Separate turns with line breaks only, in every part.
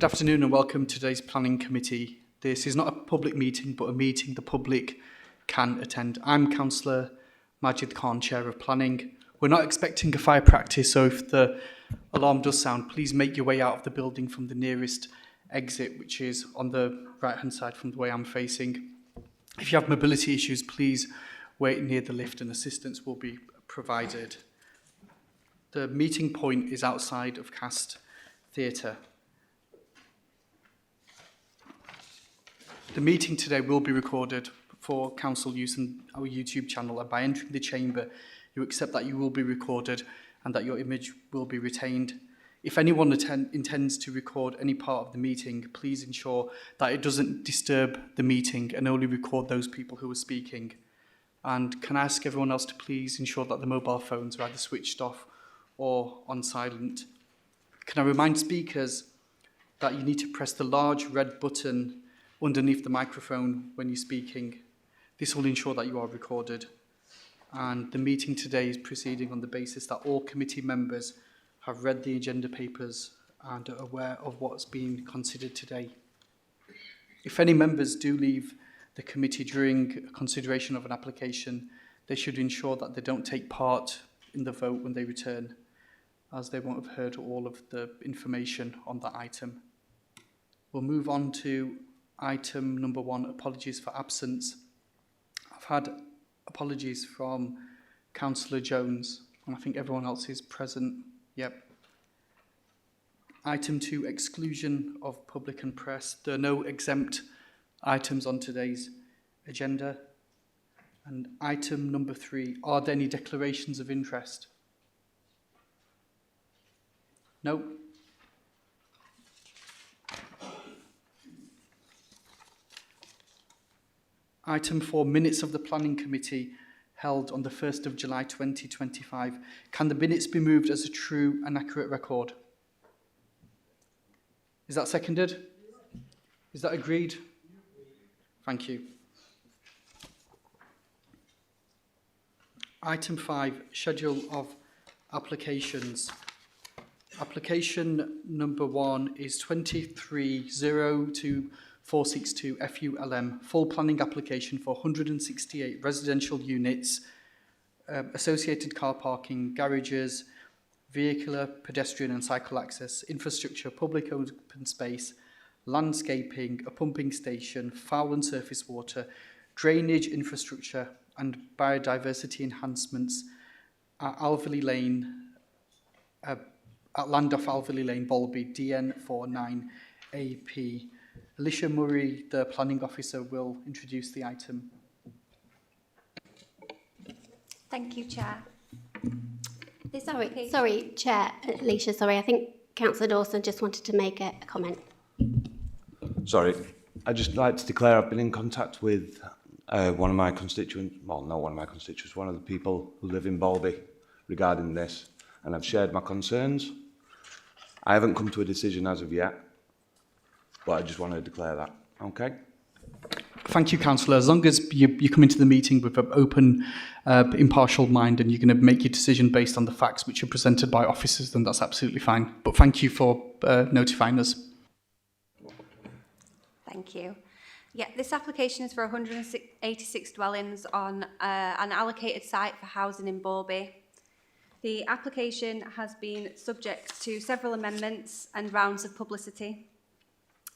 Good afternoon and welcome to today's Planning Committee. This is not a public meeting, but a meeting the public can attend. I'm Councillor Majid Khan, Chair of Planning. We're not expecting a fire practice, so if the alarm does sound, please make your way out of the building from the nearest exit, which is on the right-hand side from the way I'm facing. If you have mobility issues, please wait near the lift and assistance will be provided. The meeting point is outside of Cast Theatre. The meeting today will be recorded for council use on our YouTube channel, and by entering the chamber, you accept that you will be recorded and that your image will be retained. If anyone intends to record any part of the meeting, please ensure that it doesn't disturb the meeting and only record those people who are speaking. And can I ask everyone else to please ensure that the mobile phones are either switched off or on silent. Can I remind speakers that you need to press the large red button underneath the microphone when you're speaking. This will ensure that you are recorded. And the meeting today is proceeding on the basis that all committee members have read the agenda papers and are aware of what's being considered today. If any members do leave the committee during consideration of an application, they should ensure that they don't take part in the vote when they return, as they won't have heard all of the information on that item. We'll move on to item number 1, apologies for absence. I've had apologies from Councillor Jones, and I think everyone else is present. Yep. Item 2, exclusion of public and press. There are no exempt items on today's agenda. And item number 3, are there any declarations of interest? No. Item 4, minutes of the Planning Committee held on the 1st of July 2025. Can the minutes be moved as a true and accurate record? Is that seconded? Is that agreed? Thank you. Item 5, schedule of applications. Application number 1 is 2302462 FULM, full planning application for 168 residential units, associated car parking, garages, vehicular, pedestrian and cycle access, infrastructure, public open space, landscaping, a pumping station, foul and surface water, drainage infrastructure and biodiversity enhancements at Alverley Lane, at land off Alverley Lane, Bolby, DN49AP. Alicia Murray, the planning officer, will introduce the item.
Thank you, Chair.
Sorry, Chair, Alicia, sorry, I think Councillor Dawson just wanted to make a comment.
Sorry, I'd just like to declare I've been in contact with one of my constituents, well, not one of my constituents, one of the people who live in Bolby regarding this, and I've shared my concerns. I haven't come to a decision as of yet, but I just want to declare that. Okay?
Thank you, Councillor. As long as you come into the meeting with an open, impartial mind and you're going to make your decision based on the facts which are presented by officers, then that's absolutely fine. But thank you for notifying us.
Thank you. Yeah, this application is for 186 dwellings on an allocated site for housing in Bolby. The application has been subject to several amendments and rounds of publicity.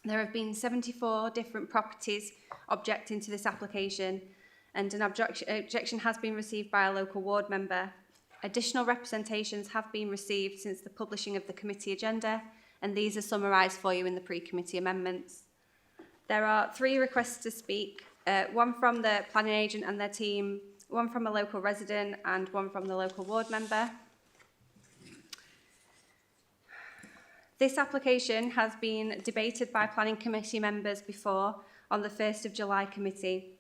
There have been 74 different properties objecting to this application, and an objection has been received by a local ward member. Additional representations have been received since the publishing of the committee agenda, and these are summarised for you in the pre-committee amendments. There are 3 requests to speak, one from the planning agent and their team, one from a local resident and one from the local ward member. This application has been debated by planning committee members before on the 1st of July committee.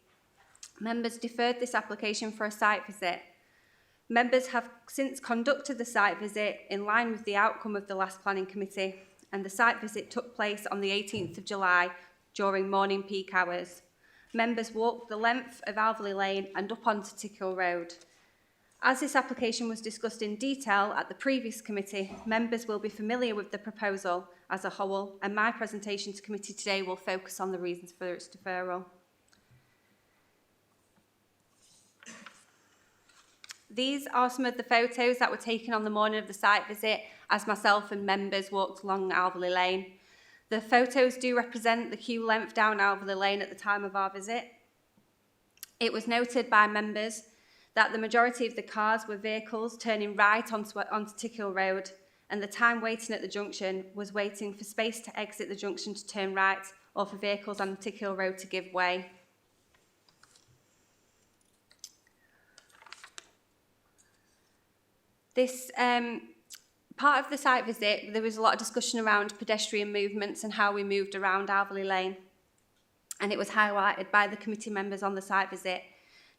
Members deferred this application for a site visit. Members have since conducted the site visit in line with the outcome of the last planning committee, and the site visit took place on the 18th of July during morning peak hours. Members walked the length of Alverley Lane and up onto Tickhill Road. As this application was discussed in detail at the previous committee, members will be familiar with the proposal as a whole, and my presentation to committee today will focus on the reasons for its deferral. These are some of the photos that were taken on the morning of the site visit as myself and members walked along Alverley Lane. The photos do represent the queue length down Alverley Lane at the time of our visit. It was noted by members that the majority of the cars were vehicles turning right onto Tickhill Road, and the time waiting at the junction was waiting for space to exit the junction to turn right or for vehicles on Tickhill Road to give way. This part of the site visit, there was a lot of discussion around pedestrian movements and how we moved around Alverley Lane. And it was highlighted by the committee members on the site visit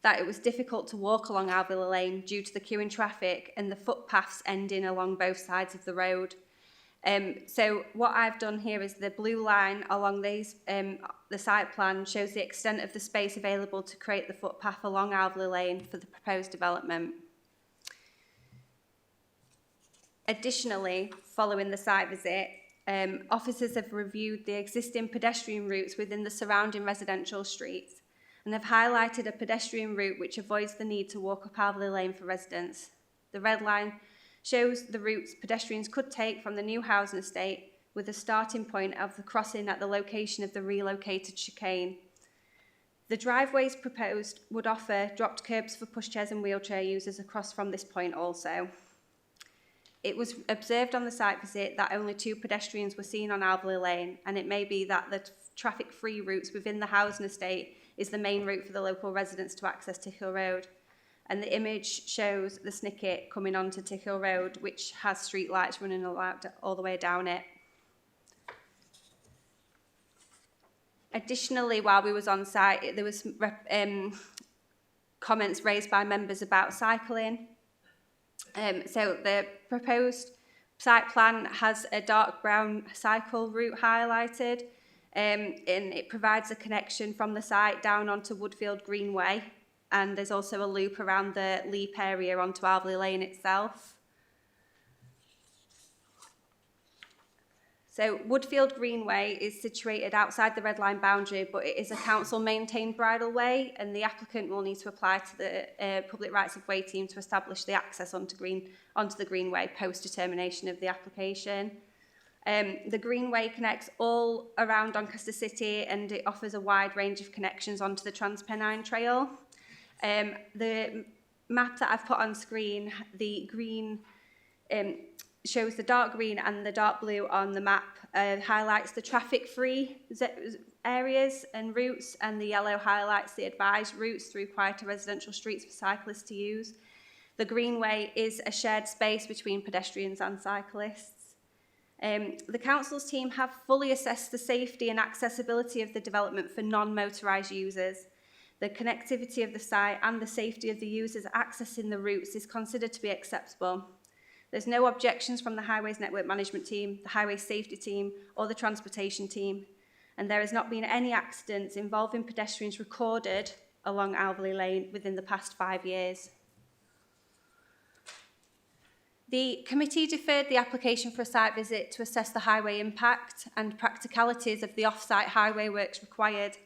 that it was difficult to walk along Alverley Lane due to the queue in traffic and the footpaths ending along both sides of the road. So what I've done here is the blue line along these, the site plan shows the extent of the space available to create the footpath along Alverley Lane for the proposed development. Additionally, following the site visit, officers have reviewed the existing pedestrian routes within the surrounding residential streets and have highlighted a pedestrian route which avoids the need to walk up Alverley Lane for residents. The red line shows the routes pedestrians could take from the new housing estate with a starting point of the crossing at the location of the relocated chicane. The driveways proposed would offer dropped curbs for pushchairs and wheelchair users across from this point also. It was observed on the site visit that only 2 pedestrians were seen on Alverley Lane, and it may be that the traffic-free routes within the housing estate is the main route for the local residents to access Tickhill Road. And the image shows the snicket coming onto Tickhill Road, which has street lights running all the way down it. Additionally, while we was on site, there was comments raised by members about cycling. So the proposed site plan has a dark brown cycle route highlighted, and it provides a connection from the site down onto Woodfield Greenway, and there's also a loop around the Leap area onto Alverley Lane itself. So Woodfield Greenway is situated outside the red line boundary, but it is a council maintained bridle way, and the applicant will need to apply to the Public Rights of Way team to establish the access onto the Greenway post determination of the application. The Greenway connects all around Doncaster City, and it offers a wide range of connections onto the Transpennine Trail. The map that I've put on screen, the green shows the dark green, and the dark blue on the map highlights the traffic-free areas and routes, and the yellow highlights the advised routes through quieter residential streets for cyclists to use. The Greenway is a shared space between pedestrians and cyclists. The council's team have fully assessed the safety and accessibility of the development for non-motorised users. The connectivity of the site and the safety of the users accessing the routes is considered to be acceptable. There's no objections from the Highways Network Management Team, the Highway Safety Team, or the Transportation Team, and there has not been any accidents involving pedestrians recorded along Alverley Lane within the past 5 years. The committee deferred the application for a site visit to assess the highway impact and practicalities of the off-site highway works required.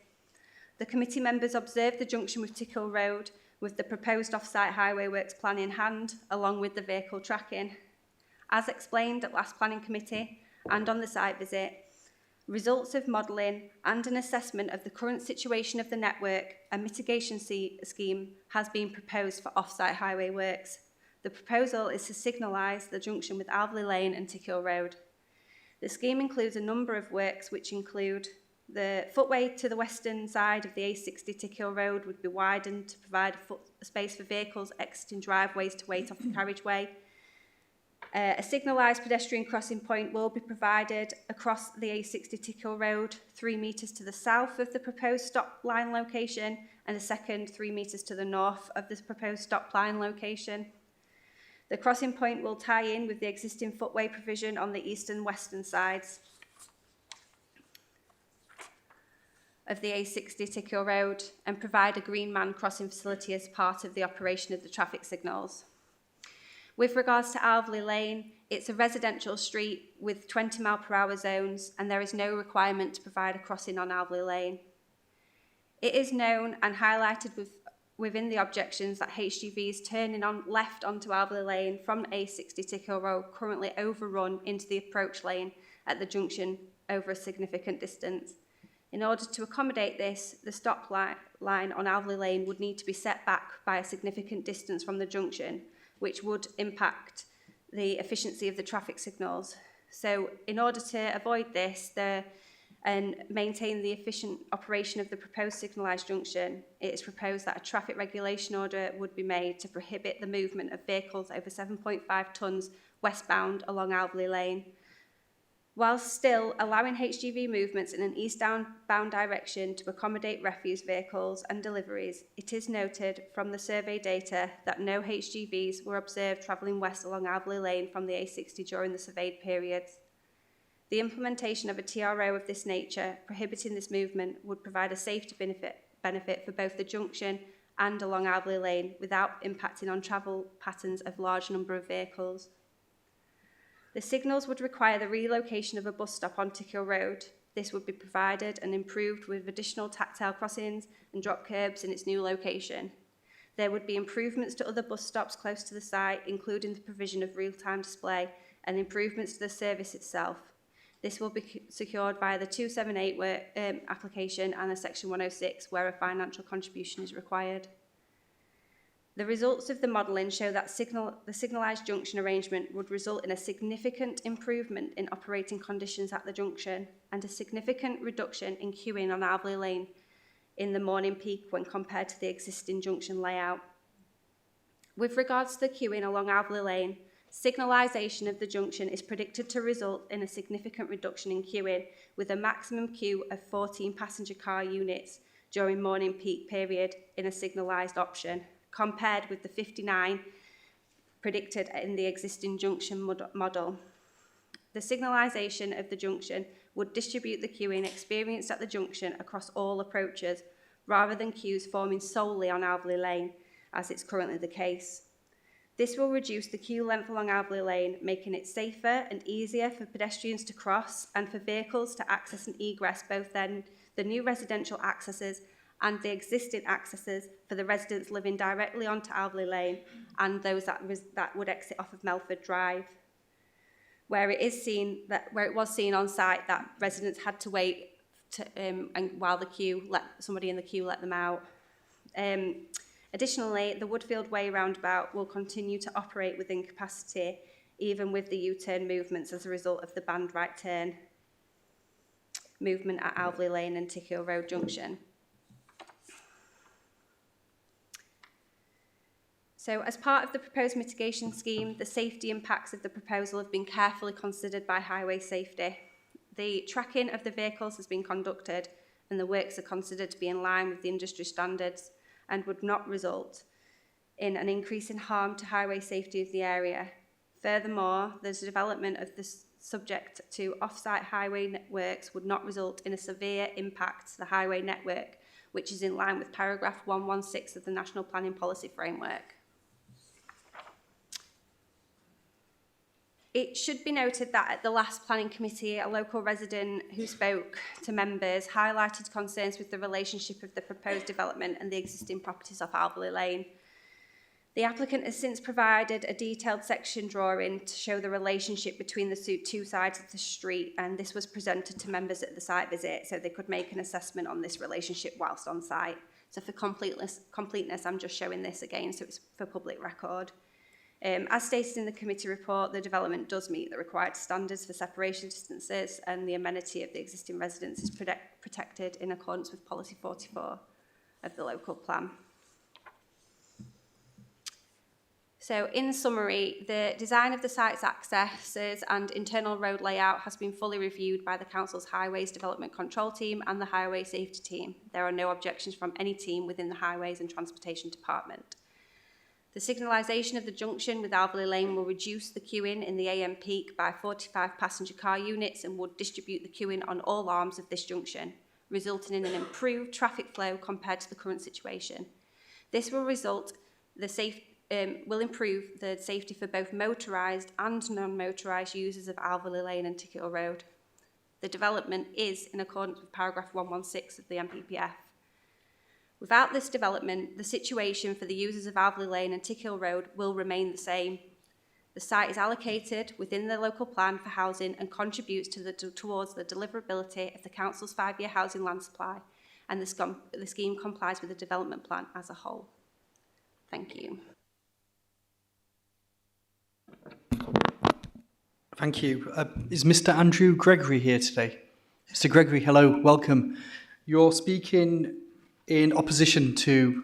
The committee members observed the junction with Tickhill Road with the proposed off-site highway works plan in hand, along with the vehicle tracking. As explained at last planning committee and on the site visit, results of modelling and an assessment of the current situation of the network and mitigation scheme has been proposed for off-site highway works. The proposal is to signalise the junction with Alverley Lane and Tickhill Road. The scheme includes a number of works which include the footway to the western side of the A60 Tickhill Road would be widened to provide a space for vehicles exiting driveways to wait off the carriageway. A signalised pedestrian crossing point will be provided across the A60 Tickhill Road, 3 metres to the south of the proposed stop line location, and a second 3 metres to the north of this proposed stop line location. The crossing point will tie in with the existing footway provision on the east and western sides of the A60 Tickhill Road and provide a green man crossing facility as part of the operation of the traffic signals. With regards to Alveley Lane, it's a residential street with 20 mph zones, and there is no requirement to provide a crossing on Alveley Lane. It is known and highlighted within the objections that HGVs turning on left onto Alveley Lane from A60 Tickhill Road currently overrun into the approach lane at the junction over a significant distance. In order to accommodate this, the stop line on Alveley Lane would need to be set back by a significant distance from the junction, which would impact the efficiency of the traffic signals. So in order to avoid this and maintain the efficient operation of the proposed signalised junction, it is proposed that a traffic regulation order would be made to prohibit the movement of vehicles over 7.5 tonnes westbound along Alveley Lane, whilst still allowing HGV movements in an eastbound direction to accommodate refuse vehicles and deliveries. It is noted from the survey data that no HGVs were observed travelling west along Alveley Lane from the A60 during the surveyed periods. The implementation of a TRO of this nature, prohibiting this movement, would provide a safety benefit for both the junction and along Alveley Lane without impacting on travel patterns of large number of vehicles. The signals would require the relocation of a bus stop on Tickhill Road. This would be provided and improved with additional tactile crossings and drop curbs in its new location. There would be improvements to other bus stops close to the site, including the provision of real-time display and improvements to the service itself. This will be secured via the 278 application and a Section 106 where a financial contribution is required. The results of the modelling show that the signalised junction arrangement would result in a significant improvement in operating conditions at the junction and a significant reduction in queuing on Alveley Lane in the morning peak when compared to the existing junction layout. With regards to the queuing along Alveley Lane, signalisation of the junction is predicted to result in a significant reduction in queuing, with a maximum queue of 14 passenger car units during morning peak period in a signalised option, compared with the 59 predicted in the existing junction model. The signalisation of the junction would distribute the queuing experienced at the junction across all approaches, rather than queues forming solely on Alveley Lane, as it's currently the case. This will reduce the queue length along Alveley Lane, making it safer and easier for pedestrians to cross and for vehicles to access and egress both then the new residential accesses and the existing accesses for the residents living directly onto Alveley Lane and those that would exit off of Melford Drive, where it was seen on site that residents had to wait and while somebody in the queue let them out. Additionally, the Woodfield Way roundabout will continue to operate within capacity, even with the U-turn movements as a result of the banned right turn movement at Alveley Lane and Tickhill Road Junction. So, as part of the proposed mitigation scheme, the safety impacts of the proposal have been carefully considered by Highway Safety. The tracking of the vehicles has been conducted and the works are considered to be in line with the industry standards and would not result in an increase in harm to highway safety of the area. Furthermore, the development of the subject to off-site highway networks would not result in a severe impact to the highway network, which is in line with paragraph 116 of the National Planning Policy Framework. It should be noted that at the last planning committee, a local resident who spoke to members highlighted concerns with the relationship of the proposed development and the existing properties off Alveley Lane. The applicant has since provided a detailed section drawing to show the relationship between the two sides of the street, and this was presented to members at the site visit so they could make an assessment on this relationship whilst on site. So for completeness, I'm just showing this again so it's for public record. As stated in the committee report, the development does meet the required standards for separation distances and the amenity of the existing residence is protected in accordance with Policy 44 of the local plan. So in summary, the design of the site's accesses and internal road layout has been fully reviewed by the Council's Highways Development Control Team and the Highway Safety Team. There are no objections from any team within the Highways and Transportation Department. The signalisation of the junction with Alveley Lane will reduce the queuing in the AM peak by 45 passenger car units and would distribute the queuing on all arms of this junction, resulting in an improved traffic flow compared to the current situation. This will result will improve the safety for both motorised and non-motorised users of Alverley Lane and Tickhill Road. The development is in accordance with paragraph 116 of the MPPF. Without this development, the situation for the users of Alverley Lane and Tickhill Road will remain the same. The site is allocated within the local plan for housing and contributes towards the deliverability of the council's 5-year housing land supply, and the scheme complies with the development plan as a whole. Thank you.
Thank you. Is Mr. Andrew Gregory here today? Mr. Gregory, hello, welcome. You're speaking in opposition to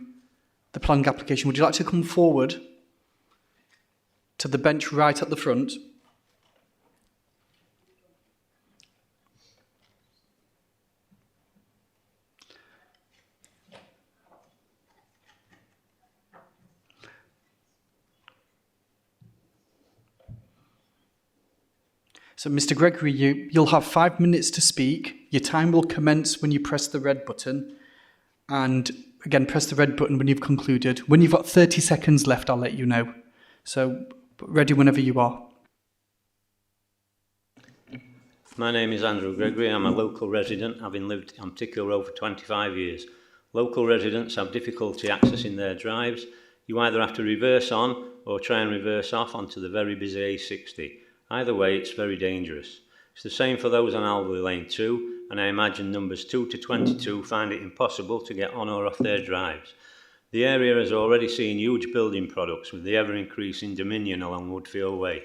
the planning application. Would you like to come forward to the bench right at the front? So, Mr. Gregory, you'll have 5 minutes to speak. Your time will commence when you press the red button. And again, press the red button when you've concluded. When you've got 30 seconds left, I'll let you know. So, ready whenever you are.
My name is Andrew Gregory. I'm a local resident, having lived on Tickhill Road for 25 years. Local residents have difficulty accessing their drives. You either have to reverse on or try and reverse off onto the very busy A60. Either way, it's very dangerous. It's the same for those on Alverley Lane too, and I imagine numbers 2 to 22 find it impossible to get on or off their drives. The area has already seen huge building products with the ever-increasing dominion along Woodfield Way.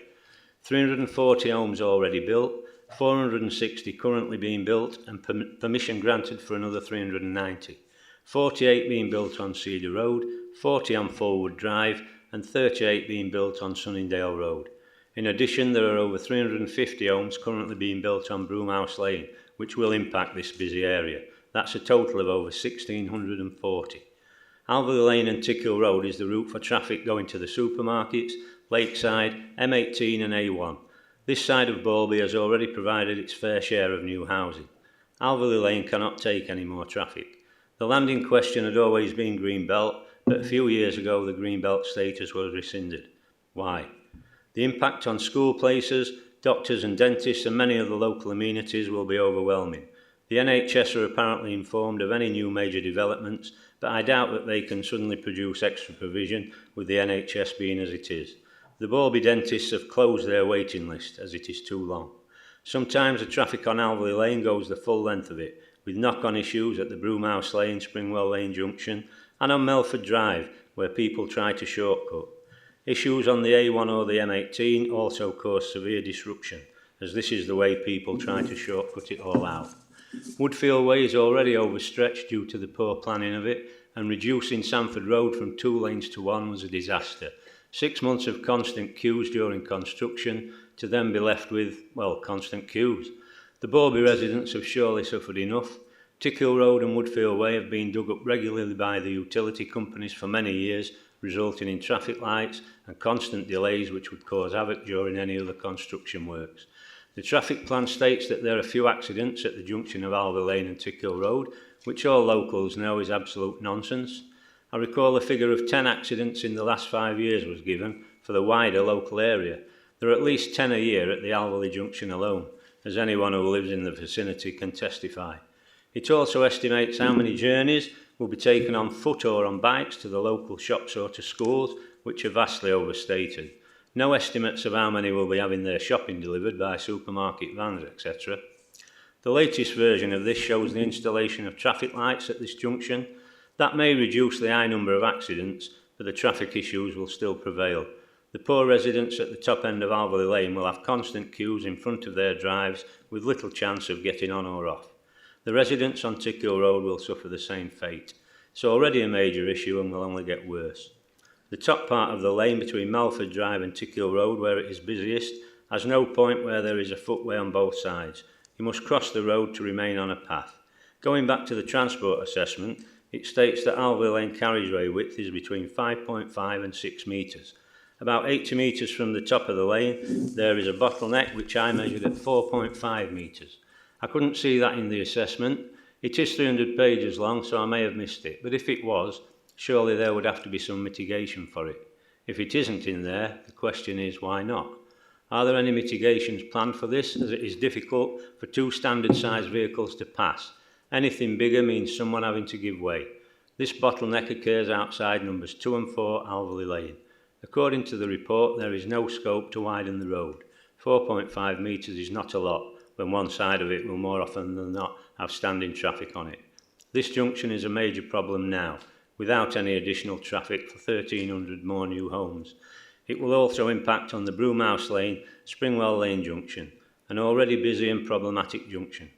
340 homes already built, 460 currently being built and permission granted for another 390. 48 being built on Cedar Road, 40 on Forward Drive and 38 being built on Sunningdale Road. In addition, there are over 350 homes currently being built on Broomhouse Lane, which will impact this busy area. That's a total of over 1,640. Alverley Lane and Tickhill Road is the route for traffic going to the supermarkets, Lakeside, M18 and A1. This side of Bowlby has already provided its fair share of new housing. Alverley Lane cannot take any more traffic. The land in question had always been Greenbelt, but a few years ago the Greenbelt status was rescinded. Why? The impact on school places, doctors and dentists and many of the local amenities will be overwhelming. The NHS are apparently informed of any new major developments, but I doubt that they can suddenly produce extra provision with the NHS being as it is. The Bowlby dentists have closed their waiting list as it is too long. Sometimes the traffic on Alverley Lane goes the full length of it, with knock-on issues at the Broomhouse Lane, Springwell Lane Junction and on Melford Drive, where people try to shortcut. Issues on the A1 or the M18 also cause severe disruption, as this is the way people try to shortcut it all out. Woodfield Way is already overstretched due to the poor planning of it, and reducing Sanford Road from 2 lanes to 1 was a disaster. 6 months of constant queues during construction to then be left with, well, constant queues. The Bowlby residents have surely suffered enough. Tickhill Road and Woodfield Way have been dug up regularly by the utility companies for many years, resulting in traffic lights and constant delays which would cause havoc during any other construction works. The traffic plan states that there are few accidents at the junction of Alverley Lane and Tickhill Road, which all locals know is absolute nonsense. I recall a figure of 10 accidents in the last 5 years was given for the wider local area. There are at least 10 a year at the Alverley junction alone, as anyone who lives in the vicinity can testify. It also estimates how many journeys will be taken on foot or on bikes to the local shops or to schools, which are vastly overstated. No estimates of how many will be having their shopping delivered by supermarket vans, etc. The latest version of this shows the installation of traffic lights at this junction. That may reduce the high number of accidents, but the traffic issues will still prevail. The poor residents at the top end of Alverley Lane will have constant queues in front of their drives with little chance of getting on or off. The residents on Tickhill Road will suffer the same fate. It's already a major issue and will only get worse. The top part of the lane between Melford Drive and Tickhill Road, where it is busiest, has no point where there is a footway on both sides. You must cross the road to remain on a path. Going back to the transport assessment, it states that Alverley Lane carriageway width is between 5.5 and 6 metres. About 80 metres from the top of the lane, there is a bottleneck which I measured at 4.5 metres. I couldn't see that in the assessment. It is 300 pages long, so I may have missed it, but if it was, surely there would have to be some mitigation for it. If it isn't in there, the question is why not? Are there any mitigations planned for this, as it is difficult for two standard sized vehicles to pass? Anything bigger means someone having to give way. This bottleneck occurs outside numbers 2 and 4 Alverley Lane. According to the report, there is no scope to widen the road. 4.5 metres is not a lot, when one side of it will more often than not have standing traffic on it. This junction is a major problem now, without any additional traffic for 1,300 more new homes. It will also impact on the Broomhouse Lane, Springwell Lane junction, an already busy and problematic junction.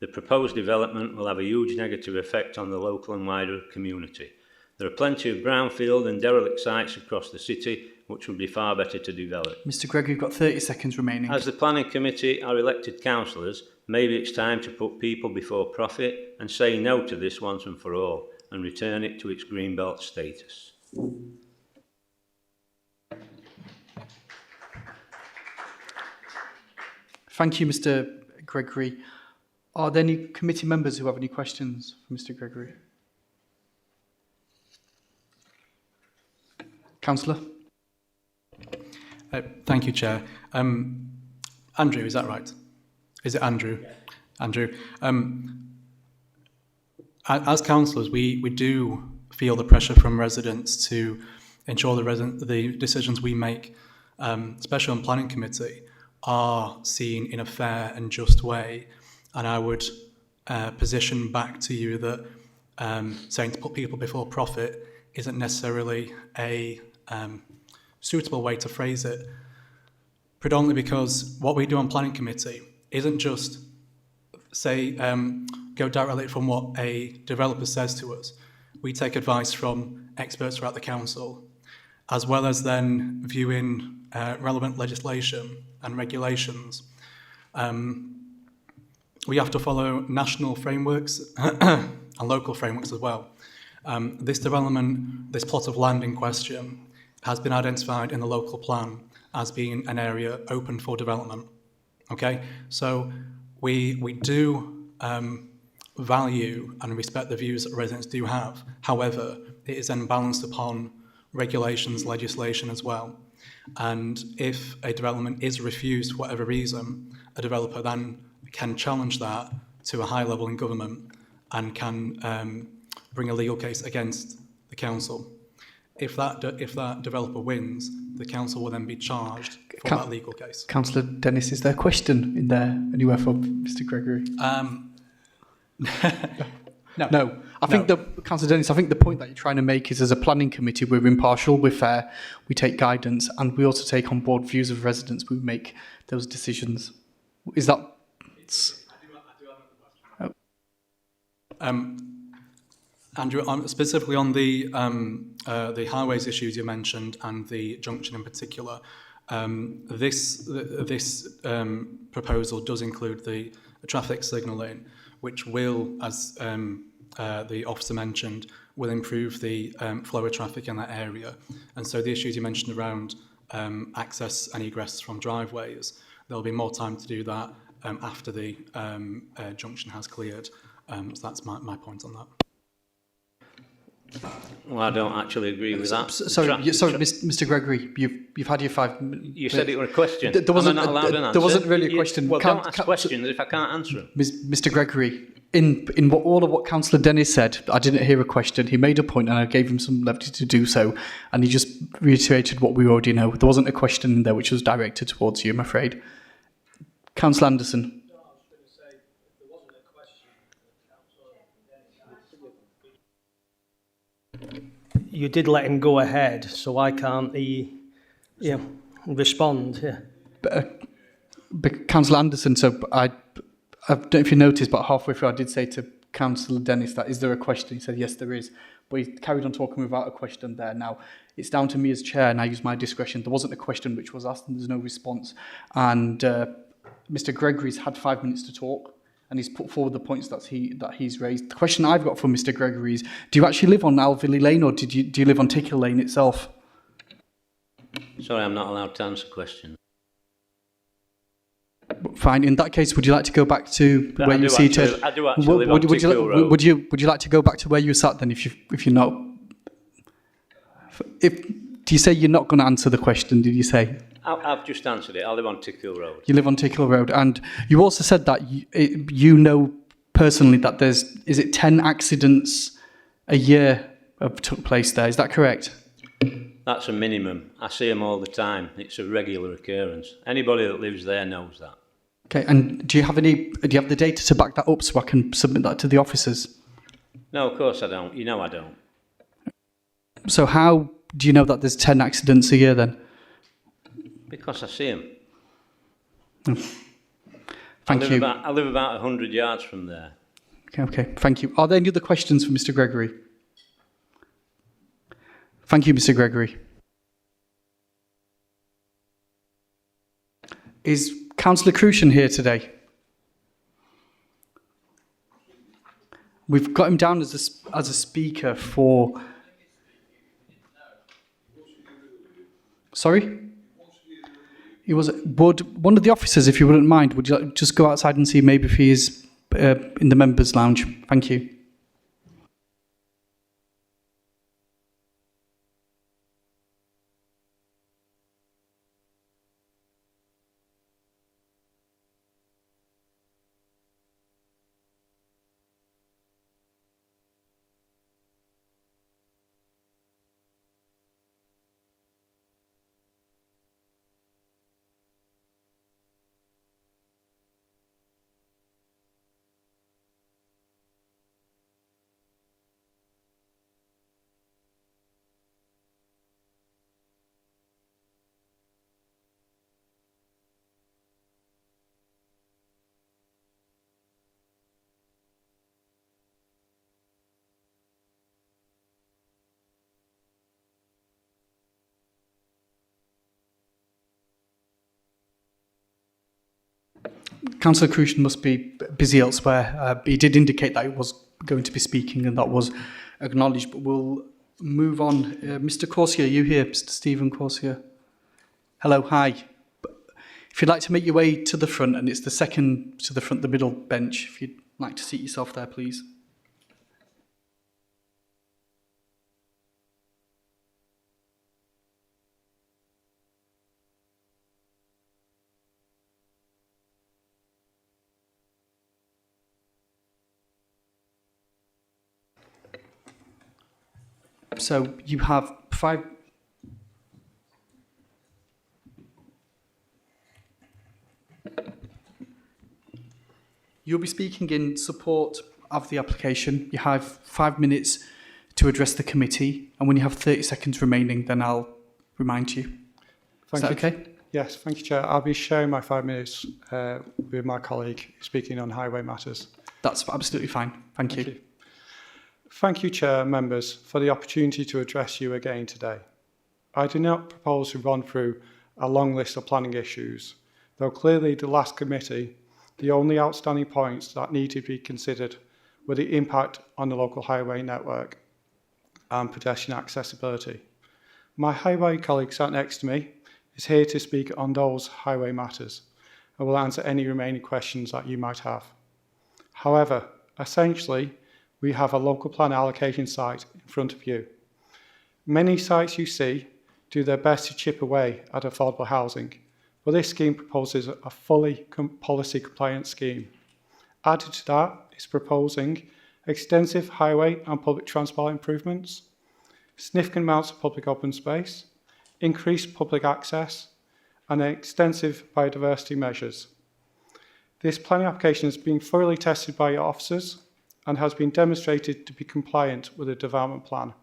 The proposed development will have a huge negative effect on the local and wider community. There are plenty of brownfield and derelict sites across the city which would be far better to develop.
Mr Gregory, you've got 30 seconds remaining.
As the planning committee are elected councillors, maybe it's time to put people before profit and say no to this once and for all and return it to its greenbelt status.
Thank you, Mr Gregory. Are there any committee members who have any questions for Mr Gregory? Councillor?
Thank you, Chair. Andrew, is that right? Is it Andrew? Yeah. Andrew. As councillors, we do feel the pressure from residents to ensure the decisions we make, especially on planning committee, are seen in a fair and just way. And I would position back to you that saying to put people before profit isn't necessarily a suitable way to phrase it, predominantly because what we do on planning committee isn't just say go directly from what a developer says to us. We take advice from experts throughout the council, as well as then viewing relevant legislation and regulations. We have to follow national frameworks and local frameworks as well. This development, this plot of land in question, has been identified in the local plan as being an area open for development. Okay, so we do value and respect the views that residents do have. However, it is then balanced upon regulations, legislation as well. And if a development is refused for whatever reason, a developer then can challenge that to a high level in government and can bring a legal case against the council. If that developer wins, the council will then be charged for that legal case.
Councillor Dennis, is there a question in there anywhere for Mr Gregory? No. I think Councillor Dennis, I think the point that you're trying to make is, as a planning committee, we're impartial, we're fair, we take guidance, and we also take on board views of residents when we make those decisions. Is that?
Andrew, specifically on the highways issues you mentioned and the junction in particular, this proposal does include the traffic signalling, which will, as the officer mentioned, will improve the flow of traffic in that area. And so the issues you mentioned around access and egress from driveways, there'll be more time to do that after the junction has cleared. So that's my point on that.
Well, I don't actually agree with that.
Sorry, Mr Gregory, you've had your 5 minutes.
You said it was a question.
There wasn't,
Am I not allowed an answer?
There wasn't really a question.
Well, don't ask questions if I can't answer them.
Mr Gregory, in all of what Councillor Dennis said, I didn't hear a question. He made a point and I gave him some levity to do so, and he just reiterated what we already know. There wasn't a question in there which was directed towards you, I'm afraid. Councillor Anderson.
You did let him go ahead, so why can't he respond? Yeah.
But Councillor Anderson, so I don't know if you noticed, but halfway through I did say to Councillor Dennis that, is there a question? He said, yes, there is. But he carried on talking without a question there. Now, it's down to me as chair, and I use my discretion. There wasn't a question which was asked, and there's no response. And Mr Gregory's had 5 minutes to talk, and he's put forward the points that he's raised. The question I've got for Mr Gregory is, do you actually live on Alverley Lane, or do you live on Tickhill Lane itself?
Sorry, I'm not allowed to answer questions.
Fine. In that case, would you like to go back to where you're seated?
I do actually live on Tickhill Road.
Would you like to go back to where you sat then, if you're not? If Do you say you're not going to answer the question, did you say?
I've just answered it. I live on Tickhill Road.
You live on Tickhill Road, and you also said that you know personally that there's, is it 10 accidents a year have took place there, is that correct?
That's a minimum. I see them all the time. It's a regular occurrence. Anybody that lives there knows that.
Okay, and do you have the data to back that up so I can submit that to the officers?
No, of course I don't. You know I don't.
So how do you know that there's 10 accidents a year then?
Because I see them.
Thank you.
I live about 100 yards from there.
Okay, thank you. Are there any other questions for Mr. Gregory? Thank you, Mr. Gregory. Is Councillor Crucian here today? We've got him down as a speaker for... Sorry? He was. Would one of the officers, if you wouldn't mind, would you like, just go outside and see maybe if he is in the members' lounge? Thank you. Councillor Crucian must be busy elsewhere. He did indicate that he was going to be speaking and that was acknowledged, but we'll move on. Mr. Corsier, are you here? Mr. Stephen Corsier? Hello, hi. If you'd like to make your way to the front, and it's the second to the front, the middle bench, if you'd like to seat yourself there, please. So you have 5... You'll be speaking in support of the application. You have 5 minutes to address the committee, and when you have 30 seconds remaining, then I'll remind you. Is that okay?
Yes, thank you, Chair. I'll be sharing my 5 minutes with my colleague speaking on highway matters.
That's absolutely fine. Thank you.
Thank you, Chair and members, for the opportunity to address you again today. I do not propose to run through a long list of planning issues, though clearly the last committee, the only outstanding points that need to be considered were the impact on the local highway network and pedestrian accessibility. My highway colleague sat next to me is here to speak on those highway matters and will answer any remaining questions that you might have. However, essentially, we have a local plan allocation site in front of you. Many sites you see do their best to chip away at affordable housing, but this scheme proposes a fully policy compliant scheme. Added to that is proposing extensive highway and public transport improvements, significant amounts of public open space, increased public access, and extensive biodiversity measures. This planning application has been thoroughly tested by your officers and has been demonstrated to be compliant with the development plan.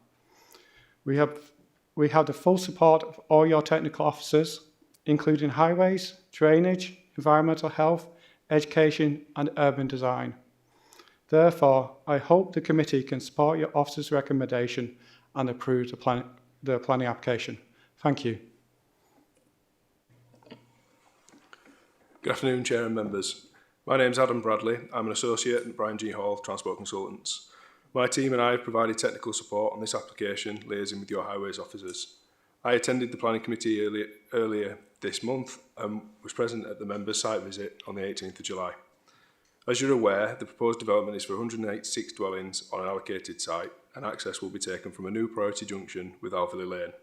We have the full support of all your technical officers, including highways, drainage, environmental health, education and urban design. Therefore, I hope the committee can support your officers' recommendation and approve the planning application. Thank you.
Good afternoon, Chair and members. My name is Adam Bradley. I'm an associate at Brian G. Hall Transport Consultants. My team and I have provided technical support on this application, liaising with your highways officers. I attended the planning committee earlier this month and was present at the members' site visit on the 18th of July. As you're aware, the proposed development is for 186 dwellings on an allocated site, and access will be taken from a new priority junction with Alverley Lane.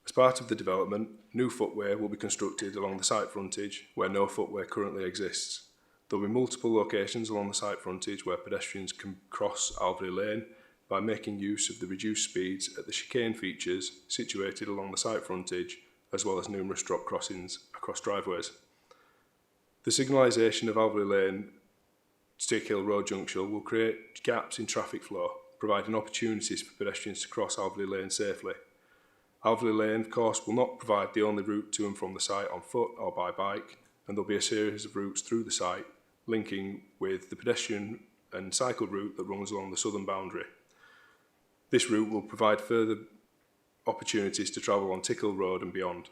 As part of the development, new footway will be constructed along the site frontage where no footway currently exists. There will be multiple locations along the site frontage where pedestrians can cross Alvery Lane by making use of the reduced speeds at the chicane features situated along the site frontage, as well as numerous drop crossings across driveways. The signalisation of Alvery Lane to Tick Hill Road Junction will create gaps in traffic flow, providing opportunities for pedestrians to cross Alvery Lane safely. Alvery Lane, of course, will not provide the only route to and from the site on foot or by bike, and there will be a series of routes through the site, linking with the pedestrian and cycle route that runs along the southern boundary. This route will provide further opportunities to travel on Tick Hill Road and beyond.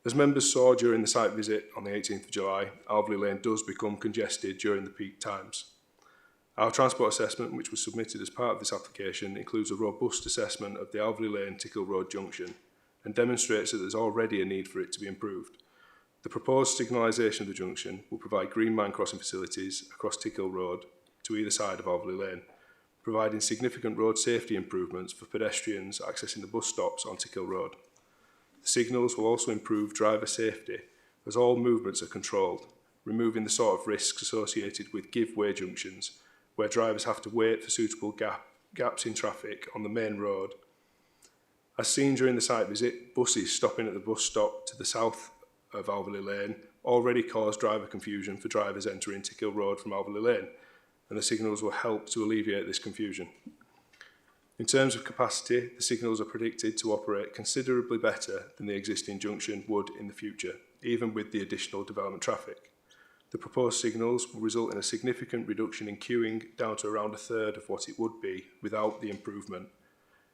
As members saw during the site visit on the 18th of July, Alvery Lane does become congested during the peak times. Our transport assessment, which was submitted as part of this application, includes a robust assessment of the Alvery Lane Tick Hill Road junction and demonstrates that there's already a need for it to be improved. The proposed signalisation of the junction will provide green line crossing facilities across Tick Hill Road to either side of Alvery Lane, providing significant road safety improvements for pedestrians accessing the bus stops on Tick Hill Road. The signals will also improve driver safety as all movements are controlled, removing the sort of risks associated with give-way junctions where drivers have to wait for suitable gaps in traffic on the main road. As seen during the site visit, buses stopping at the bus stop to the south of Alvery Lane already cause driver confusion for drivers entering Tick Hill Road from Alvery Lane, and the signals will help to alleviate this confusion. In terms of capacity, the signals are predicted to operate considerably better than the existing junction would in the future, even with the additional development traffic. The proposed signals will result in a significant reduction in queuing down to around a third of what it would be without the improvement,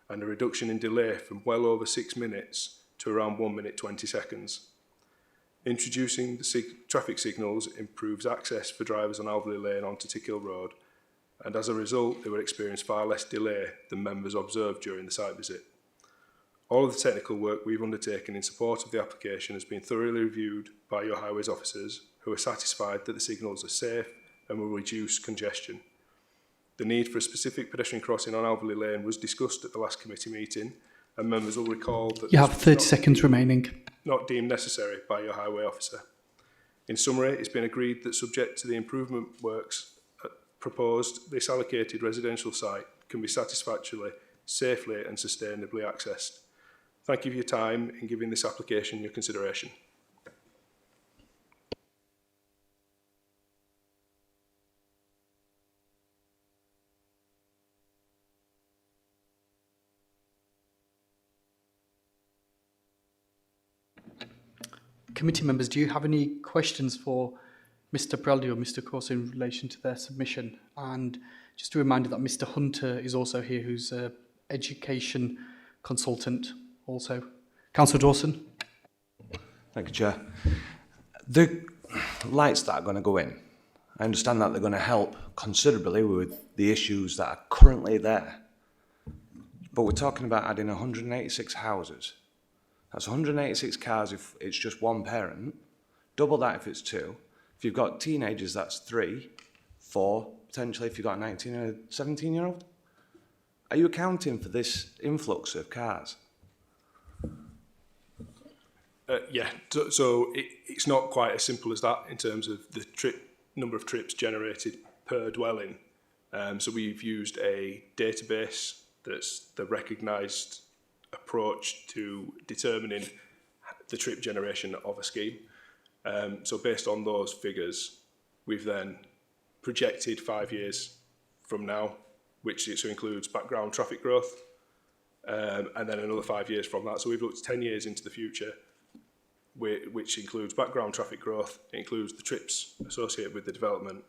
and a reduction in delay from well over 6 minutes to around 1 minute 20 seconds. Introducing the traffic signals improves access for drivers on Alvery Lane onto Tick Hill Road, and as a result they will experience far less delay than members observed during the site visit. All of the technical work we've undertaken in support of the application has been thoroughly reviewed by your highways officers, who are satisfied that the signals are safe and will reduce congestion. The need for a specific pedestrian crossing on Alvery Lane was discussed at the last committee meeting, and members will recall that
You have 30 seconds remaining.
Not deemed necessary by your highway officer. In summary, it's been agreed that subject to the improvement works proposed, this allocated residential site can be satisfactorily, safely and sustainably accessed. Thank you for your time in giving this application your consideration.
Committee members, do you have any questions for Mr. Bradley or Mr. Corso in relation to their submission? And just a reminder that Mr. Hunter is also here, who's an education consultant also. Councillor Dawson.
Thank you, Chair. The lights that are going to go in, I understand that they're going to help considerably with the issues that are currently there. But we're talking about adding 186 houses. That's 186 cars if it's just one parent, double that if it's two. If you've got teenagers, that's 3, 4, potentially if you've got a 19 and a 17-year-old. Are you accounting for this influx of cars?
Yeah, so it's not quite as simple as that in terms of the number of trips generated per dwelling. So we've used a database that's the recognised approach to determining the trip generation of a scheme. So based on those figures, we've then projected 5 years from now, which includes background traffic growth, and then another 5 years from that. So we've looked 10 years into the future, which includes background traffic growth, it includes the trips associated with the development.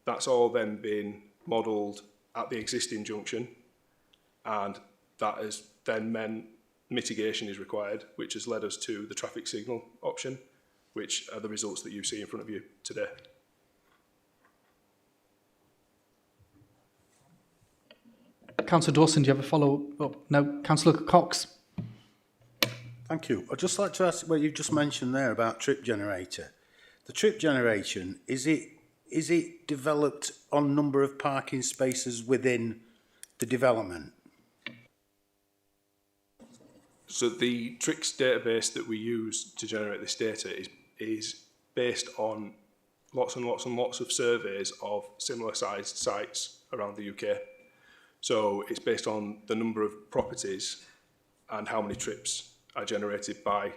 That's all then been modelled at the existing junction, and that has then meant mitigation is required, which has led us to the traffic signal option, which are the results that you see in front of you today.
Councillor Dawson, do you have a follow-up? Oh, no. Councillor Cox.
Thank you. I'd just like to ask what you just mentioned there about trip generator. The trip generation, is it developed on number of parking spaces within the development?
So the TRICS database that we use to generate this data is based on lots and lots and lots of surveys of similar sized sites around the UK. So it's based on the number of properties and how many trips are generated by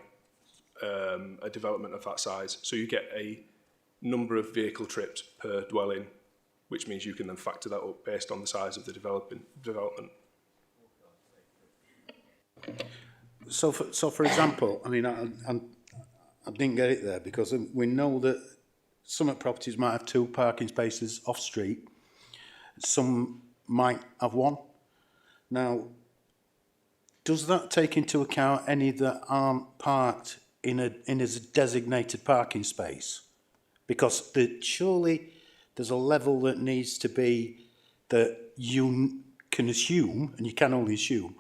a development of that size. So you get a number of vehicle trips per dwelling, which means you can then factor that up based on the size of the development.
So for example, I mean, I didn't get it there because we know that some properties might have 2 parking spaces off street. Some might have 1. Now, does that take into account any that aren't parked in a designated parking space? Because surely there's a level that needs to be that you can assume, and you can only assume,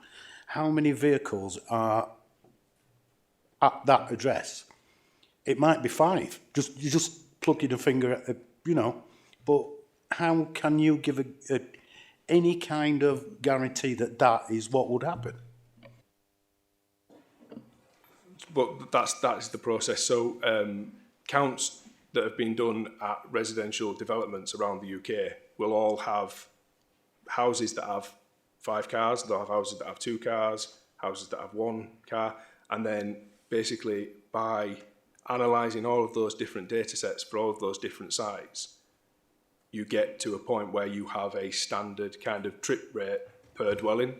how many vehicles are at that address. It might be 5. You just plug your finger at, but how can you give any kind of guarantee that that is what would happen?
But that is the process. So counts that have been done at residential developments around the UK will all have houses that have 5 cars, they'll have houses that have 2 cars, houses that have 1 car, and then basically by analysing all of those different data sets for all of those different sites, you get to a point where you have a standard kind of trip rate per dwelling.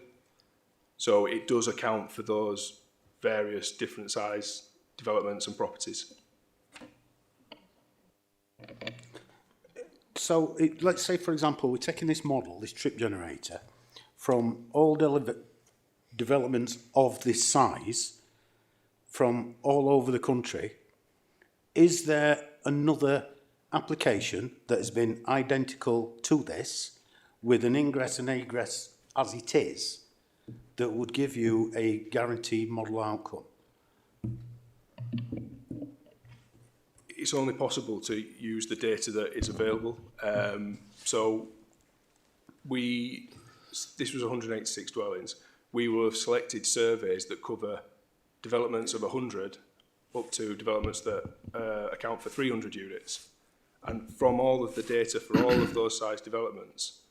So it does account for those various different size developments and properties.
So let's say, for example, we're taking this model, this trip generator, from all developments of this size from all over the country. Is there another application that has been identical to this with an ingress and egress as it is that would give you a guaranteed model outcome?
It's only possible to use the data that is available. So this was 186 dwellings. We will have selected surveys that cover developments of 100 up to developments that account for 300 units. And from all of the data for all of those size developments,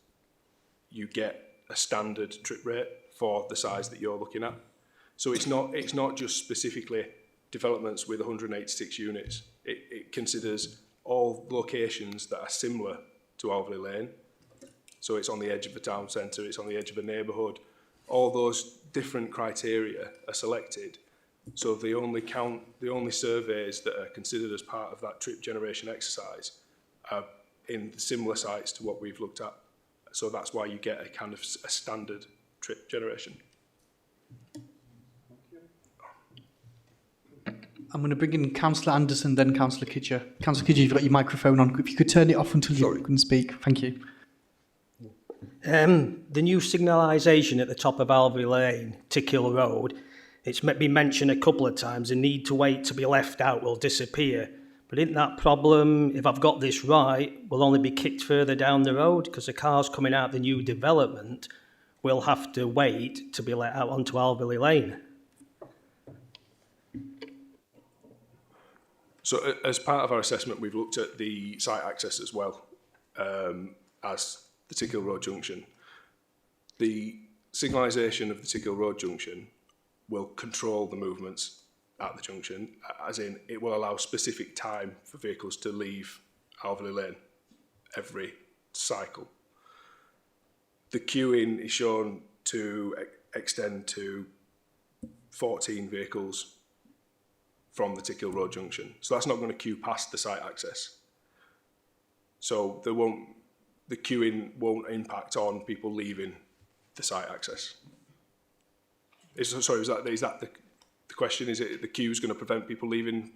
you get a standard trip rate for the size that you're looking at. So it's not just specifically developments with 186 units. It considers all locations that are similar to Alverley Lane. So it's on the edge of a town centre, it's on the edge of a neighbourhood. All those different criteria are selected. So the only surveys that are considered as part of that trip generation exercise are in similar sites to what we've looked at. So that's why you get a kind of a standard trip generation.
I'm going to bring in Councillor Anderson, then Councillor Kidger. Councillor Kidger, you've got your microphone on. If you could turn it off until you can speak. Thank you.
The new signalisation at the top of Alverley Lane, Tickhill Road, it's been mentioned a couple of times, the need to wait to be left out will disappear. But isn't that problem, if I've got this right, will only be kicked further down the road? Because the cars coming out of the new development will have to wait to be let out onto Alverley Lane.
So as part of our assessment, we've looked at the site access as well as the Tickhill Road junction. The signalisation of the Tickhill Road junction will control the movements at the junction, as in it will allow specific time for vehicles to leave Alverley Lane every cycle. The queuing is shown to extend to 14 vehicles from the Tickhill Road junction. So that's not going to queue past the site access. So the queuing won't impact on people leaving the site access. Is that the question? Is it the queue's going to prevent people leaving?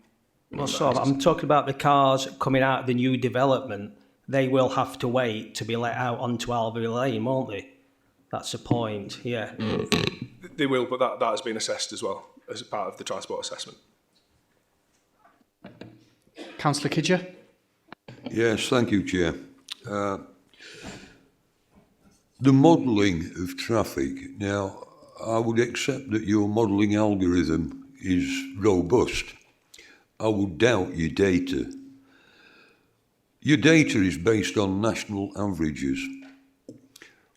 Well, sort of. I'm talking about the cars coming out of the new development. They will have to wait to be let out onto Alverley Lane, won't they? That's the point, yeah.
They will, but that has been assessed as well as a part of the transport assessment.
Councillor Kidger.
Yes, thank you, Chair. The modelling of traffic. Now, I would accept that your modelling algorithm is robust. I would doubt your data. Your data is based on national averages.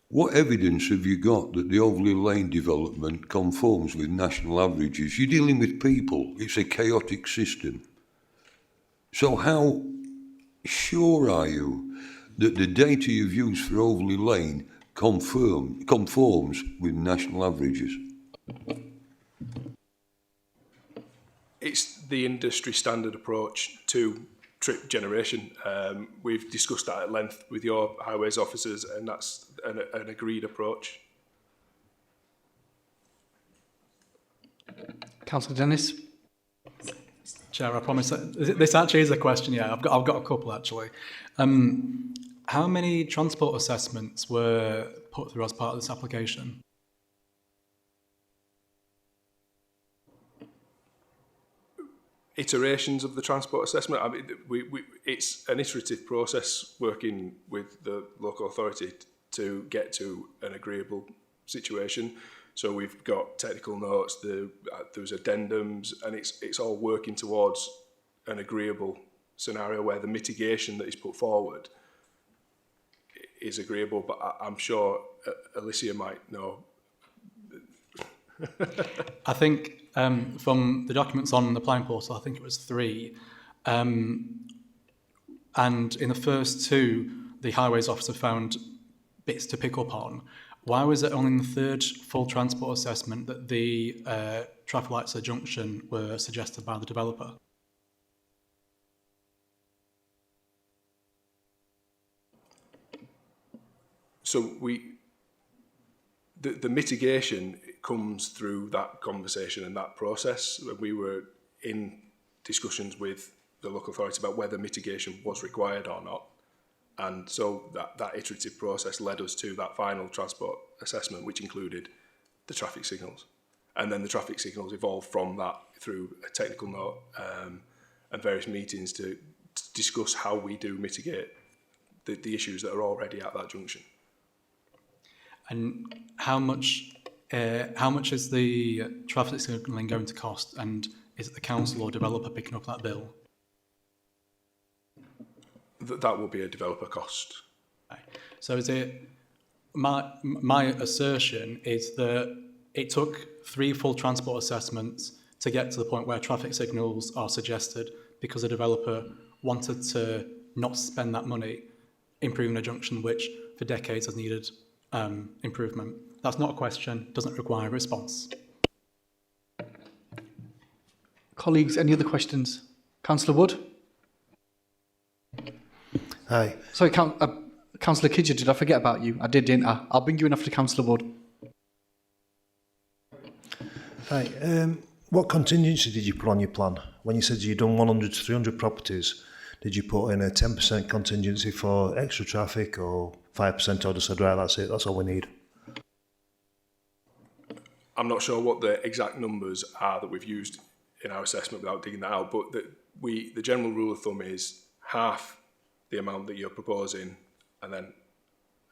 What evidence have you got that the Overley Lane development conforms with national averages? You're dealing with people. It's a chaotic system. So how sure are you that the data you've used for Overley Lane conforms with national averages?
It's the industry standard approach to trip generation. We've discussed that at length with your highways officers, and that's an agreed approach.
Councillor Dennis.
Chair, I promise this actually is a question. Yeah, I've got a couple actually. How many transport assessments were put through as part of this application?
Iterations of the transport assessment. I mean, it's an iterative process working with the local authority to get to an agreeable situation. So we've got technical notes, there's addendums, and it's all working towards an agreeable scenario where the mitigation that is put forward is agreeable. But I'm sure Alicia might know.
I think from the documents on the planning portal, I think it was 3. And in the first 2, the highways officer found bits to pick up on. Why was it only in the 3rd full transport assessment that the traffic lights at the junction were suggested by the developer?
So the mitigation comes through that conversation and that process. We were in discussions with the local authority about whether mitigation was required or not. And so that iterative process led us to that final transport assessment, which included the traffic signals. And then the traffic signals evolved from that through a technical note and various meetings to discuss how we do mitigate the issues that are already at that junction.
And how much is the traffic signalling going to cost? And is it the council or developer picking up that bill?
That will be a developer cost.
Okay. So is it my assertion is that it took 3 full transport assessments to get to the point where traffic signals are suggested because the developer wanted to not spend that money improving a junction which for decades has needed improvement. That's not a question, doesn't require a response.
Colleagues, any other questions? Councillor Wood?
Hi.
Sorry, Councillor Kidger, did I forget about you? I did, didn't I? I'll bring you in after Councillor Wood.
Hi. What contingency did you put on your plan? When you said you'd done 100 to 300 properties, did you put in a 10% contingency for extra traffic or 5% or just said, right, that's it, that's all we need?
I'm not sure what the exact numbers are that we've used in our assessment without digging that out, but the general rule of thumb is half the amount that you're proposing and then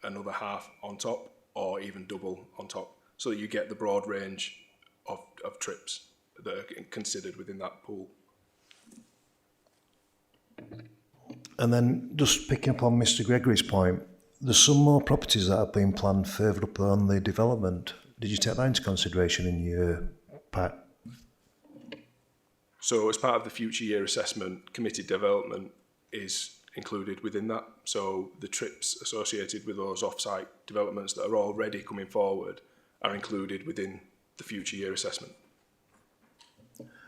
another half on top or even double on top, so that you get the broad range of trips that are considered within that pool.
And then just picking up on Mr Gregory's point, there's some more properties that have been planned further up on the development. Did you take that into consideration in your pack?
So as part of the future year assessment, committed development is included within that. So the trips associated with those off-site developments that are already coming forward are included within the future year assessment.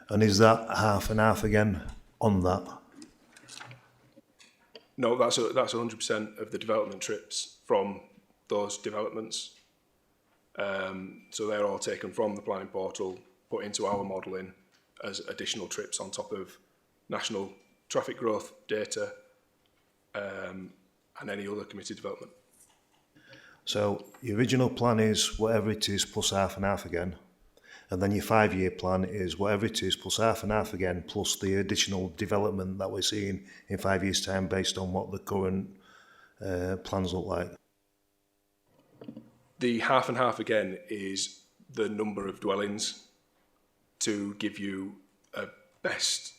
And is that half and half again on that?
No, that's 100% of the development trips from those developments. So they're all taken from the planning portal, put into our modelling as additional trips on top of national traffic growth data and any other committed development.
So your original plan is whatever it is plus half and half again, and then your 5-year plan is whatever it is plus half and half again, plus the additional development that we're seeing in 5 years' time based on what the current plans look like.
The half and half again is the number of dwellings to give you a best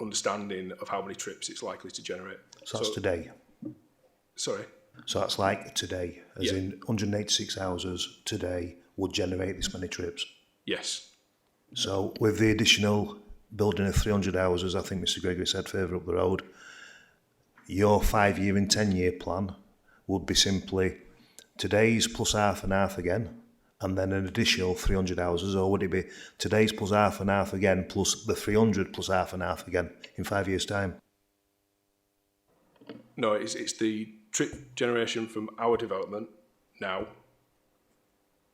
understanding of how many trips it's likely to generate.
So that's today.
Sorry?
So that's like today, as
Yeah.
in 186 houses today would generate this many trips.
Yes.
So with the additional building of 300 houses, I think Mr Gregory said further up the road, your 5-year and 10-year plan would be simply today's plus half and half again, and then an additional 300 houses, or would it be today's plus half and half again, plus the 300 plus half and half again in 5 years' time?
No, it's the trip generation from our development now,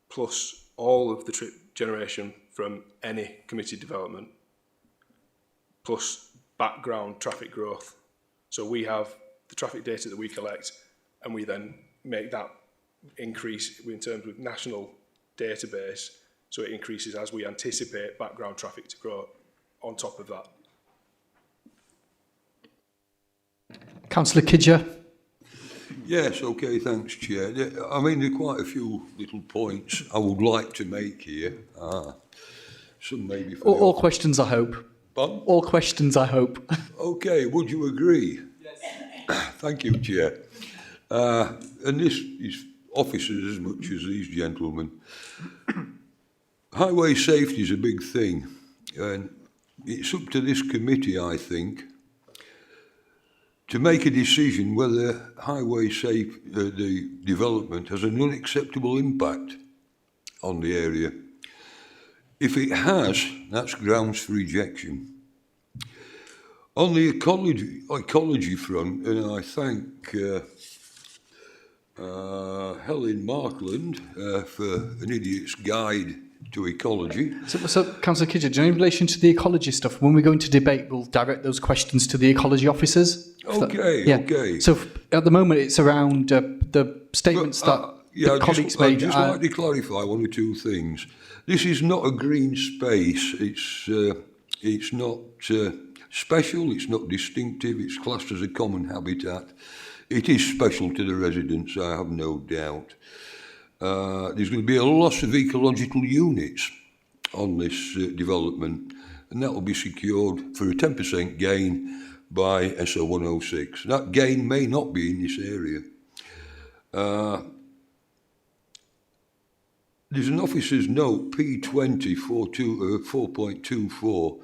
plus all of the trip generation from any committed development, plus background traffic growth. So we have the traffic data that we collect, and we then make that increase in terms of national database, so it increases as we anticipate background traffic to grow on top of that.
Councillor Kidger.
Yes, okay, thanks, Chair. I mean, there are quite a few little points I would like to make here. Some maybe for
All questions, I hope.
Pardon?
All questions, I hope.
Okay, would you agree? Yes. Thank you, Chair. And this is officers as much as these gentlemen. Highway safety is a big thing, and it's up to this committee, I think, to make a decision whether the development has an unacceptable impact on the area. If it has, that's grounds for rejection. On the ecology front, and I thank Helen Markland for an idiot's guide to ecology.
So Councillor Kidger, do you know, in relation to the ecology stuff, when we go into debate, we'll direct those questions to the ecology officers?
Okay, okay.
So at the moment, it's around the statements that the colleagues made.
I'd just like to clarify one or two things. This is not a green space. It's not special. It's not distinctive. It's classed as a common habitat. It is special to the residents, I have no doubt. There's going to be a loss of ecological units on this development, and that will be secured for a 10% gain by SO 106. That gain may not be in this area. There's an officer's note P20 4.24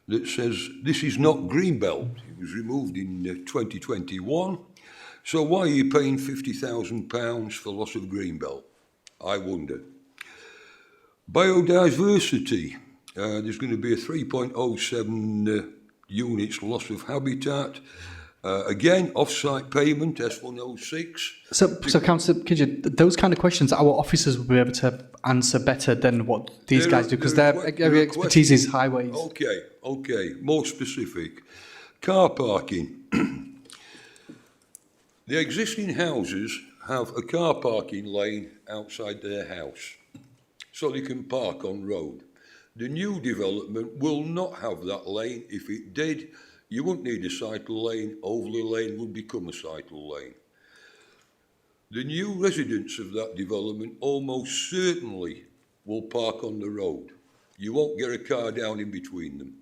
that says this is not Greenbelt. It was removed in 2021. So why are you paying £50,000 for loss of Greenbelt? I wonder. Biodiversity. There's going to be a 3.07 units loss of habitat. Again, off-site payment, S106.
So Councillor Kidger, those kind of questions, our officers will be able to answer better than what these guys do, because their area expertise is highways.
Okay, more specific. Car parking. The existing houses have a car parking lane outside their house, so they can park on road. The new development will not have that lane. If it did, you wouldn't need a cycle lane. Overley Lane would become a cycle lane. The new residents of that development almost certainly will park on the road. You won't get a car down in between them.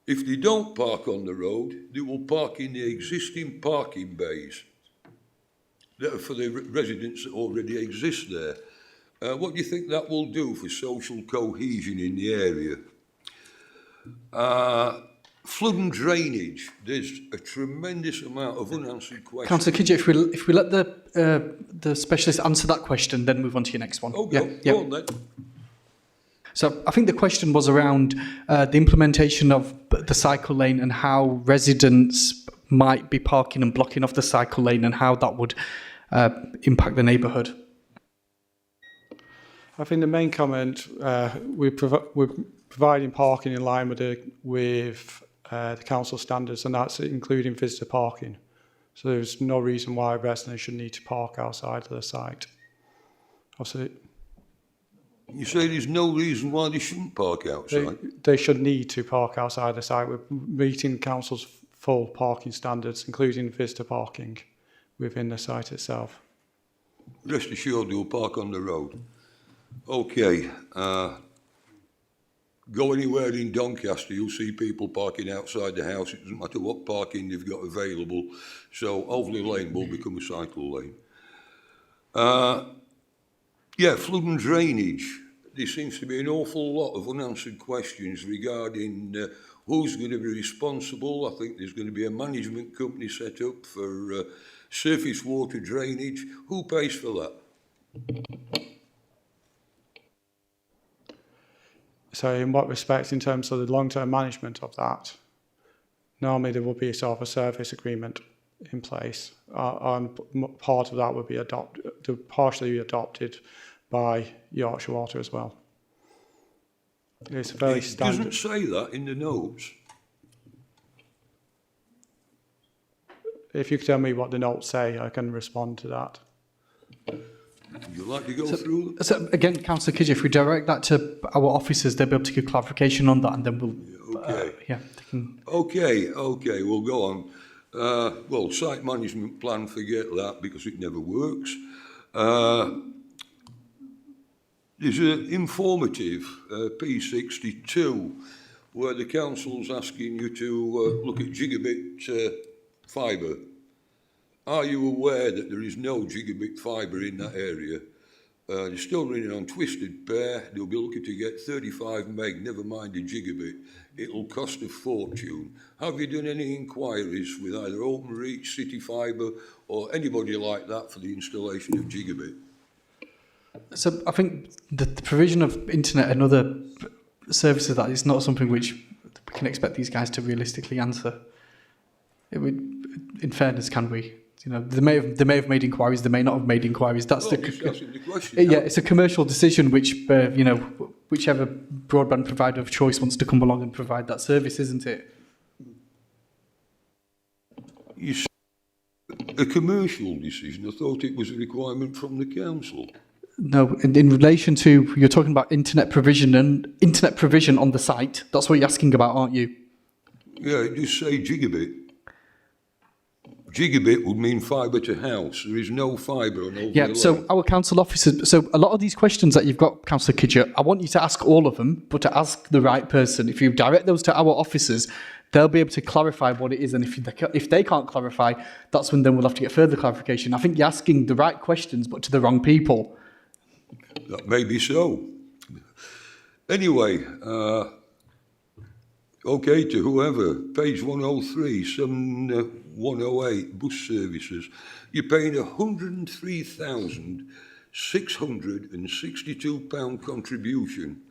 If they don't park on the road, they will park in the existing parking bays that are for the residents that already exist there. What do you think that will do for social cohesion in the area? Flood and drainage. There's a tremendous amount of unanswered questions.
Councillor Kidger, if we let the specialist answer that question, then move on to your next one.
Okay,
go
on then.
So I think the question was around the implementation of the cycle lane and how residents might be parking and blocking off the cycle lane and how that would impact the neighbourhood.
I think the main comment, we're providing parking in line with the council standards, and that's including visitor parking. So there's no reason why residents should need to park outside of the site. Obviously,
you say there's no reason why they shouldn't park outside?
They should need to park outside the site. We're meeting council's full parking standards, including visitor parking within the site itself.
Rest assured they'll park on the road. Okay. Go anywhere in Doncaster, you'll see people parking outside the house. It doesn't matter what parking they've got available. So Overley Lane will become a cycle lane. Yeah, flood and drainage. There seems to be an awful lot of unanswered questions regarding who's going to be responsible. I think there's going to be a management company set up for surface water drainage. Who pays for that?
So in what respect, in terms of the long-term management of that, normally there will be a sort of a service agreement in place, and part of that would be partially adopted by Yorkshire Water as well. It's very standard.
It doesn't say that in the notes.
If you could tell me what the notes say, I can respond to that.
Would you like to go through?
So again, Councillor Kidger, if we direct that to our officers, they'll be able to give clarification on that, and then we'll.
Okay.
Yeah. They can...
Okay, we'll go on. Well, site management plan, forget that because it never works. There's an informative P62 where the council's asking you to look at gigabit fibre. Are you aware that there is no gigabit fibre in that area? They're still running on twisted pair. They'll be looking to get 35 meg, never mind a gigabit. It'll cost a fortune. Have you done any inquiries with either Openreach, City Fibre or anybody like that for the installation of gigabit?
So I think the provision of internet and other services, that is not something which we can expect these guys to realistically answer. It would, in fairness, can we? You know, they may have made inquiries, they may not have made inquiries. That's
Well, just asking the question.
yeah, it's a commercial decision which you know, whichever broadband provider of choice wants to come along and provide that service, isn't it?
You said a commercial decision. I thought it was a requirement from the council.
No, in relation to, you're talking about internet provision on the site. That's what you're asking about, aren't you?
Yeah, just say gigabit. Gigabit would mean fibre to house. There is no fibre on Overley Lane.
So our council officers, so a lot of these questions that you've got, Councillor Kidger, I want you to ask all of them, but to ask the right person. If you direct those to our officers, they'll be able to clarify what it is, and if they can't clarify, that's when then we'll have to get further clarification. I think you're asking the right questions, but to the wrong people.
That may be so. Anyway, okay, to whoever, page 103, 108, bus services, you're paying £103,662 contribution.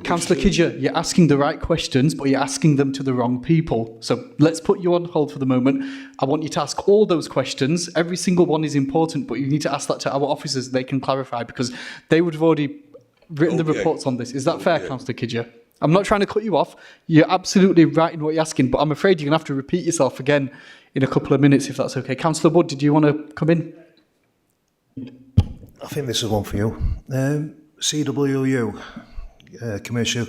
Councillor Kidger, you're asking the right questions, but you're asking them to the wrong people. So let's put you on hold for the moment. I want you to ask all those questions. Every single one is important, but you need to ask that to our officers. They can clarify because they would have already written the reports on this. Is that fair, Councillor Kidger? I'm not trying to cut you off. You're absolutely right in what you're asking, but I'm afraid you're going to have to repeat yourself again in a couple of minutes, if that's okay. Councillor Wood, did you want to come in?
I think this is one for you. CWU, Commercial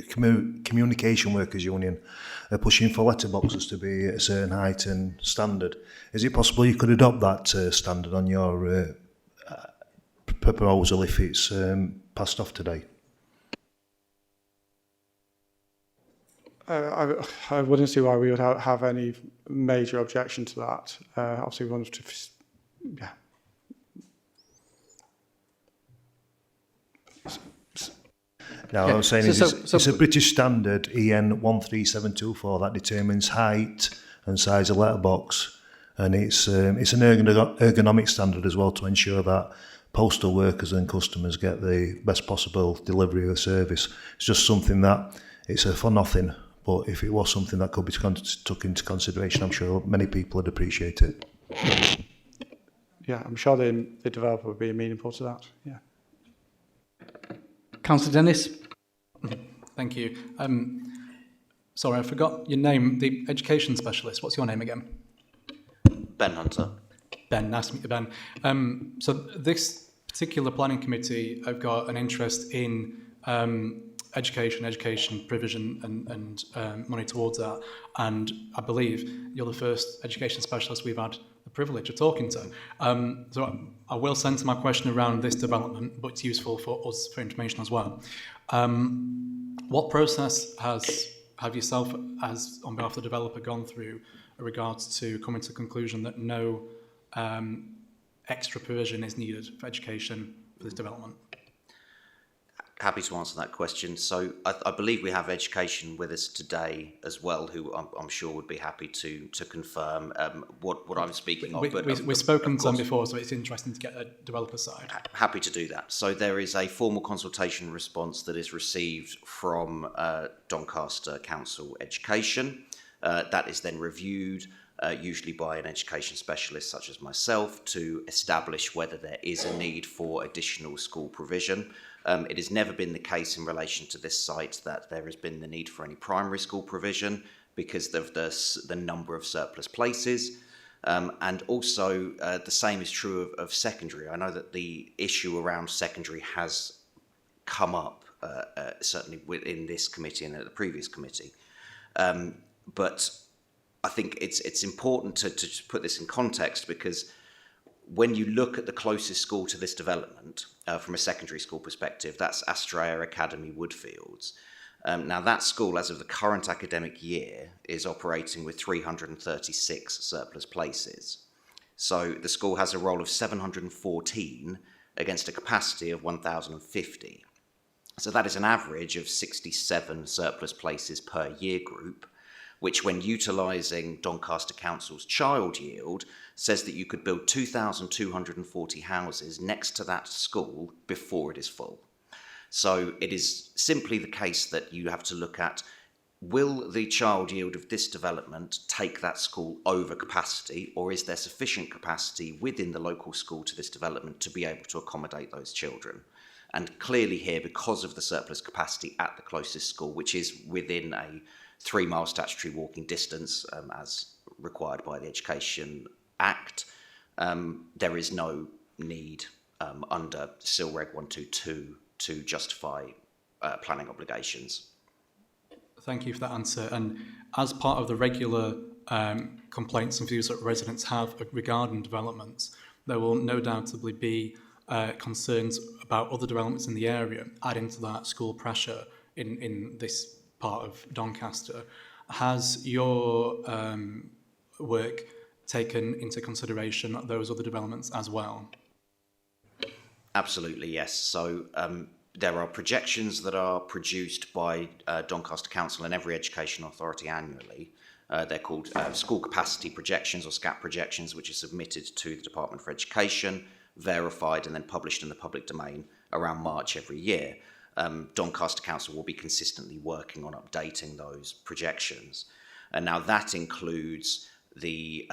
Communication Workers Union, are pushing for letterboxes to be at a certain height and standard. Is it possible you could adopt that standard on your proposal if it's passed off today?
I wouldn't see why we would have any major objection to that. Obviously, we wanted to, yeah.
Now, what I'm saying it's a British standard, EN 13724, that determines height and size of letterbox, and it's an ergonomic standard as well to ensure that postal workers and customers get the best possible delivery of the service. It's just something that it's for nothing. But if it was something that could be took into consideration, I'm sure many people would appreciate it.
Yeah, I'm sure the developer would be amenable to that. Yeah.
Councillor Dennis.
Thank you. Sorry, I forgot your name. The education specialist. What's your name again?
Ben Hunter.
Ben, nice to meet you, Ben. So this particular planning committee have got an interest in education provision and money towards that. And I believe you're the first education specialist we've had the privilege of talking to. So I will centre my question around this development, but it's useful for us for information as well. What process have yourself, as on behalf of the developer, gone through in regards to coming to the conclusion that no extra provision is needed for education for this development?
Happy to answer that question. So I believe we have education with us today as well, who I'm sure would be happy to confirm what I'm speaking of.
We've spoken to them before, so it's interesting to get a developer side.
Happy to do that. So there is a formal consultation response that is received from Doncaster Council Education. That is then reviewed, usually by an education specialist such as myself, to establish whether there is a need for additional school provision. It has never been the case in relation to this site that there has been the need for any primary school provision because of the number of surplus places. And also the same is true of secondary. I know that the issue around secondary has come up, certainly within this committee and at the previous committee. But I think it's important to put this in context, because when you look at the closest school to this development, from a secondary school perspective, that's Astraea Academy Woodfields. Now that school, as of the current academic year, is operating with 336 surplus places. So the school has a roll of 714 against a capacity of 1,050. So that is an average of 67 surplus places per year group, which, when utilising Doncaster Council's child yield, says that you could build 2,240 houses next to that school before it is full. So it is simply the case that you have to look at, will the child yield of this development take that school over capacity, or is there sufficient capacity within the local school to this development to be able to accommodate those children? And clearly here, because of the surplus capacity at the closest school, which is within a 3-mile statutory walking distance, as required by the Education Act, there is no need under SIL Reg 122 to justify planning obligations.
Thank you for that answer. And as part of the regular complaints and views that residents have regarding developments, there will no doubtably be concerns about other developments in the area, adding to that school pressure in this part of Doncaster. Has your work taken into consideration those other developments as well?
Absolutely, yes. So there are projections that are produced by Doncaster Council and every education authority annually. They're called school capacity projections, or SCAP projections, which are submitted to the Department for Education, verified and then published in the public domain around March every year. Doncaster Council will be consistently working on updating those projections. And now that includes the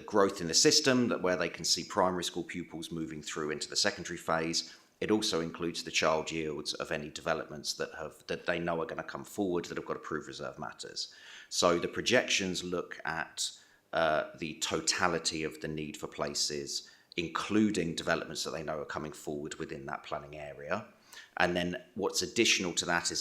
growth in the system, where they can see primary school pupils moving through into the secondary phase. It also includes the child yields of any developments that they know are going to come forward that have got approved reserve matters. So the projections look at the totality of the need for places, including developments that they know are coming forward within that planning area. And then what's additional to that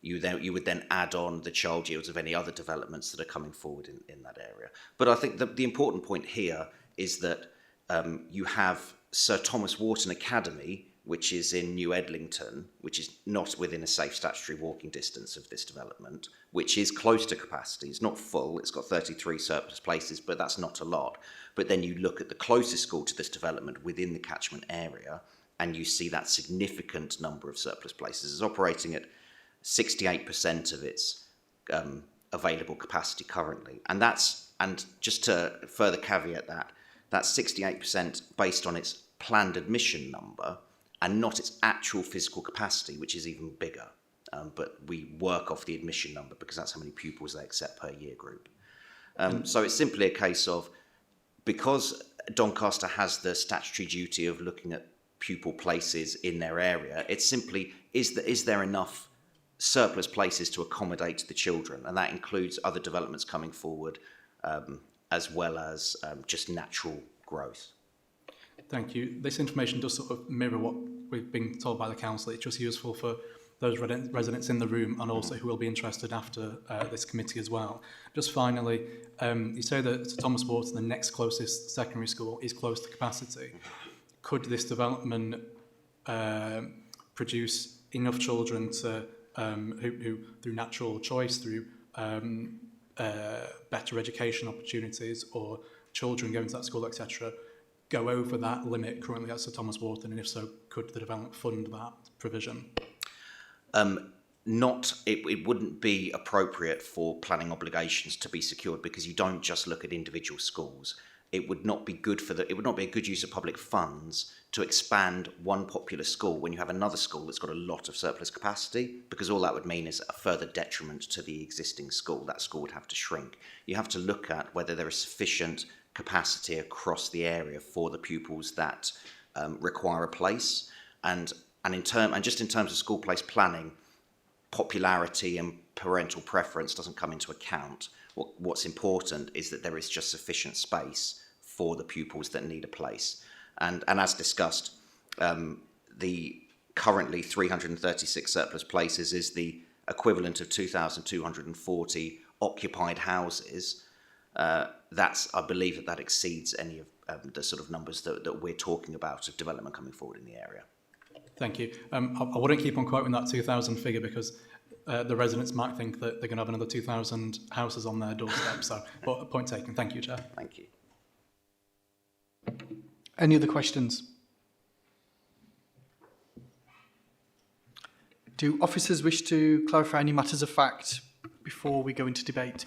you would then add on the child yields of any other developments that are coming forward in that area. But I think the important point here is that you have Sir Thomas Wharton Academy, which is in New Edlington, which is not within a safe statutory walking distance of this development, which is close to capacity. It's not full, it's got 33 surplus places, but that's not a lot. But then you look at the closest school to this development within the catchment area, and you see that significant number of surplus places. It's operating at 68% of its available capacity currently. And just to further caveat that, that's 68% based on its planned admission number and not its actual physical capacity, which is even bigger. But we work off the admission number because that's how many pupils they accept per year group. So it's simply a case of, because Doncaster has the statutory duty of looking at pupil places in their area, it's simply, is there enough surplus places to accommodate the children? And that includes other developments coming forward, as well as just natural growth. Thank
you. This information does sort of mirror what we've been told by the council. It's just useful for those residents in the room and also who will be interested after this committee as well. Just finally, you say that Sir Thomas Wharton, the next closest secondary school, is close to capacity. Could this development produce enough children to, who through natural choice, through better education opportunities or children going to that school, etc., go over that limit currently at Sir Thomas Wharton, and if so, could the development fund that provision?
It wouldn't be appropriate for planning obligations to be secured because you don't just look at individual schools. It would not be good it would not be a good use of public funds to expand one popular school when you have another school that's got a lot of surplus capacity, because all that would mean is a further detriment to the existing school. That school would have to shrink. You have to look at whether there is sufficient capacity across the area for the pupils that require a place, and just in terms of school place planning, popularity and parental preference doesn't come into account. What's important is that there is just sufficient space for the pupils that need a place. And as discussed, the currently 336 surplus places is the equivalent of 2,240 occupied houses. I believe that exceeds any of the sort of numbers that we're talking about of development coming forward in the area.
Thank you. I wouldn't keep on quoting that 2,000 figure because the residents might think that they're going to have another 2,000 houses on their doorstep. But point taken. Thank you, Chair.
Thank you.
Any other questions? Do officers wish to clarify any matters of fact before we go into debate?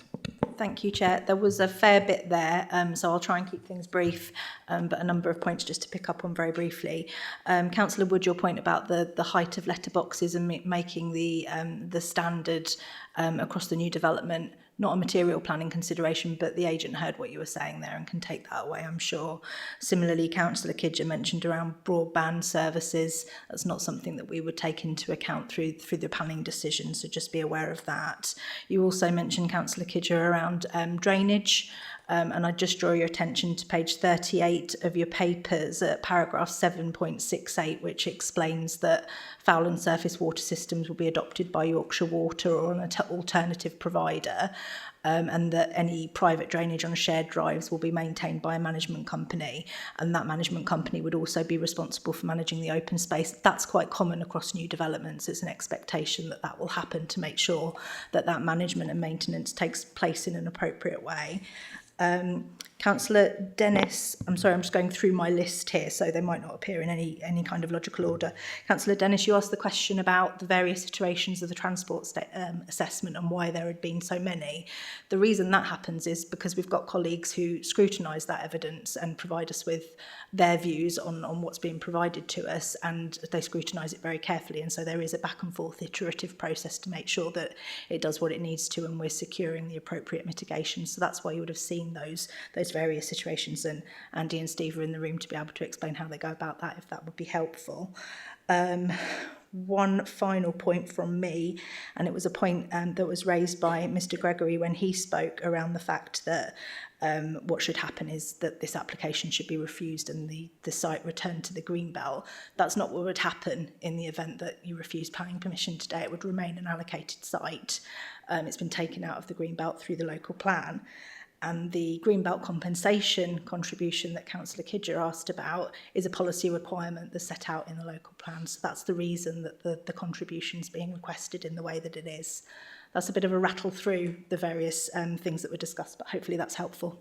Thank you, Chair. There was a fair bit there, so I'll try and keep things brief, but a number of points just to pick up on very briefly. Councillor Wood, your point about the height of letterboxes and making the standard across the new development, not a material planning consideration, but the agent heard what you were saying there and can take that away, I'm sure. Similarly, Councillor Kidger mentioned around broadband services. That's not something that we would take into account through the planning decision, so just be aware of that. You also mentioned, Councillor Kidger, around drainage. And I just draw your attention to page 38 of your papers at paragraph 7.68, which explains that foul and surface water systems will be adopted by Yorkshire Water or an alternative provider, and that any private drainage on shared drives will be maintained by a management company, and that management company would also be responsible for managing the open space. That's quite common across new developments. It's an expectation that will happen to make sure that management and maintenance takes place in an appropriate way. Councillor Dennis, I'm sorry, I'm just going through my list here, so they might not appear in any kind of logical order. Councillor Dennis, you asked the question about the various iterations of the transport assessment and why there had been so many. The reason that happens is because we've got colleagues who scrutinise that evidence and provide us with their views on what's being provided to us, and they scrutinise it very carefully, and so there is a back and forth iterative process to make sure that it does what it needs to and we're securing the appropriate mitigation. So that's why you would have seen those various situations, and Andy and Steve are in the room to be able to explain how they go about that, if that would be helpful. One final point from me, and it was a point that was raised by Mr. Gregory when he spoke around the fact that what should happen is that this application should be refused and the site returned to the Greenbelt. That's not what would happen in the event that you refuse planning permission today. It would remain an allocated site. It's been taken out of the Greenbelt through the local plan. And the Greenbelt compensation contribution that Councillor Kidger asked about is a policy requirement that's set out in the local plan. So that's the reason that the contribution is being requested in the way that it is. That's a bit of a rattle through the various things that were discussed, but hopefully that's helpful.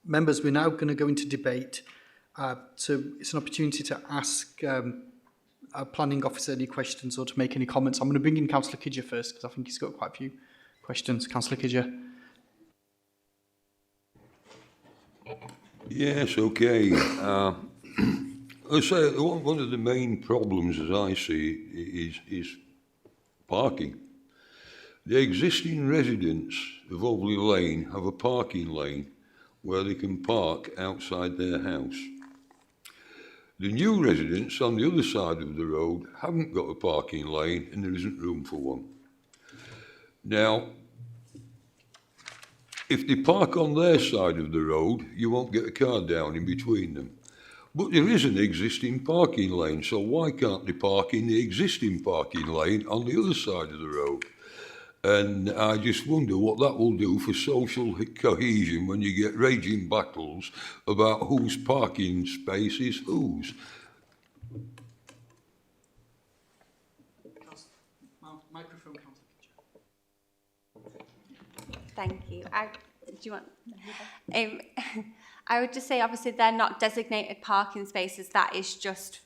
Members, we're now going to go into debate. So it's an opportunity to ask our planning officer any questions or to make any comments. I'm going to bring in Councillor Kidger first because I think he's got quite a few questions. Councillor Kidger.
Yes, okay. I say one of the main problems, as I see, is parking. The existing residents of Obley Lane have a parking lane where they can park outside their house. The new residents on the other side of the road haven't got a parking lane and there isn't room for one. Now, if they park on their side of the road, you won't get a car down in between them. But there is an existing parking lane, so why can't they park in the existing parking lane on the other side of the road? And I just wonder what that will do for social cohesion when you get raging battles about whose parking space is whose.
Microphone,
Thank you. Do you want? I would just say, obviously, they're not designated parking spaces. That is just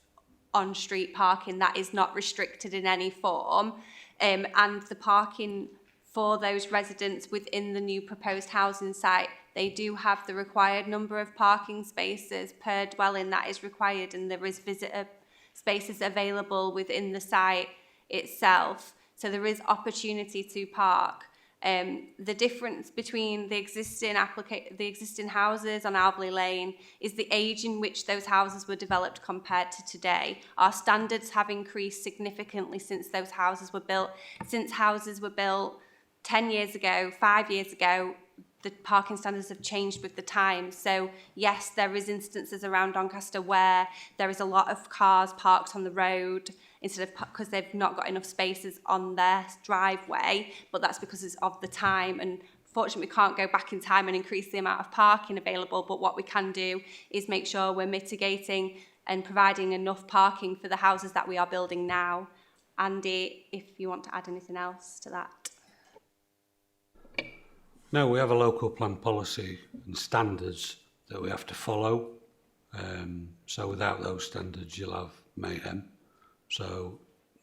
on-street parking. That is not restricted in any form. And the parking for those residents within the new proposed housing site, they do have the required number of parking spaces per dwelling that is required, and there is visitor spaces available within the site itself. So there is opportunity to park. The difference between the existing houses on Alveley Lane is the age in which those houses were developed compared to today. Our standards have increased significantly since those houses were built. Since houses were built 10 years ago, 5 years ago, the parking standards have changed with the times. So yes, there is instances around Doncaster where there is a lot of cars parked on the road because they've not got enough spaces on their driveway, but that's because of the time, and fortunately we can't go back in time and increase the amount of parking available, but what we can do is make sure we're mitigating and providing enough parking for the houses that we are building now. Andy, if you want to add anything else to that.
No, we have a local plan policy and standards that we have to follow. So without those standards, you'll have mayhem. So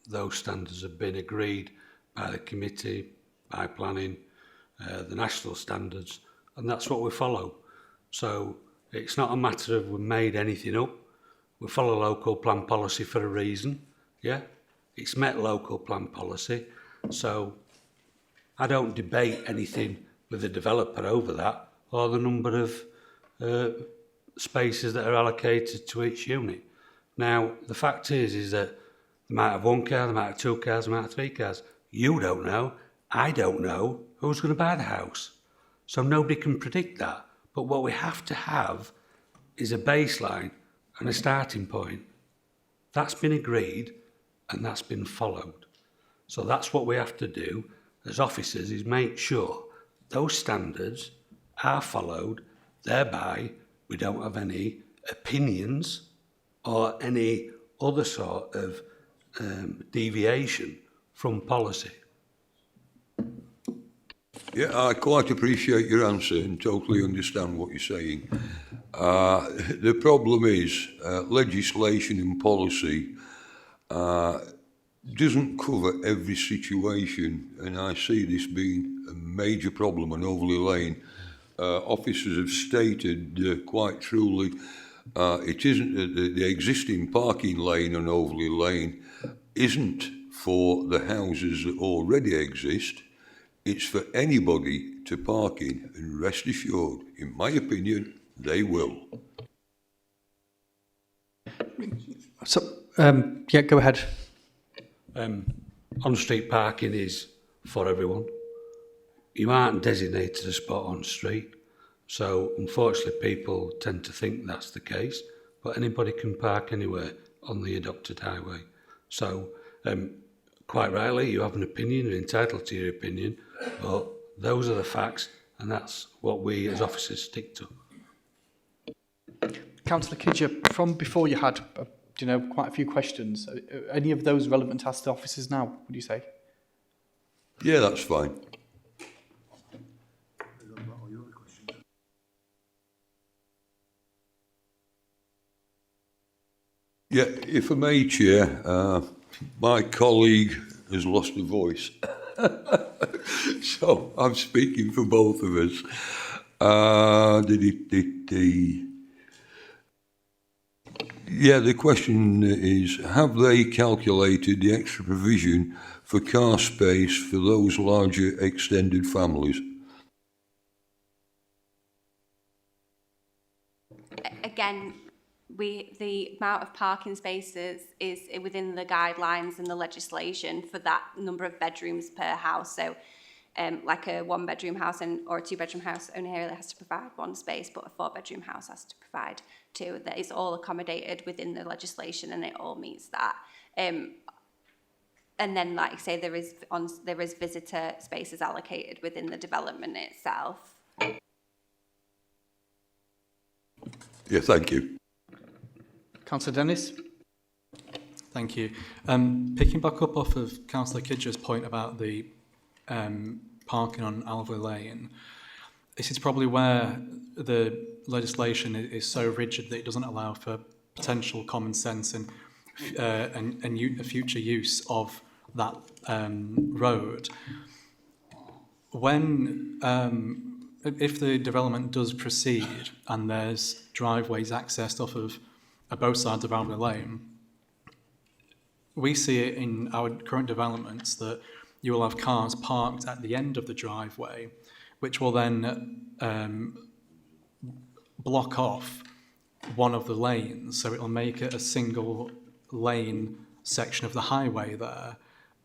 those standards have been agreed by the committee, by planning, the national standards, and that's what we follow. So it's not a matter of we've made anything up. We follow local plan policy for a reason, yeah? It's met local plan policy. So I don't debate anything with the developer over that or the number of spaces that are allocated to each unit. Now, the fact is that they might have one car, they might have two cars, they might have three cars. You don't know, I don't know who's going to buy the house. So nobody can predict that. But what we have to have is a baseline and a starting point. That's been agreed and that's been followed. So that's what we have to do as officers, is make sure those standards are followed, thereby we don't have any opinions or any other sort of deviation from policy.
Yeah, I quite appreciate your answer and totally understand what you're saying. The problem is legislation and policy doesn't cover every situation, and I see this being a major problem on Overley Lane. Officers have stated quite truly it isn't the existing parking lane on Overley Lane isn't for the houses that already exist. It's for anybody to park in, and rest assured, in my opinion, they will.
So, yeah, go ahead.
On-street parking is for everyone. You aren't designated a spot on street, so unfortunately people tend to think that's the case, but anybody can park anywhere on the adopted highway. So quite rightly, you have an opinion, you're entitled to your opinion, but those are the facts, and that's what we as officers stick to.
Councillor Kidger, from before you had quite a few questions. Are any of those relevant to ask the officers now, would you say?
Yeah, that's fine. Yeah, if I may, Chair, my colleague has lost a voice. So I'm speaking for both of us. Yeah, the question is, have they calculated the extra provision for car space for those larger extended families?
Again, the amount of parking spaces is within the guidelines and the legislation for that number of bedrooms per house. So like a 1-bedroom house or a 2-bedroom house only has to provide 1 space, but a 4-bedroom house has to provide 2. That is all accommodated within the legislation, and it all meets that. And then, like I say, there is visitor spaces allocated within the development itself.
Yeah, thank you.
Councillor Dennis?
Thank you. Picking back up off of Councillor Kidger's point about the parking on Alvey Lane, this is probably where the legislation is so rigid that it doesn't allow for potential common sense and future use of that road. When if the development does proceed and there's driveways accessed off of both sides of Alvey Lane, we see it in our current developments that you will have cars parked at the end of the driveway, which will then block off one of the lanes, so it will make it a single lane section of the highway there.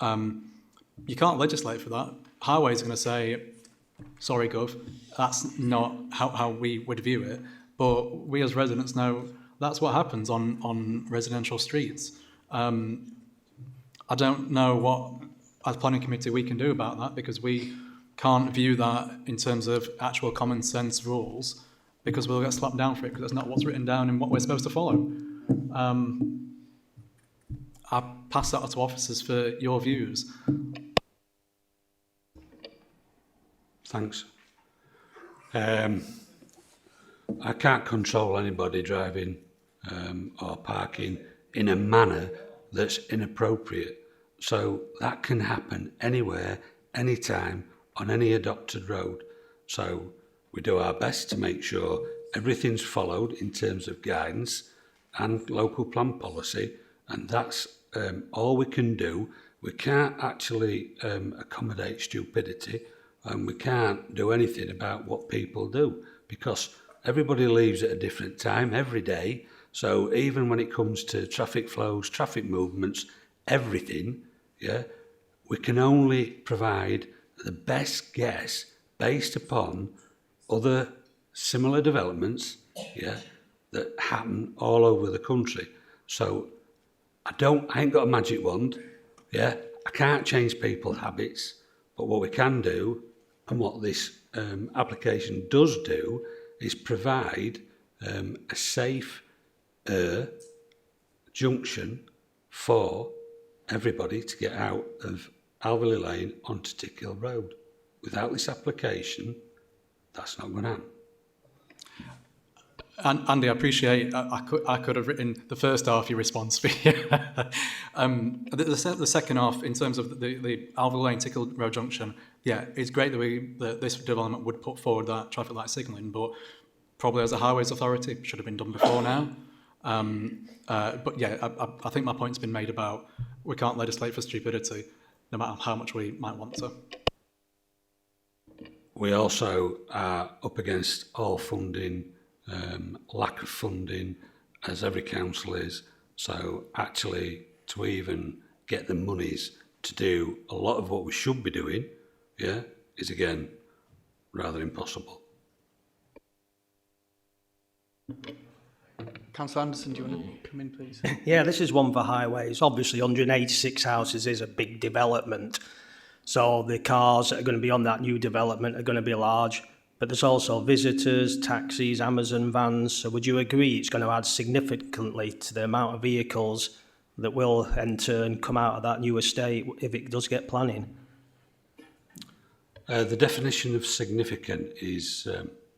You can't legislate for that. Highway's going to say, sorry, Gov, that's not how we would view it. But we as residents know that's what happens on residential streets. I don't know what, as planning committee, we can do about that, because we can't view that in terms of actual common sense rules, because we'll get slapped down for it, because that's not what's written down and what we're supposed to follow. I'll pass that on to officers for your views.
Thanks. I can't control anybody driving or parking in a manner that's inappropriate. So that can happen anywhere, anytime, on any adopted road. So we do our best to make sure everything's followed in terms of guidance and local plan policy, and that's all we can do. We can't actually accommodate stupidity, and we can't do anything about what people do, because everybody leaves at a different time every day. So even when it comes to traffic flows, traffic movements, everything, yeah, we can only provide the best guess based upon other similar developments, yeah, that happen all over the country. So I ain't got a magic wand, yeah, I can't change people's habits, but what we can do, and what this application does do, is provide a safe junction for everybody to get out of Alvey Lane onto Tickhill Road. Without this application, that's not going to happen.
And Andy, I appreciate, I could have written the first half of your response for you. The second half, in terms of the Alvey Lane Tickhill Road junction, yeah, it's great that this development would put forward that traffic light signalling, but probably as a highways authority, it should have been done before now. But yeah, I think my point's been made about we can't legislate for stupidity, no matter how much we might want to.
We also are up against all funding, lack of funding, as every council is. So actually, to even get the monies to do a lot of what we should be doing, yeah, is again rather impossible.
Councillor Anderson, do you want to come in, please?
Yeah, this is one for highways. Obviously, 186 houses is a big development. So the cars that are going to be on that new development are going to be large. But there's also visitors, taxis, Amazon vans. So would you agree it's going to add significantly to the amount of vehicles that will enter and come out of that new estate if it does get planning?
The definition of significant is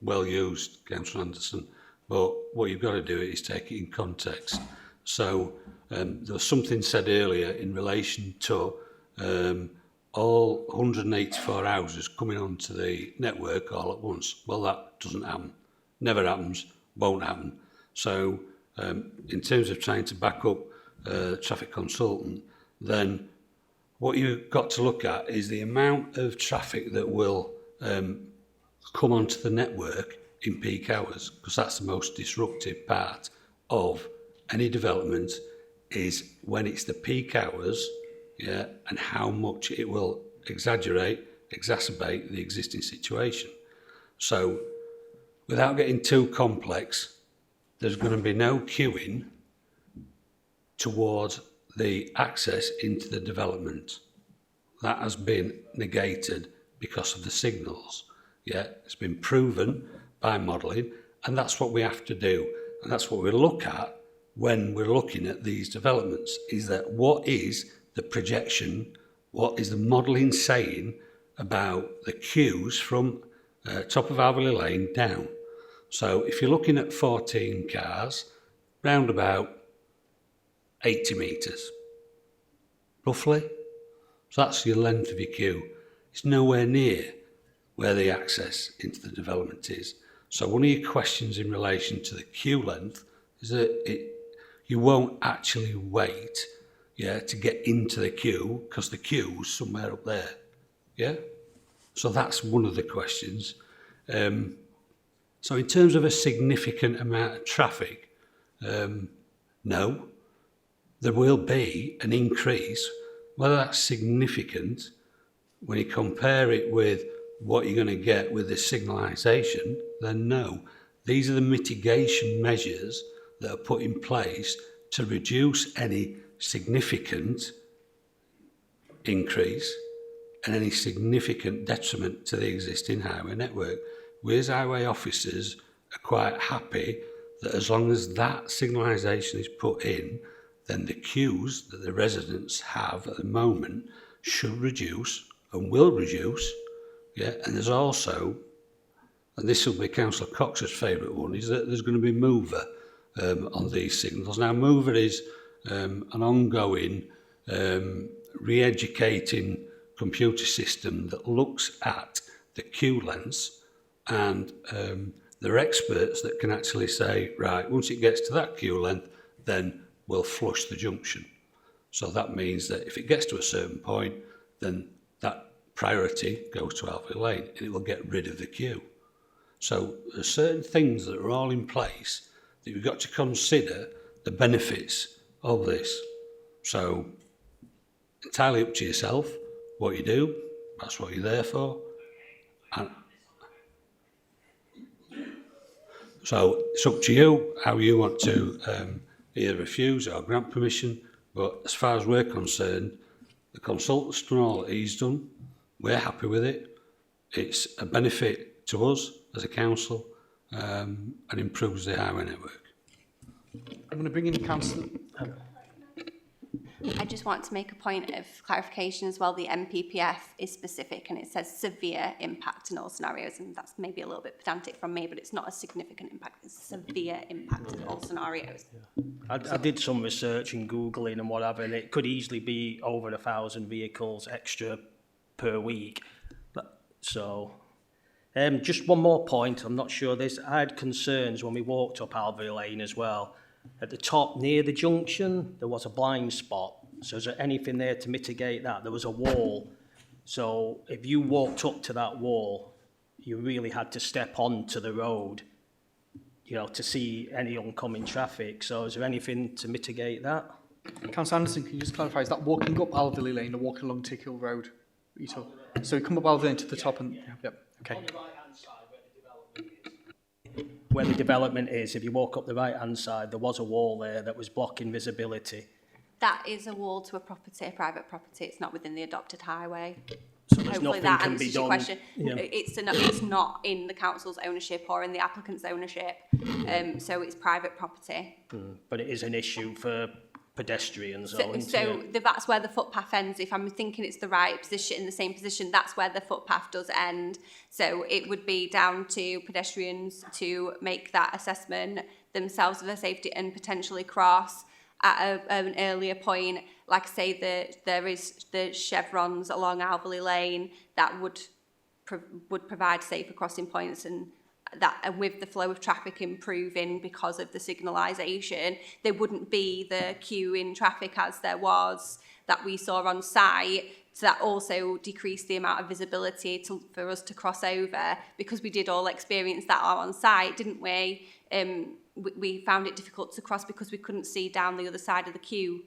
well used, Councillor Anderson, but what you've got to do is take it in context. So there was something said earlier in relation to all 184 houses coming onto the network all at once. Well, that doesn't happen. Never happens, won't happen. So in terms of trying to back up traffic consultant, then what you've got to look at is the amount of traffic that will come onto the network in peak hours, because that's the most disruptive part of any development, is when it's the peak hours, yeah, and how much it will exaggerate exacerbate the existing situation. So, without getting too complex, there's going to be no queuing towards the access into the development. That has been negated because of the signals. Yeah, it's been proven by modelling, and that's what we have to do. And that's what we look at when we're looking at these developments, is that what is the projection, what is the modelling saying about the queues from top of Alverley Lane down. So if you're looking at 14 cars, round about 80 metres, roughly. So that's your length of your queue. It's nowhere near where the access into the development is. So one of your questions in relation to the queue length is that you won't actually wait, to get into the queue, because the queue's somewhere up there. Yeah? So that's one of the questions. So in terms of a significant amount of traffic, no, there will be an increase. Whether that's significant, when you compare it with what you're going to get with the signalisation, then no. These are the mitigation measures that are put in place to reduce any significant increase and any significant detriment to the existing highway network. We as highway officers are quite happy that as long as that signalisation is put in, then the queues that the residents have at the moment should reduce and will reduce. Yeah, and there's also, and this will be Councillor Cox's favourite one, is that there's going to be mover on these signals. Now, mover is an ongoing re-educating computer system that looks at the queue lengths, and there are experts that can actually say, right, once it gets to that queue length, then we'll flush the junction. So that means that if it gets to a certain point, then that priority goes to Alverley Lane and it will get rid of the queue. So there are certain things that are all in place that you've got to consider the benefits of this. So entirely up to yourself what you do, that's what you're there for. And so it's up to you how you want to either refuse or grant permission, but as far as we're concerned, the consultant's done all that he's done, we're happy with it, it's a benefit to us as a council and improves the highway network.
I'm going to bring in Councillor.
I just want to make a point of clarification as well. The MPPF is specific and it says severe impact in all scenarios, and that's maybe a little bit pedantic from me, but it's not a significant impact, it's severe impact in all scenarios.
I did some research in Googling and whatever, and it could easily be over 1,000 vehicles extra per week. So, just one more point, I'm not sure this, I had concerns when we walked up Alverley Lane as well. At the top near the junction, there was a blind spot. So is there anything there to mitigate that? There was a wall. So if you walked up to that wall, you really had to step onto the road, to see any oncoming traffic. So is there anything to mitigate that?
Councillor Anderson, can you just clarify, is that walking up Alverley Lane or walking along Tickhill Road? So you come up Alverley Lane to the top and... Yep, okay.
On the right-hand side where the development is, if you walk up the right-hand side, there was a wall there that was blocking visibility.
That is a wall to a property, a private property. It's not within the adopted highway.
So there's
Hopefully
nothing
that
can
answers
be
your
done.
question.
Yeah.
It's not in the council's ownership or in the applicant's ownership. So it's private property.
But it is an issue for pedestrians, though, isn't it?
That's where the footpath ends. If I'm thinking it's the right position, in the same position, that's where the footpath does end. So it would be down to pedestrians to make that assessment themselves of their safety and potentially cross at an earlier point. Like I say, there is the chevrons along Alverley Lane that would provide safer crossing points, and that with the flow of traffic improving because of the signalisation, there wouldn't be the queue in traffic as there was that we saw on site. So that also decreased the amount of visibility for us to cross over, because we did all experience that on site, didn't we? We found it difficult to cross because we couldn't see down the other side of the queue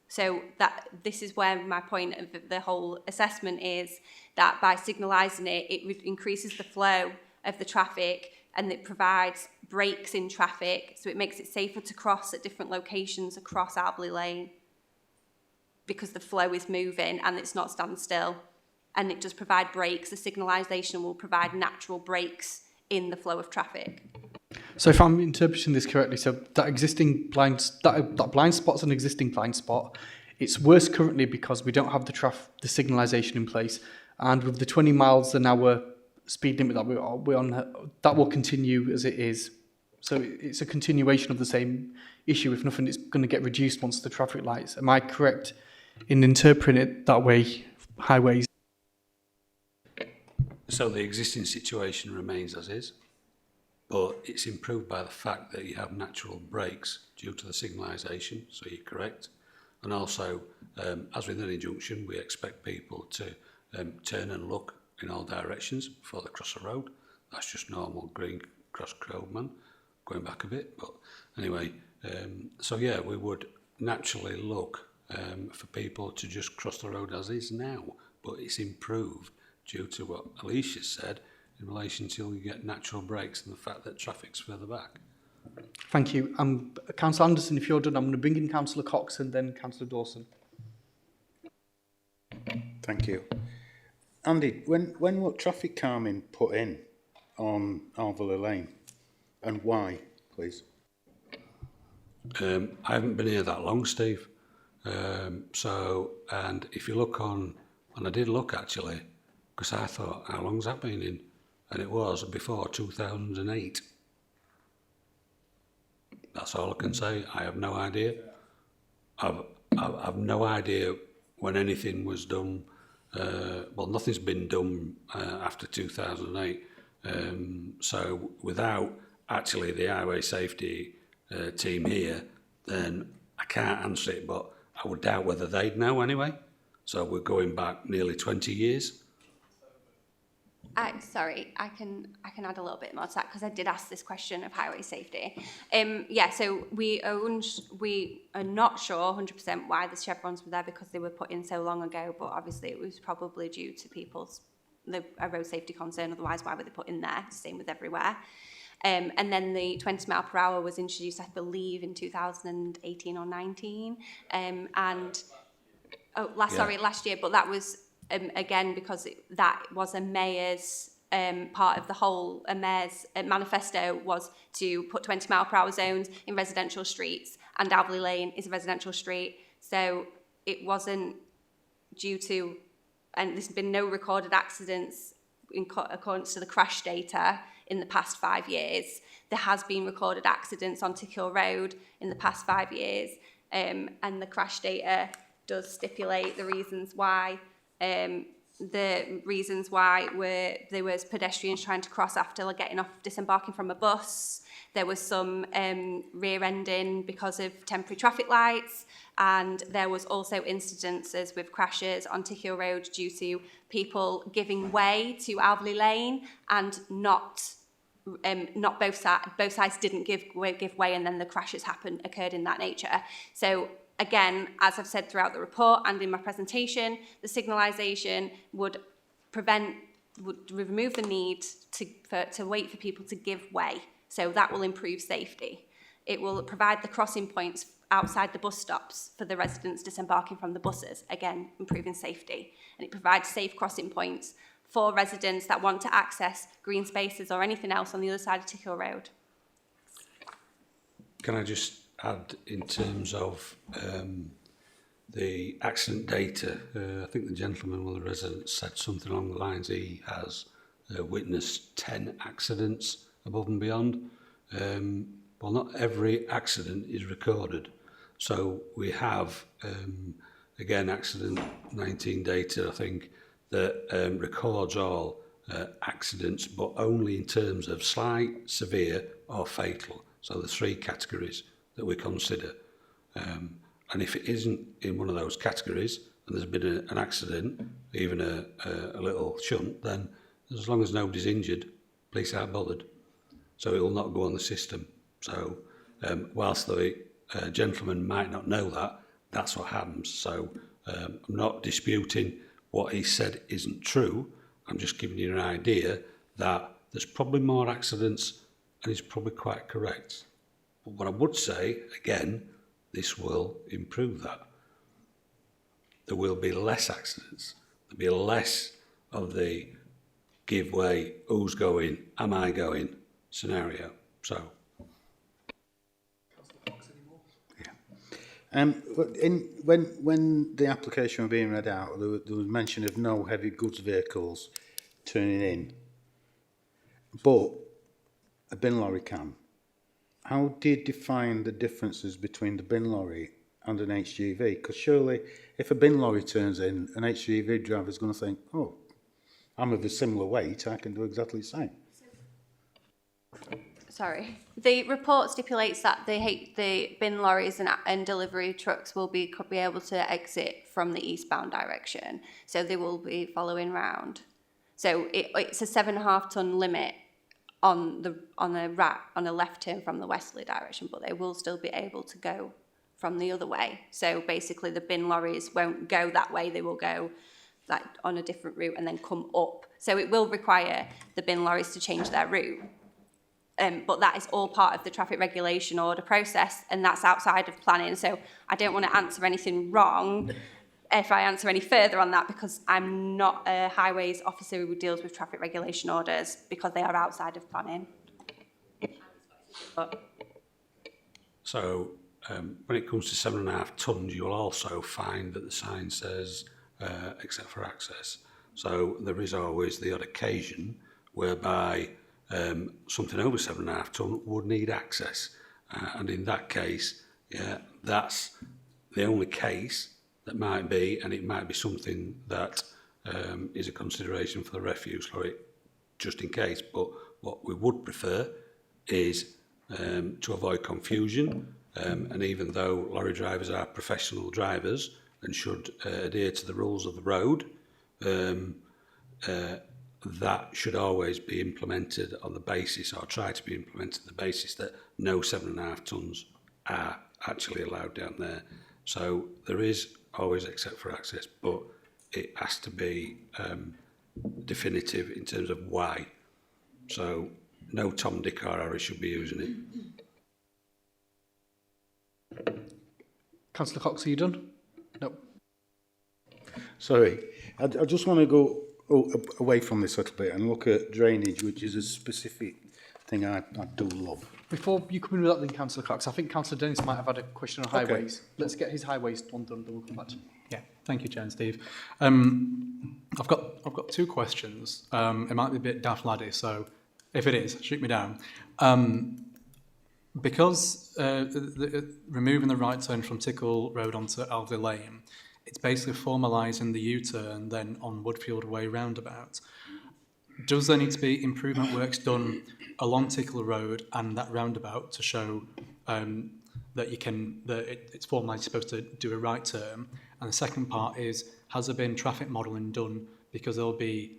So that this is where my point of the whole assessment is, that by signalising it, it increases the flow of the traffic and it provides breaks in traffic, so it makes it safer to cross at different locations across Albley Lane because the flow is moving and it's not standstill. And it does provide breaks. The signalisation will provide natural breaks in the flow of traffic.
So if I'm interpreting this correctly, so that existing that blind spot's an existing blind spot. It's worse currently because we don't have the signalisation in place, and with the 20 miles an hour speed limit that we're on, that will continue as it is. So it's a continuation of the same issue. If nothing, it's going to get reduced once the traffic lights. Am I correct in interpreting it that way? Highways.
So the existing situation remains as is, but it's improved by the fact that you have natural breaks due to the signalisation, so you're correct. And also, as with any junction, we expect people to turn and look in all directions before they cross the road. That's just normal green cross Crowman, going back a bit. But anyway, so yeah, we would naturally look for people to just cross the road as is now, but it's improved due to what Alicia said in relation to you get natural breaks and the fact that traffic's further back.
Thank you. Councillor Anderson, if you're done, I'm going to bring in Councillor Cox and then Councillor Dawson.
Thank you. Andy, when was traffic calming put in on Alvaley Lane, and why, please?
I haven't been here that long, Steve. And if you look on, and I did look actually, because I thought, how long's that been in? And it was before 2008. That's all I can say. I have no idea. I've no idea when anything was done. Well, nothing's been done after 2008. So without actually the highway safety team here, then I can't answer it, but I would doubt whether they'd know anyway. So we're going back nearly 20 years.
Sorry, I can add a little bit more to that because I did ask this question of highway safety. Yeah, so we are not sure 100% why the chevrons were there because they were put in so long ago, but obviously it was probably due to a road safety concern. Otherwise, why were they put in there? Same with everywhere. And then the 20 mile per hour was introduced, I believe, in 2018 or 19. Last year, but that was again because that was a mayor's part of the whole mayor's manifesto was to put 20 mile per hour zones in residential streets, and Albley Lane is a residential street, so it wasn't due to, and there's been no recorded accidents in accordance to the crash data in the past 5 years. There has been recorded accidents on Tickhill Road in the past 5 years, and the crash data does stipulate the reasons why. The reasons why were there was pedestrians trying to cross after getting off, disembarking from a bus. There was some rear-ending because of temporary traffic lights, and there was also incidences with crashes on Tickhill Road due to people giving way to Albley Lane and not both sides didn't give way, and then the crashes occurred in that nature. So again, as I've said throughout the report and in my presentation, the signalisation would remove the need to wait for people to give way. So that will improve safety. It will provide the crossing points outside the bus stops for the residents disembarking from the buses, again, improving safety. And it provides safe crossing points for residents that want to access green spaces or anything else on the other side of Tickhill Road.
Can I just add in terms of the accident data? I think the gentleman, one of the residents, said something along the lines he has witnessed 10 accidents above and beyond. Well, not every accident is recorded. So we have, again, accident 19 data, I think, that records all accidents, but only in terms of slight, severe or fatal. So the three categories that we consider. And if it isn't in one of those categories and there's been an accident, even a little shunt, then as long as nobody's injured, police aren't bothered. So it will not go on the system. So whilst the gentleman might not know that, that's what happens. So I'm not disputing what he said isn't true. I'm just giving you an idea that there's probably more accidents, and he's probably quite correct. But what I would say, again, this will improve that. There will be less accidents. There'll be less of the give way, who's going, am I going scenario. So.
When the application was being read out, there was mention of no heavy goods vehicles turning in, but a bin lorry can. How do you define the differences between the bin lorry and an HGV? Because surely, if a bin lorry turns in, an HGV driver is going to think, "Oh, I'm of a similar weight, I can do exactly the same."
Sorry. The report stipulates that the bin lorries and delivery trucks will be able to exit from the eastbound direction, so they will be following round. So it's a 7.5 ton limit on a left turn from the westerly direction, but they will still be able to go from the other way. So basically, the bin lorries won't go that way; they will go like on a different route and then come up. So it will require the bin lorries to change their route. But that is all part of the traffic regulation order process, and that's outside of planning. So I don't want to answer anything wrong if I answer any further on that, because I'm not a highways officer who deals with traffic regulation orders, because they are outside of planning.
So when it comes to 7.5 tonnes, you'll also find that the sign says except for access. So there is always the odd occasion whereby something over 7.5 tonne would need access. And in that case, yeah, that's the only case that might be, and it might be something that is a consideration for the refuse lorry, just in case. But what we would prefer is to avoid confusion, and even though lorry drivers are professional drivers and should adhere to the rules of the road, that should always be implemented on the basis, or try to be implemented on the basis, that no 7.5 tonnes are actually allowed down there. So there is always except for access, but it has to be definitive in terms of why. So no Tom, Dick or Harry should be using it.
Councillor Cox, are you done? No.
Sorry, I just want to go away from this a little bit and look at drainage, which is a specific thing I do love.
Before you come in with that then, Councillor Cox, I think Councillor Dennis might have had a question on highways.
Okay.
Let's get his highways one done, then we'll come back to you.
Yeah, thank you, Chair and Steve. I've got two questions. It might be a bit daft laddie, so if it is, shoot me down. Because removing the right turn from Tickle Road onto Alvey Lane, it's basically formalising the U-turn then on Woodfield Way roundabout. Does there need to be improvement works done along Tickle Road and that roundabout to show that it's formalised supposed to do a right turn? And the second part is, has there been traffic modelling done, because there'll be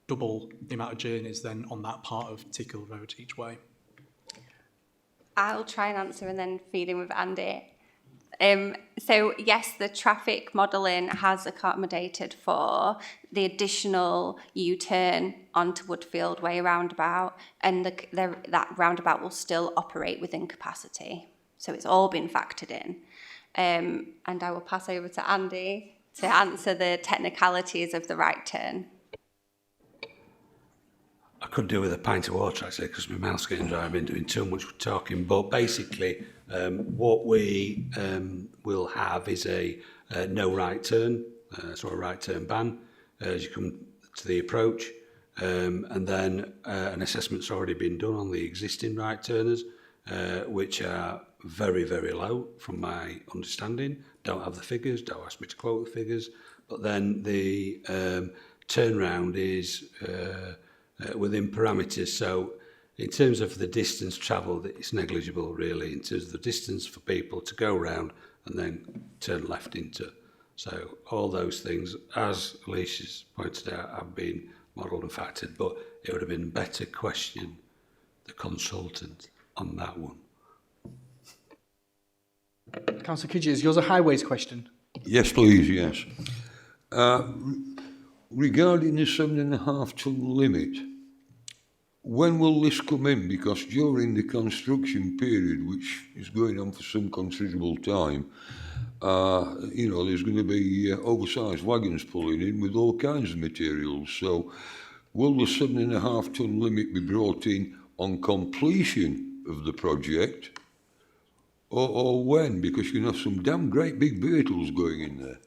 double the amount of journeys then on that part of Tickle Road each way?
I'll try and answer and then feed in with Andy. So yes, the traffic modelling has accommodated for the additional U-turn onto Woodfield Way roundabout, and that roundabout will still operate within capacity. So it's all been factored in. And I will pass over to Andy to answer the technicalities of the right turn.
I could do with a pint of water actually, because my mouth's getting dry. I've been doing too much talking. But basically, what we will have is a no right turn, so a right turn ban as you come to the approach, and then an assessment's already been done on the existing right turners, which are very, very low from my understanding. Don't have the figures, don't ask me to quote the figures, but then the turnaround is within parameters. So in terms of the distance travelled, it's negligible really, in terms of the distance for people to go round and then turn left into. So all those things, as Alicia's pointed out, have been modelled and factored, but it would have been better question the consultant on that one.
Councillor Kidger, is yours a highways question?
Yes, please, yes. Regarding the 7.5 ton limit, when will this come in? Because during the construction period, which is going on for some considerable time, there's going to be oversized wagons pulling in with all kinds of materials. So will the 7.5 ton limit be brought in on completion of the project? Or when? Because you can have some damn great big vehicles going in there.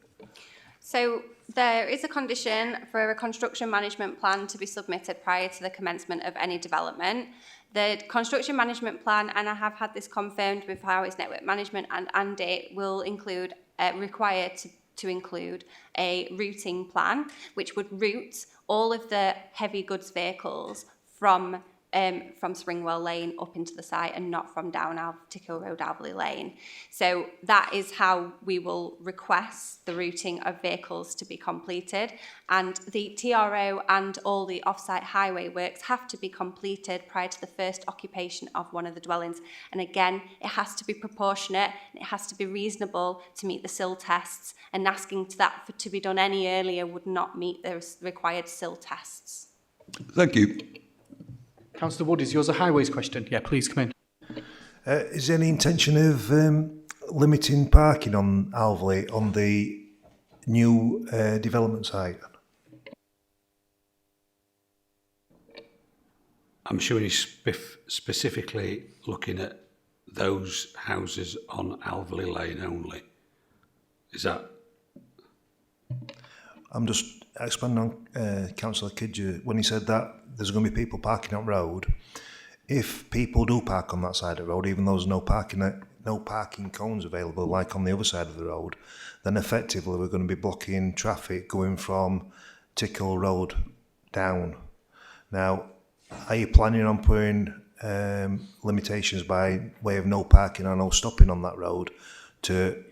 So there is a condition for a construction management plan to be submitted prior to the commencement of any development. The construction management plan, and I have had this confirmed with Highways Network Management and Andy, will include, required to include a routing plan, which would route all of the heavy goods vehicles from Springwell Lane up into the site and not from down Tickhill Road, Alverley Lane. So that is how we will request the routing of vehicles to be completed. And the TRO and all the off-site highway works have to be completed prior to the first occupation of one of the dwellings. And again, it has to be proportionate, and it has to be reasonable to meet the SIL tests, and asking that to be done any earlier would not meet the required SIL tests.
Thank you.
Councillor Wood, is yours a highways question? Yeah, please come in.
Is there any intention of limiting parking on Alverley on the new development site?
I'm sure he's specifically looking at those houses on Alverley Lane only. Is that?
I'm just expanding on Councillor Kidger when he said that there's going to be people parking on road. If people do park on that side of the road, even though there's no parking cones available like on the other side of the road, then effectively we're going to be blocking traffic going from Tickhill Road down. Now, are you planning on putting limitations by way of no parking or no stopping on that road to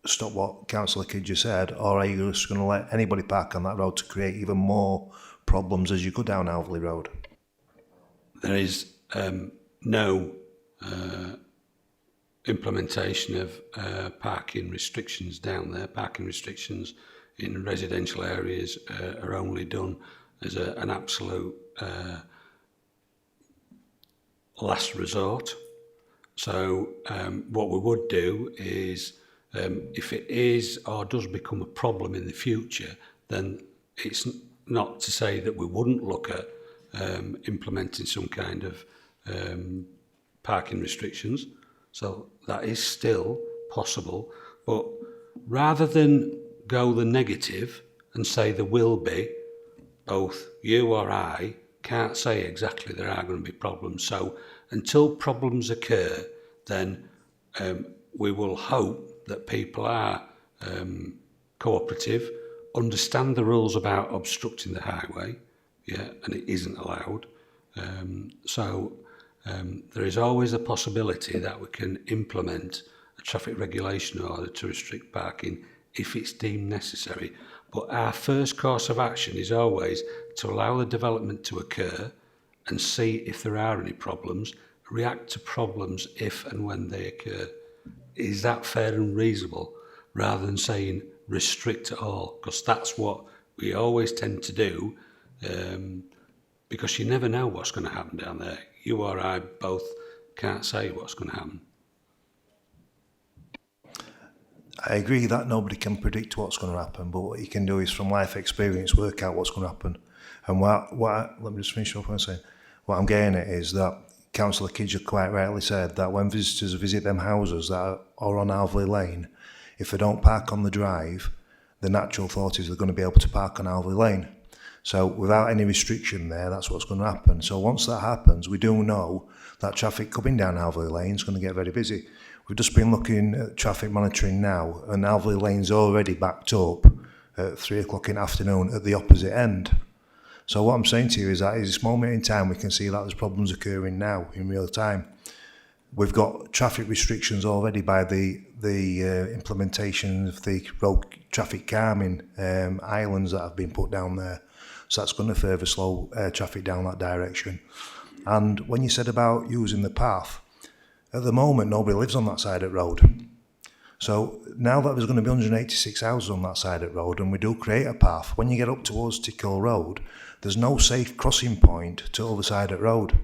stop what Councillor Kidger said, or are you just going to let anybody park on that road to create even more problems as you go down Alverley Road?
There is no implementation of parking restrictions down there. Parking restrictions in residential areas are only done as an absolute last resort. So what we would do is, if it is or does become a problem in the future, then it's not to say that we wouldn't look at implementing some kind of parking restrictions. So that is still possible. But rather than go the negative and say there will be, both you or I can't say exactly there are going to be problems. So until problems occur, then we will hope that people are cooperative, understand the rules about obstructing the highway, and it isn't allowed. There is always a possibility that we can implement a traffic regulation order to restrict parking if it's deemed necessary. But our first course of action is always to allow the development to occur and see if there are any problems, react to problems if and when they occur. Is that fair and reasonable, rather than saying restrict it all? Because that's what we always tend to do, because you never know what's going to happen down there. You or I both can't say what's going to happen.
I agree that nobody can predict what's going to happen, but what you can do is from life experience work out what's going to happen. And let me just finish up what I'm saying. What I'm getting at is that Councillor Kidger quite rightly said that when visitors visit them houses that are on Alverley Lane, if they don't park on the drive, the natural thought is they're going to be able to park on Alverley Lane. So without any restriction there, that's what's going to happen. So once that happens, we do know that traffic coming down Alverley Lane is going to get very busy. We've just been looking at traffic monitoring now, and Alverley Lane's already backed up at 3 o'clock in the afternoon at the opposite end. So what I'm saying to you is that at this moment in time, we can see that there's problems occurring now in real time. We've got traffic restrictions already by the implementation of the road traffic calming islands that have been put down there. So that's going to further slow traffic down that direction. And when you said about using the path, at the moment nobody lives on that side of the road. So now that there's going to be 186 houses on that side of the road and we do create a path, when you get up towards Tickhill Road, there's no safe crossing point to the other side of the road.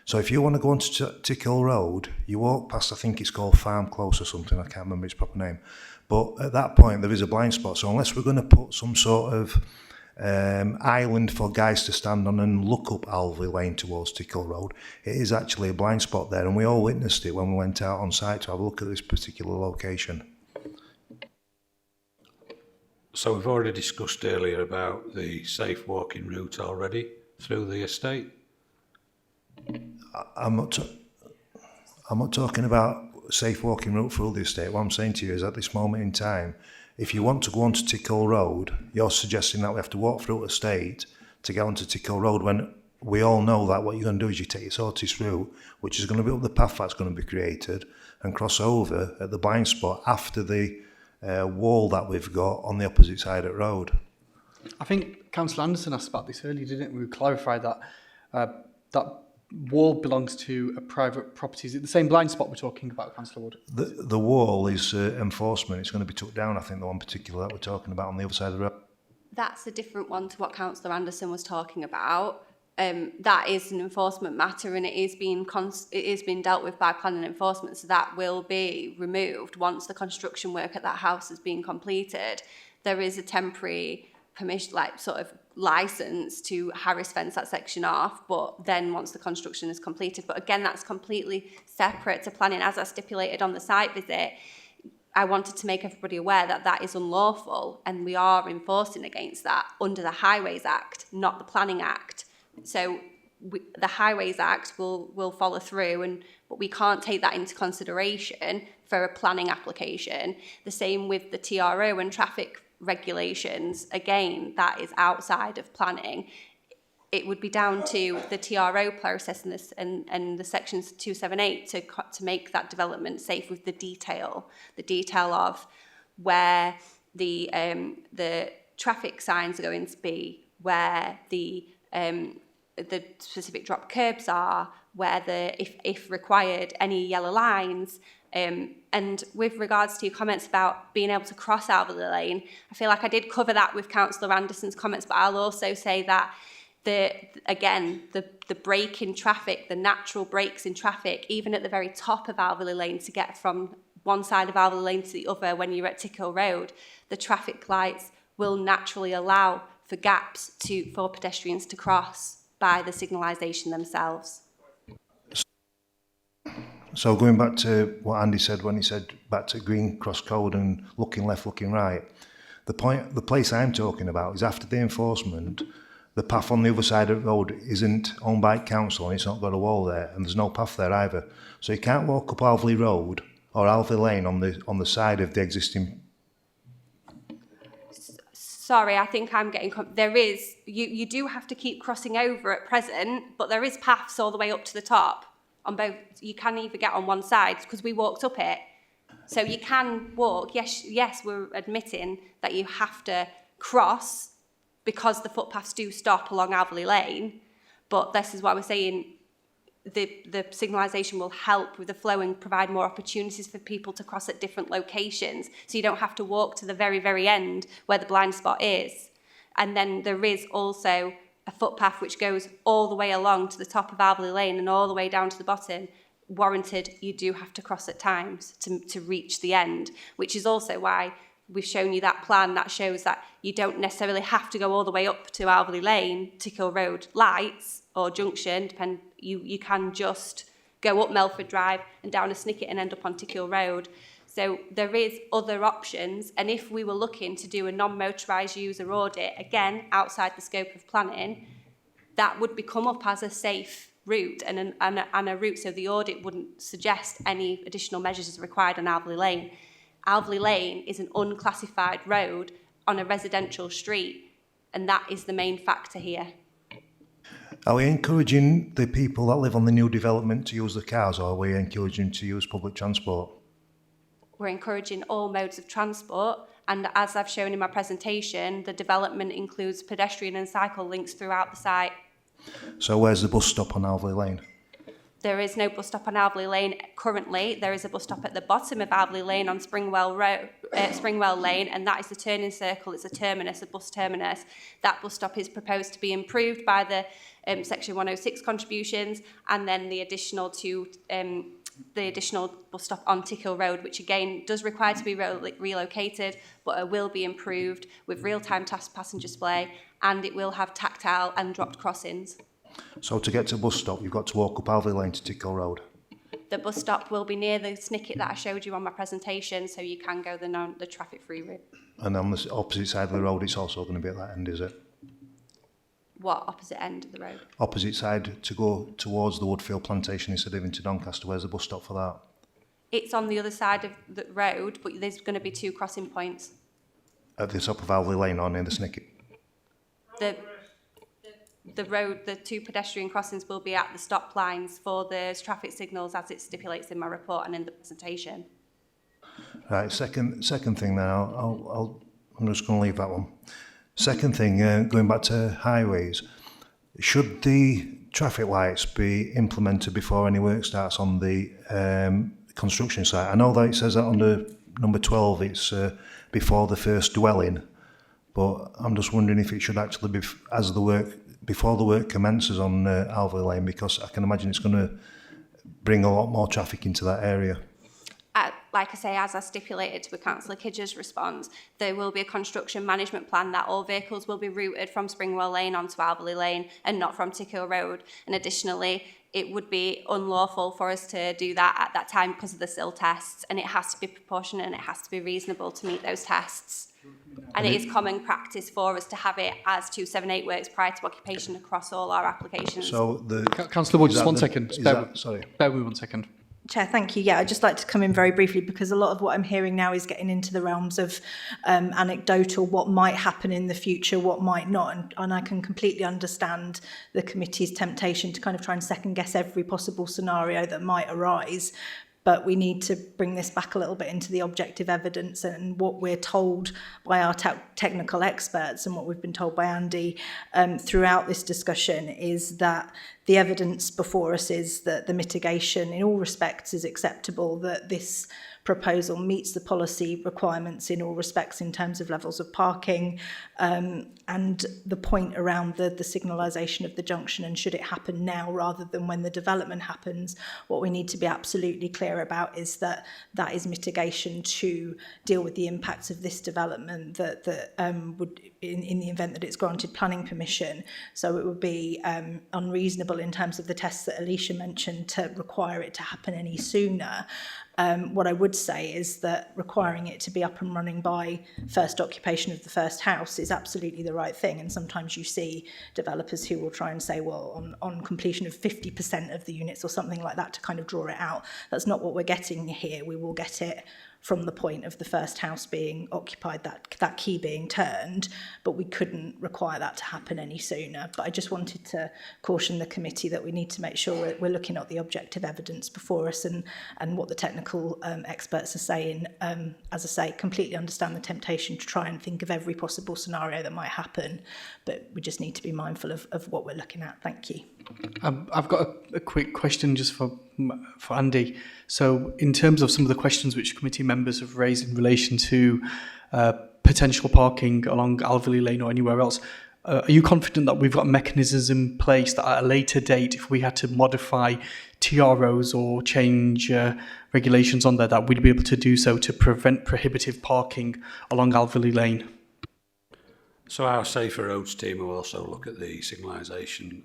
So if you want to go onto Tickhill Road, you walk past, I think it's called Farm Close or something, I can't remember its proper name. But at that point, there is a blind spot. So unless we're going to put some sort of island for guys to stand on and look up Alvey Lane towards Tickhill Road, it is actually a blind spot there. And we all witnessed it when we went out on site to have a look at this particular location.
So we've already discussed earlier about the safe walking route already through the estate.
I'm not talking about safe walking route through the estate. What I'm saying to you is at this moment in time, if you want to go onto Tickhill Road, you're suggesting that we have to walk through the estate to get onto Tickhill Road when we all know that what you're going to do is you take your Sortis route, which is going to be up the path that's going to be created, and cross over at the blind spot after the wall that we've got on the opposite side of the road.
I think Councillor Anderson asked about this earlier, didn't we? We clarified that that wall belongs to a private property. Is it the same blind spot we're talking about, Councillor Wood?
The wall is enforcement. It's going to be took down, I think, the one particular that we're talking about on the other side of the road.
That's a different one to what Councillor Anderson was talking about. That is an enforcement matter, and it is being dealt with by planning enforcement, so that will be removed once the construction work at that house has been completed. There is a temporary permission, like sort of license to Harris fence that section off, but then once the construction is completed. But again, that's completely separate to planning. As I stipulated on the site visit, I wanted to make everybody aware that that is unlawful, and we are enforcing against that under the Highways Act, not the Planning Act. So the Highways Act will follow through, but we can't take that into consideration for a planning application. The same with the TRO and traffic regulations. Again, that is outside of planning. It would be down to the TRO process and the sections 278 to make that development safe with the detail of where the traffic signs are going to be, where the specific drop curbs are, where if required, any yellow lines. And with regards to your comments about being able to cross Alvey Lane, I feel like I did cover that with Councillor Anderson's comments, but I'll also say that the break in traffic, the natural breaks in traffic, even at the very top of Alvey Lane to get from one side of Alvey Lane to the other when you're at Tickhill Road, the traffic lights will naturally allow for gaps for pedestrians to cross by the signalisation themselves.
So going back to what Andy said when he said back to Green Cross Code and looking left, looking right, the place I'm talking about is after the enforcement, the path on the other side of the road isn't owned by council and it's not got a wall there, and there's no path there either. So you can't walk up Alvey Road or Alvey Lane on the side of the existing.
Sorry, I think I'm getting... There is... You do have to keep crossing over at present, but there is paths all the way up to the top on both. You can either get on one side, because we walked up it. So you can walk. Yes, we're admitting that you have to cross because the footpaths do stop along Alvey Lane, but this is why we're saying the signalisation will help with the flow and provide more opportunities for people to cross at different locations, so you don't have to walk to the very, very end where the blind spot is. And then there is also a footpath which goes all the way along to the top of Alvey Lane and all the way down to the bottom. Warranted, you do have to cross at times to reach the end, which is also why we've shown you that plan that shows that you don't necessarily have to go all the way up to Alvey Lane, Tickhill Road lights or junction, you can just go up Melford Drive and down a snicket and end up on Tickhill Road. So there is other options, and if we were looking to do a non-motorised user audit, again, outside the scope of planning, that would become up as a safe route and a route, so the audit wouldn't suggest any additional measures as required on Alvey Lane. Alvey Lane is an unclassified road on a residential street, and that is the main factor here.
Are we encouraging the people that live on the new development to use the cars, or are we encouraging them to use public transport?
We're encouraging all modes of transport, and as I've shown in my presentation, the development includes pedestrian and cycle links throughout the site.
So where's the bus stop on Alvey Lane?
There is no bus stop on Alveley Lane currently. There is a bus stop at the bottom of Alveley Lane on Springwell Lane, and that is the turning circle. It's a terminus, a bus terminus. That bus stop is proposed to be improved by the Section 106 contributions, and then the additional bus stop on Tickhill Road, which again does require to be relocated, but it will be improved with real-time passenger display, and it will have tactile and dropped crossings.
So to get to bus stop, you've got to walk up Alvey Lane to Tickhill Road.
The bus stop will be near the snicket that I showed you on my presentation, so you can go the traffic-free route.
And on the opposite side of the road, it's also going to be at that end, is it?
What opposite end of the road?
Opposite side to go towards the Woodfield plantation instead of into Doncaster. Where's the bus stop for that?
It's on the other side of the road, but there's going to be 2 crossing points.
At the top of Alvey Lane or near the snicket?
The road, the 2 pedestrian crossings will be at the stop lines for the traffic signals as it stipulates in my report and in the presentation.
Right, second thing then, I'm just going to leave that one. Second thing, going back to highways, should the traffic lights be implemented before any work starts on the construction site? I know that it says that under number 12 it's before the first dwelling, but I'm just wondering if it should actually be before the work commences on Alvey Lane, because I can imagine it's going to bring a lot more traffic into that area.
Like I say, as I stipulated to Councillor Kidger's response, there will be a construction management plan that all vehicles will be routed from Springwell Lane onto Alveley Lane and not from Tickhill Road. And additionally, it would be unlawful for us to do that at that time because of the SIL tests, and it has to be proportionate and it has to be reasonable to meet those tests. And it is common practice for us to have it as 278 works prior to occupation across all our applications.
So the
Councillor Wood, just 1 second.
Sorry.
Bear with me 1 second.
Chair, thank you. Yeah, I'd just like to come in very briefly because a lot of what I'm hearing now is getting into the realms of anecdotal, what might happen in the future, what might not. And I can completely understand the committee's temptation to kind of try and second guess every possible scenario that might arise. But we need to bring this back a little bit into the objective evidence, and what we're told by our technical experts and what we've been told by Andy throughout this discussion is that the evidence before us is that the mitigation in all respects is acceptable, that this proposal meets the policy requirements in all respects in terms of levels of parking, and the point around the signalisation of the junction, and should it happen now rather than when the development happens, what we need to be absolutely clear about is that that is mitigation to deal with the impacts of this development that would, in the event that it's granted planning permission. So it would be unreasonable in terms of the tests that Alicia mentioned to require it to happen any sooner. What I would say is that requiring it to be up and running by first occupation of the first house is absolutely the right thing. And sometimes you see developers who will try and say, well, on completion of 50% of the units or something like that to kind of draw it out. That's not what we're getting here. We will get it from the point of the first house being occupied, that key being turned, but we couldn't require that to happen any sooner. But I just wanted to caution the committee that we need to make sure we're looking at the objective evidence before us and what the technical experts are saying. As I say, completely understand the temptation to try and think of every possible scenario that might happen, but we just need to be mindful of what we're looking at. Thank you.
I've got a quick question just for Andy. So in terms of some of the questions which committee members have raised in relation to potential parking along Alveley Lane or anywhere else, are you confident that we've got mechanisms in place that at a later date, if we had to modify TROs or change regulations on there, that we'd be able to do so to prevent prohibitive parking along Alveley Lane?
So our Safer Roads team will also look at the signalisation,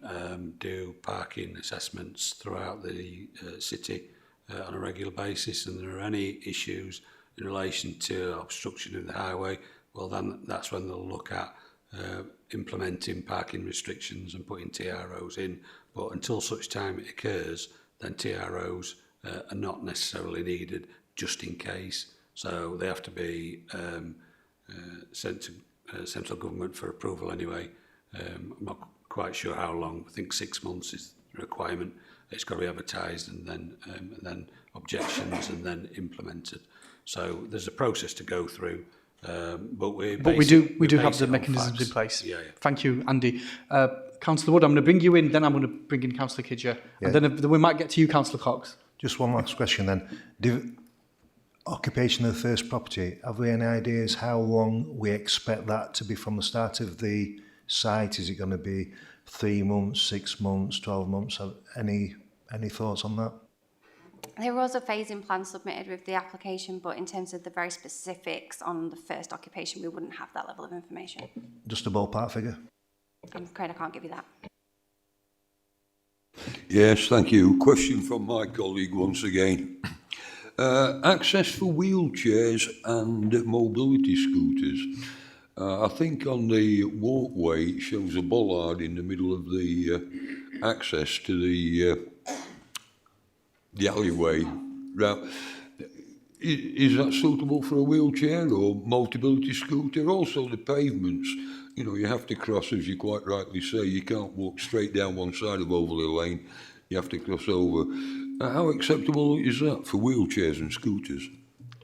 do parking assessments throughout the city on a regular basis, and there are any issues in relation to obstruction of the highway, well then that's when they'll look at implementing parking restrictions and putting TROs in. But until such time it occurs, then TROs are not necessarily needed, just in case. So they have to be sent to central government for approval anyway. I'm not quite sure how long. I think 6 months is the requirement. It's got to be advertised and then objections and then implemented. So there's a process to go through. But we do have the memechanisms in place.
Yeah. Thank you, Andy. Councillor Wood, I'm going to bring you in, then I'm going to bring in Councillor Kidger,
Yeah.
and then we might get to you, Councillor Cox.
Just one last question then. Occupation of the first property, have we any ideas how long we expect that to be from the start of the site? Is it going to be 3 months, 6 months, 12 months? Any thoughts on that?
There was a phasing plan submitted with the application, but in terms of the very specifics on the first occupation, we wouldn't have that level of information.
Just a ballpark figure?
I'm afraid I can't give you that.
Yes, thank you. Question from my colleague once again. Access for wheelchairs and mobility scooters. I think on the walkway it shows a bollard in the middle of the access to the alleyway. Now, is that suitable for a wheelchair or mobility scooter? Also the pavements, you know, you have to cross, as you quite rightly say, you can't walk straight down one side of Overley Lane, you have to cross over. How acceptable is that for wheelchairs and scooters?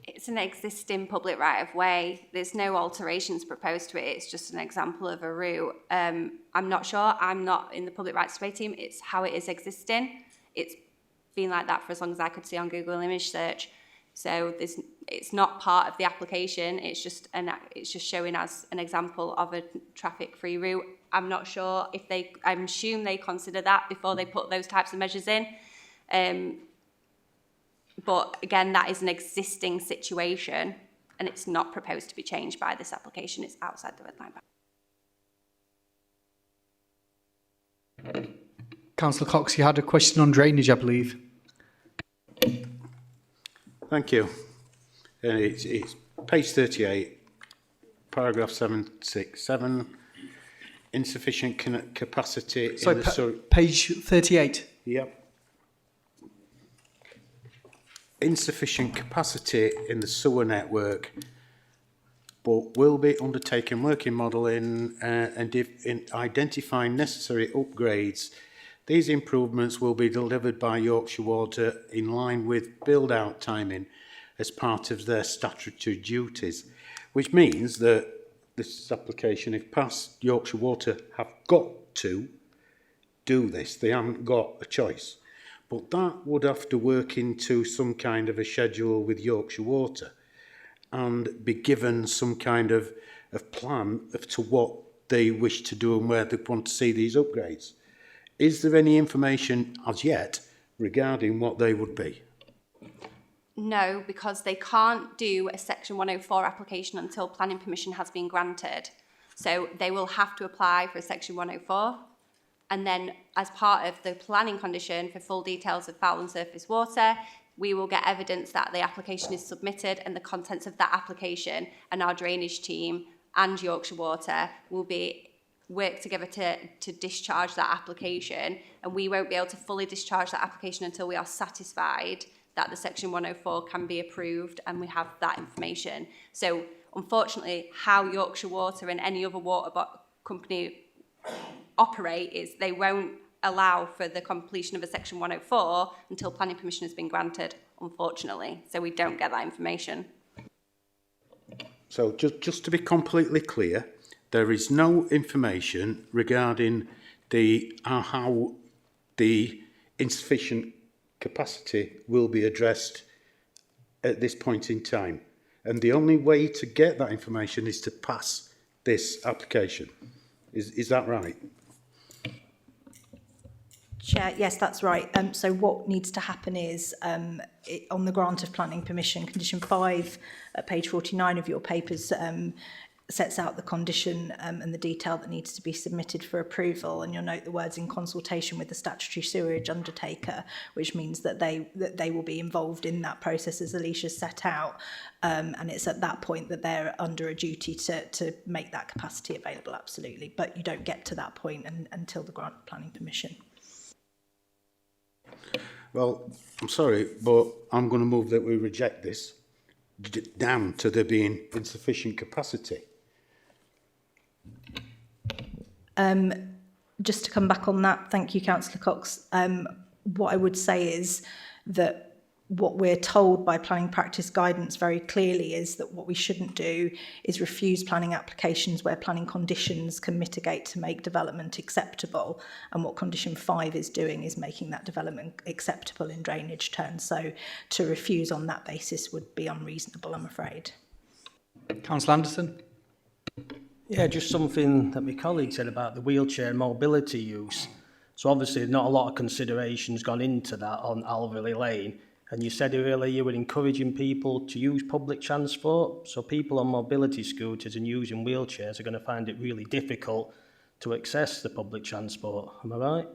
It's an existing public right-of-way. There's no alterations proposed to it. It's just an example of a route. I'm not sure. I'm not in the public rights-of-way team. It's how it is existing. It's been like that for as long as I could see on Google image search. So it's not part of the application. It's just showing as an example of a traffic-free route. I'm not sure if I assume they consider that before they put those types of measures in. But again, that is an existing situation and it's not proposed to be changed by this application. It's outside the red line.
Councillor Cox, you had a question on drainage, I believe.
Thank you. It's page 38, paragraph 767, insufficient capacity
Sorry,
in the...
page 38.
Yep. Insufficient capacity in the sewer network, but will be undertaken working modelling and in identifying necessary upgrades. These improvements will be delivered by Yorkshire Water in line with build-out timing as part of their statutory duties, which means that this application, if passed, Yorkshire Water have got to do this. They haven't got a choice. But that would have to work into some kind of a schedule with Yorkshire Water and be given some kind of plan as to what they wish to do and where they want to see these upgrades. Is there any information as yet regarding what they would be?
No, because they can't do a Section 104 application until planning permission has been granted. So they will have to apply for a Section 104. And then as part of the planning condition for full details of foul and surface water, we will get evidence that the application is submitted and the contents of that application, and our drainage team and Yorkshire Water will be work together to discharge that application, and we won't be able to fully discharge that application until we are satisfied that the Section 104 can be approved and we have that information. So unfortunately, how Yorkshire Water and any other water company operate is they won't allow for the completion of a Section 104 until planning permission has been granted, unfortunately. So we don't get that information.
So just to be completely clear, there is no information regarding how the insufficient capacity will be addressed at this point in time. And the only way to get that information is to pass this application. Is that right?
Chair, yes, that's right. So what needs to happen is on the grant of planning permission, condition 5 at page 49 of your papers sets out the condition and the detail that needs to be submitted for approval, and you'll note the words in consultation with the statutory sewerage undertaker, which means that they will be involved in that process as Alicia's set out, and it's at that point that they're under a duty to make that capacity available, absolutely, but you don't get to that point until the grant of planning permission.
Well, I'm sorry, but I'm going to move that we reject this down to there being insufficient capacity.
Just to come back on that, thank you, Councillor Cox. What I would say is that what we're told by planning practice guidance very clearly is that what we shouldn't do is refuse planning applications where planning conditions can mitigate to make development acceptable. And what condition 5 is doing is making that development acceptable in drainage terms. So to refuse on that basis would be unreasonable, I'm afraid.
Councillor Anderson.
Yeah, just something that my colleague said about the wheelchair mobility use. So obviously not a lot of consideration's gone into that on Alverley Lane. And you said earlier you were encouraging people to use public transport. So people on mobility scooters and using wheelchairs are going to find it really difficult to access the public transport. Am I right?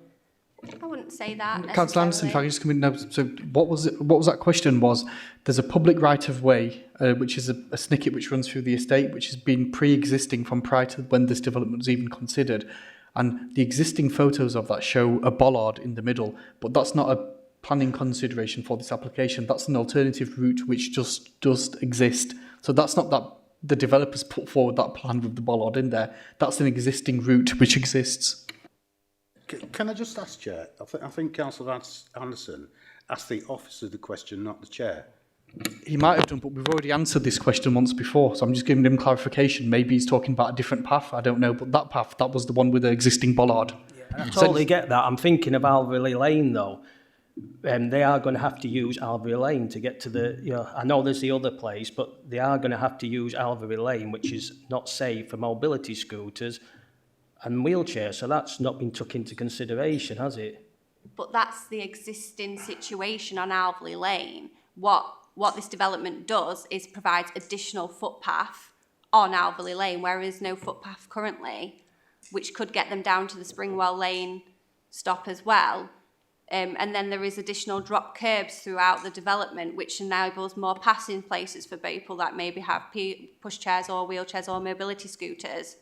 I wouldn't say that.
Councillor Anderson, if I could just come in now. So what was that question was, there's a public right of way, which is a snicket which runs through the estate, which has been pre-existing from prior to when this development was even considered. And the existing photos of that show a bollard in the middle, but that's not a planning consideration for this application. That's an alternative route which just does exist. So that's not that the developers put forward that plan with the bollard in there. That's an existing route which exists.
Can I just ask, Chair? I think Councillor Anderson asked the officer the question, not the Chair.
He might have done, but we've already answered this question once before, so I'm just giving him clarification. Maybe he's talking about a different path, I don't know, but that path, that was the one with the existing bollard.
Yeah, I totally get that. I'm thinking of Alverley Lane, though. They are going to have to use Alverley Lane to get to the, I know there's the other place, but they are going to have to use Alverley Lane, which is not safe for mobility scooters and wheelchairs, so that's not been took into consideration, has it?
But that's the existing situation on Alverley Lane. What this development does is provides additional footpath on Alverley Lane, where there is no footpath currently, which could get them down to the Springwell Lane stop as well. And then there is additional drop curbs throughout the development, which enables more passing places for people that maybe have pushchairs or wheelchairs or mobility scooters.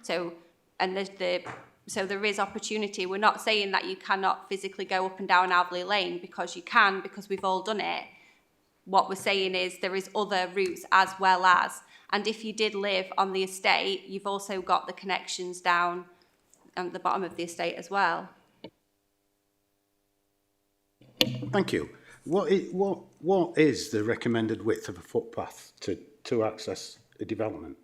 So there is opportunity. We're not saying that you cannot physically go up and down Alverley Lane, because you can, because we've all done it. What we're saying is there is other routes as well as, and if you did live on the estate, you've also got the connections down at the bottom of the estate as well.
Thank you. What is the recommended width of a footpath to access a development?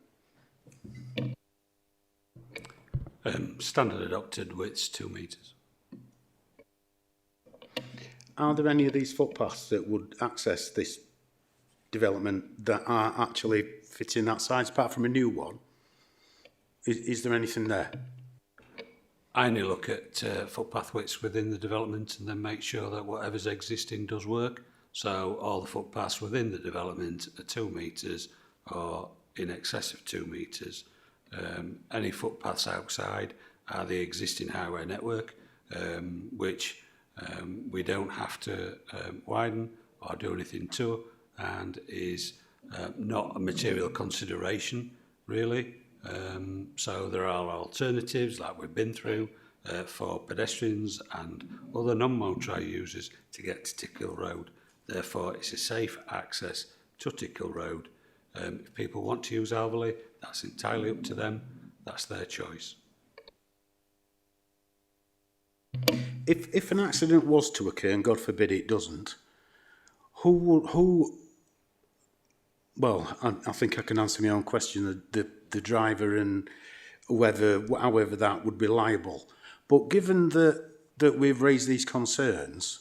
Standard adopted width's 2 metres.
Are there any of these footpaths that would access this development that are actually fitting that size, apart from a new one? Is there anything there?
I only look at footpath widths within the development and then make sure that whatever's existing does work. So all the footpaths within the development are 2 metres or in excess of 2 metres. Any footpaths outside are the existing highway network, which we don't have to widen or do anything to, and is not a material consideration, really. So there are alternatives, like we've been through, for pedestrians and other non-motorised users to get to Tickhill Road. Therefore, it's a safe access to Tickhill Road. If people want to use Alverley, that's entirely up to them. That's their choice.
If an accident was to occur, and God forbid it doesn't, well, I think I can answer my own question, the driver and however that would be liable. But given that we've raised these concerns,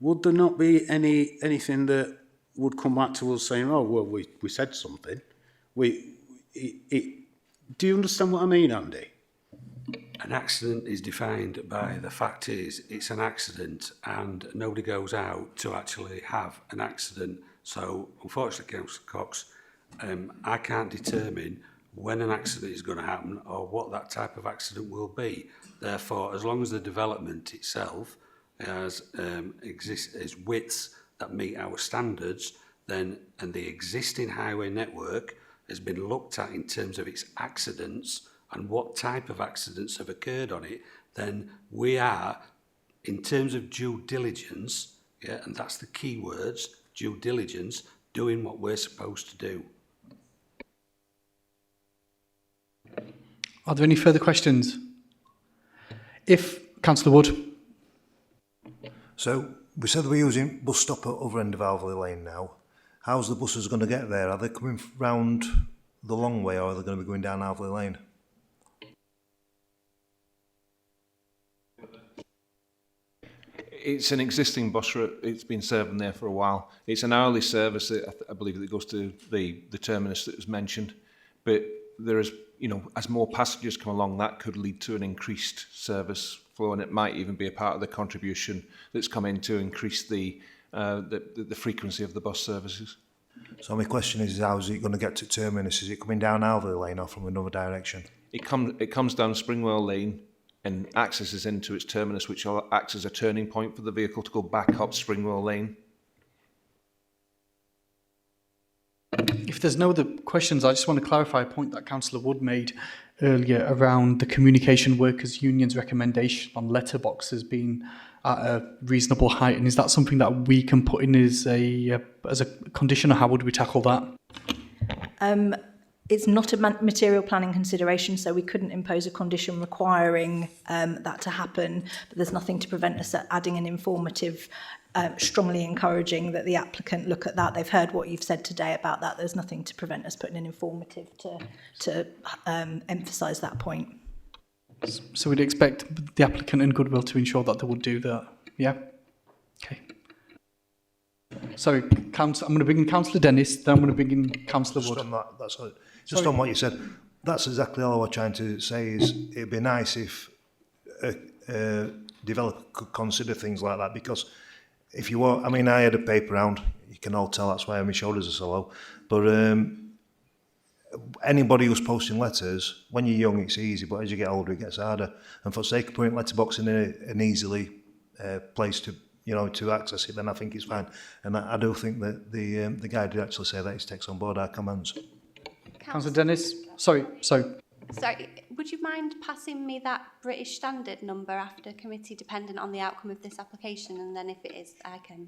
would there not be anything that would come back to us saying, oh, well, we said something? Do you understand what I mean, Andy?
An accident is defined by the fact is it's an accident and nobody goes out to actually have an accident. So, unfortunately, Councillor Cox, I can't determine when an accident is going to happen or what that type of accident will be. Therefore, as long as the development itself has is widths that meet our standards, then and the existing highway network has been looked at in terms of its accidents and what type of accidents have occurred on it, then we are, in terms of due diligence, yeah, and that's the key words, due diligence, doing what we're supposed to do.
Are there any further questions? If Councillor Wood.
So
We said we're using bus stop at other end of Alveley Lane now. How's the buses going to get there? Are they coming round the long way, or are they going to be going down Alveley Lane?
It's an existing bus route. It's been serving there for a while. It's an hourly service. I believe that goes to the terminus that was mentioned. But there is, you know, as more passengers come along, that could lead to an increased service flow, and it might even be a part of the contribution that's come in to increase the frequency of the bus services.
So my question is, how is it going to get to terminus? Is it coming down Alveley Lane or from another direction?
It comes down Springwell Lane and accesses into its terminus, which acts as a turning point for the vehicle to go back up Springwell Lane.
If there's no other questions, I just want to clarify a point that Councillor Wood made earlier around the Communication Workers Union's recommendation on letterboxes being at a reasonable height. And is that something that we can put in as a condition, or how would we tackle that?
It's not a material planning consideration, so we couldn't impose a condition requiring that to happen, but there's nothing to prevent us adding an informative, strongly encouraging that the applicant look at that. They've heard what you've said today about that. There's nothing to prevent us putting an informative to emphasise that point.
So we'd expect the applicant and Goodwill to ensure that they would do that, yeah? Okay. Sorry, I'm going to bring in Councillor Dennis, then I'm going to bring in Councillor Wood.
Just on what you said, that's exactly all I was trying to say is it'd be nice if a developer could consider things like that, because if you want, I mean, I had a paper round, you can all tell that's why my shoulders are so low, but anybody who's posting letters, when you're young it's easy, but as you get older it gets harder, and for the sake of putting letterbox in an easily place to, you know, to access it, then I think it's fine. And I do think that the guy did actually say that he takes on board our commands.
Councillor Dennis, sorry.
Sorry, would you mind passing me that British Standard number after committee, dependent on the outcome of this application, and then if it is, I can...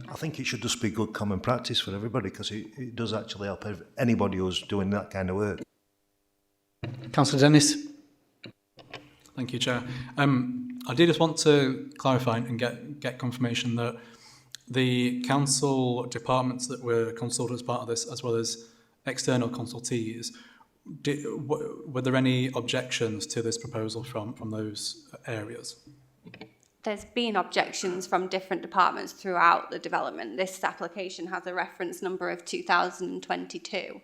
I think it should just be good common practice for everybody, because it does actually help anybody who's doing that kind of work.
Councillor Dennis.
Thank you, Chair. I did just want to clarify and get confirmation that the council departments that were consulted as part of this, as well as external consultees, were there any objections to this proposal from those areas?
There's been objections from different departments throughout the development. This application has a reference number of 2022.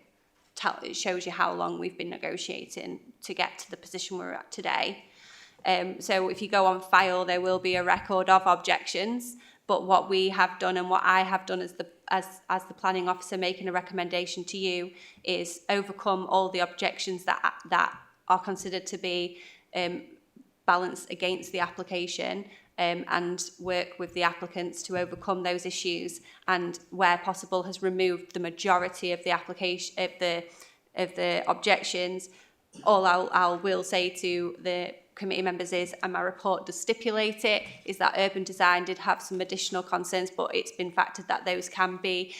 It shows you how long we've been negotiating to get to the position we're at today. So if you go on file, there will be a record of objections. But what we have done and what I have done as the planning officer making a recommendation to you is overcome all the objections that are considered to be balanced against the application, and work with the applicants to overcome those issues, and where possible has removed the majority of the application of the objections. All I will say to the committee members is, and my report does stipulate it, is that urban design did have some additional concerns, but it's been factored that those can be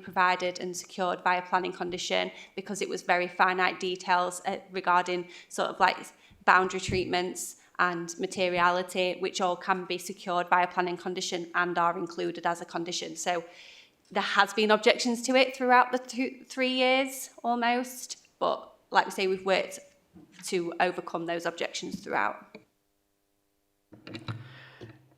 provided and secured by a planning condition, because it was very finite details regarding sort of like boundary treatments and materiality, which all can be secured by a planning condition and are included as a condition. So there has been objections to it throughout the 3 years almost, but like we say, we've worked to overcome those objections throughout.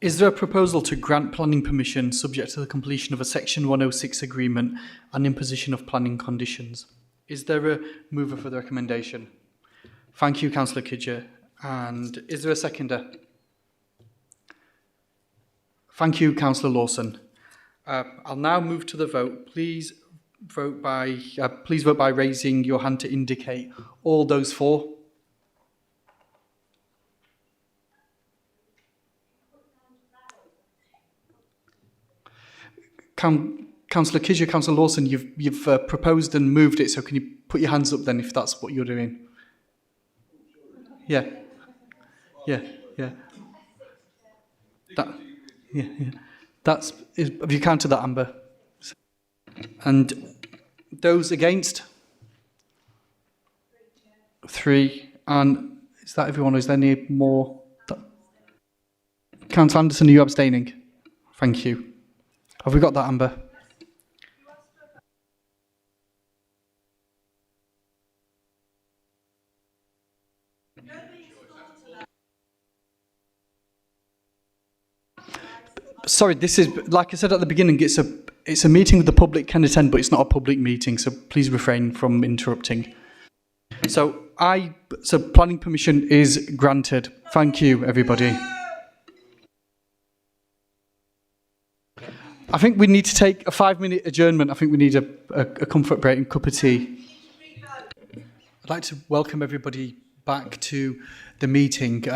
Is there a proposal to grant planning permission subject to the completion of a Section 106 agreement and imposition of planning conditions? Is there a mover for the recommendation? Thank you, Councillor Kidger. And is there a seconder? Thank you, Councillor Lawson. I'll now move to the vote. Please vote by raising your hand to indicate all those for. Councillor Kidger, Councillor Lawson, you've proposed and moved it, so can you put your hands up then if that's what you're doing? Yeah. Have you counted that, Amber? And those against? 3. And is that everyone? Is there any more? Councillor Anderson, are you abstaining? Thank you. Have we got that, Amber? Sorry, this is, like I said at the beginning, it's a meeting the public can attend, but it's not a public meeting, so please refrain from interrupting. So planning permission is granted. Thank you, everybody. I think we need to take a 5-minute adjournment. I think we need a comfort break and cup of tea. I'd like to welcome everybody back to the meeting.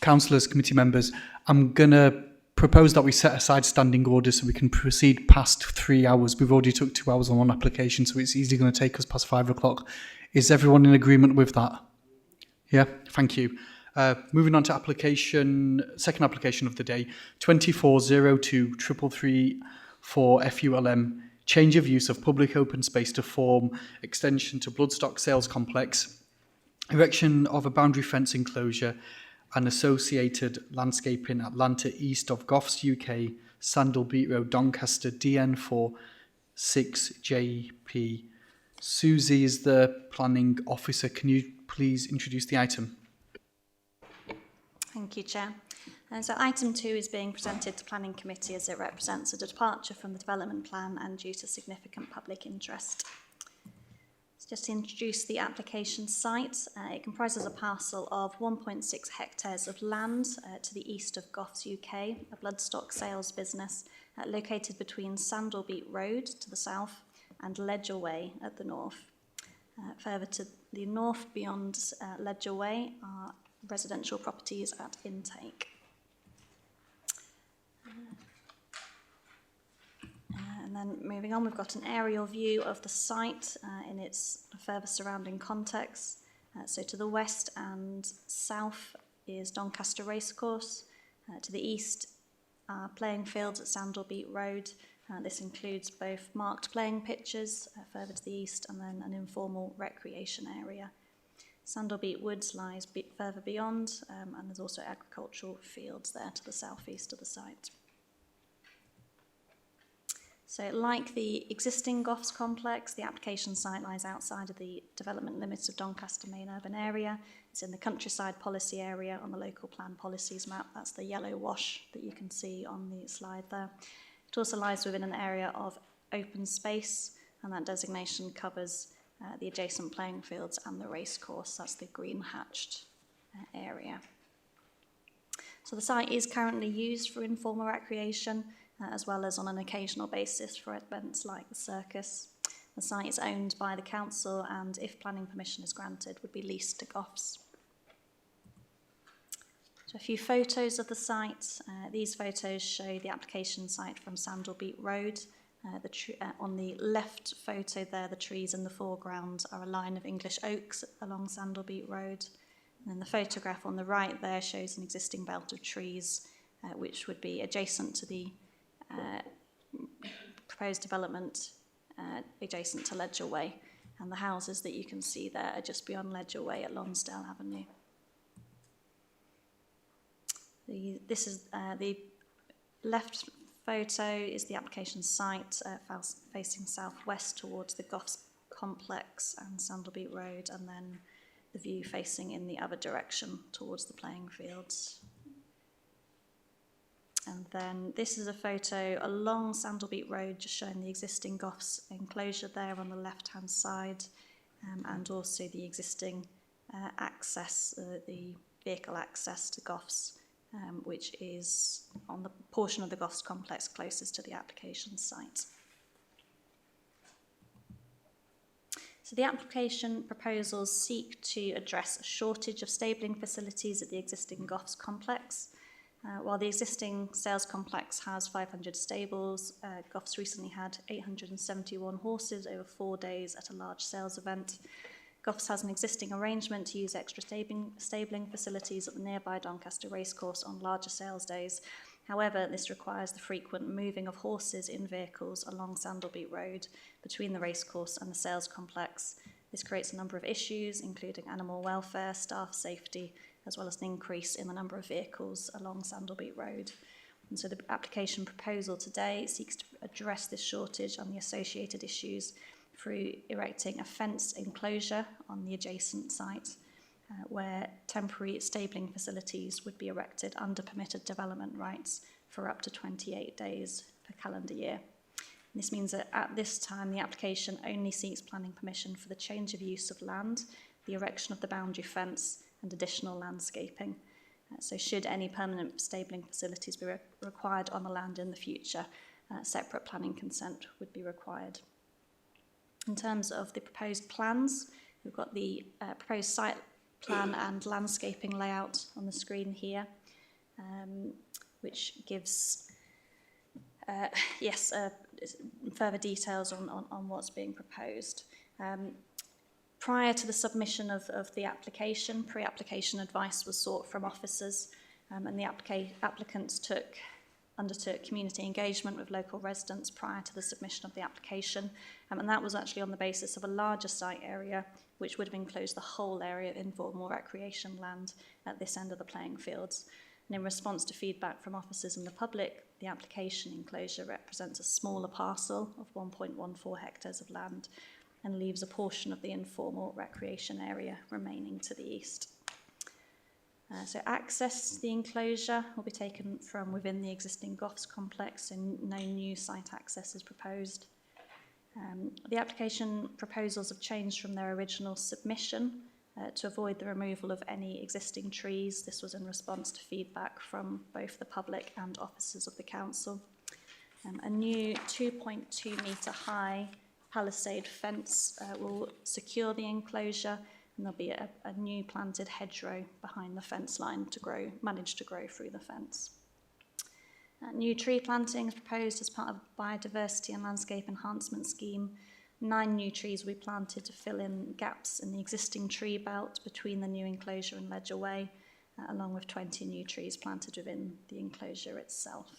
Councillors, committee members, I'm going to propose that we set aside standing orders so we can proceed past 3 hours. We've already took 2 hours on one application, so it's easily going to take us past 5 o'clock. Is everyone in agreement with that? Yeah, thank you. Moving on to second application of the day, 2402 for FULM, change of use of public open space to form extension to Bloodstock Sales Complex, erection of a boundary fence enclosure and associated landscaping at Atlanta east of Goffs, UK, Sandal Beat Road, Doncaster, DN4 6JP. Susie is the planning officer. Can you please introduce the item?
Thank you, Chair. So item 2 is being presented to Planning Committee as it represents a departure from the development plan and due to significant public interest. So just to introduce the application site, it comprises a parcel of 1.6 hectares of land to the east of Goffs, UK, a bloodstock sales business located between Sandalbeat Road to the south and Ledger Way at the north. Further to the north beyond Ledger Way are residential properties at intake. And then moving on, we've got an aerial view of the site in its further surrounding context. So to the west and south is Doncaster Racecourse. To the east are playing fields at Sandalbeat Road. This includes both marked playing pitches further to the east and then an informal recreation area. Sandalbeat Woods lies further beyond, and there's also agricultural fields there to the southeast of the site. So like the existing Goffs complex, the application site lies outside of the development limits of Doncaster main urban area. It's in the countryside policy area on the local plan policies map. That's the yellow wash that you can see on the slide there. It also lies within an area of open space, and that designation covers the adjacent playing fields and the racecourse. That's the green hatched area. So the site is currently used for informal recreation, as well as on an occasional basis for events like the circus. The site is owned by the council and, if planning permission is granted, would be leased to Goffs. So a few photos of the site. These photos show the application site from Sandalbeat Road. On the left photo there, the trees in the foreground are a line of English oaks along Sandalbeat Road. And then the photograph on the right there shows an existing belt of trees, which would be adjacent to the proposed development adjacent to Ledger Way, and the houses that you can see there are just beyond Ledger Way at Lonsdale Avenue. This is the left photo is the application site facing southwest towards the Goffs complex and Sandalbeat Road, and then the view facing in the other direction towards the playing fields. And then this is a photo along Sandalbeat Road, just showing the existing Goffs enclosure there on the left-hand side, and also the existing access, the vehicle access to Goffs, which is on the portion of the Goffs complex closest to the application site. So the application proposals seek to address a shortage of stabling facilities at the existing Goffs complex. While the existing sales complex has 500 stables, Goffs recently had 871 horses over 4 days at a large sales event. Goffs has an existing arrangement to use extra stabling facilities at the nearby Doncaster Racecourse on larger sales days. However, this requires the frequent moving of horses in vehicles along Sandalbeat Road between the racecourse and the sales complex. This creates a number of issues, including animal welfare, staff safety, as well as an increase in the number of vehicles along Sandalbeat Road. And so the application proposal today seeks to address this shortage and the associated issues through erecting a fence enclosure on the adjacent site, where temporary stabling facilities would be erected under permitted development rights for up to 28 days per calendar year. And this means that at this time the application only seeks planning permission for the change of use of land, the erection of the boundary fence and additional landscaping. So should any permanent stabling facilities be required on the land in the future, separate planning consent would be required. In terms of the proposed plans, we've got the proposed site plan and landscaping layout on the screen here, which gives further details on what's being proposed. Prior to the submission of the application, pre-application advice was sought from officers, and the applicants undertook community engagement with local residents prior to the submission of the application, and that was actually on the basis of a larger site area which would have enclosed the whole area of informal recreation land at this end of the playing fields. And in response to feedback from officers and the public, the application enclosure represents a smaller parcel of 1.14 hectares of land and leaves a portion of the informal recreation area remaining to the east. So access to the enclosure will be taken from within the existing Goffs complex, and no new site access is proposed. The application proposals have changed from their original submission to avoid the removal of any existing trees. This was in response to feedback from both the public and officers of the council. A new 2.2 metre high palisade fence will secure the enclosure, and there'll be a new planted hedgerow behind the fence line to manage to grow through the fence. New tree planting is proposed as part of a biodiversity and landscape enhancement scheme. 9 new trees will be planted to fill in gaps in the existing tree belt between the new enclosure and Ledger Way, along with 20 new trees planted within the enclosure itself.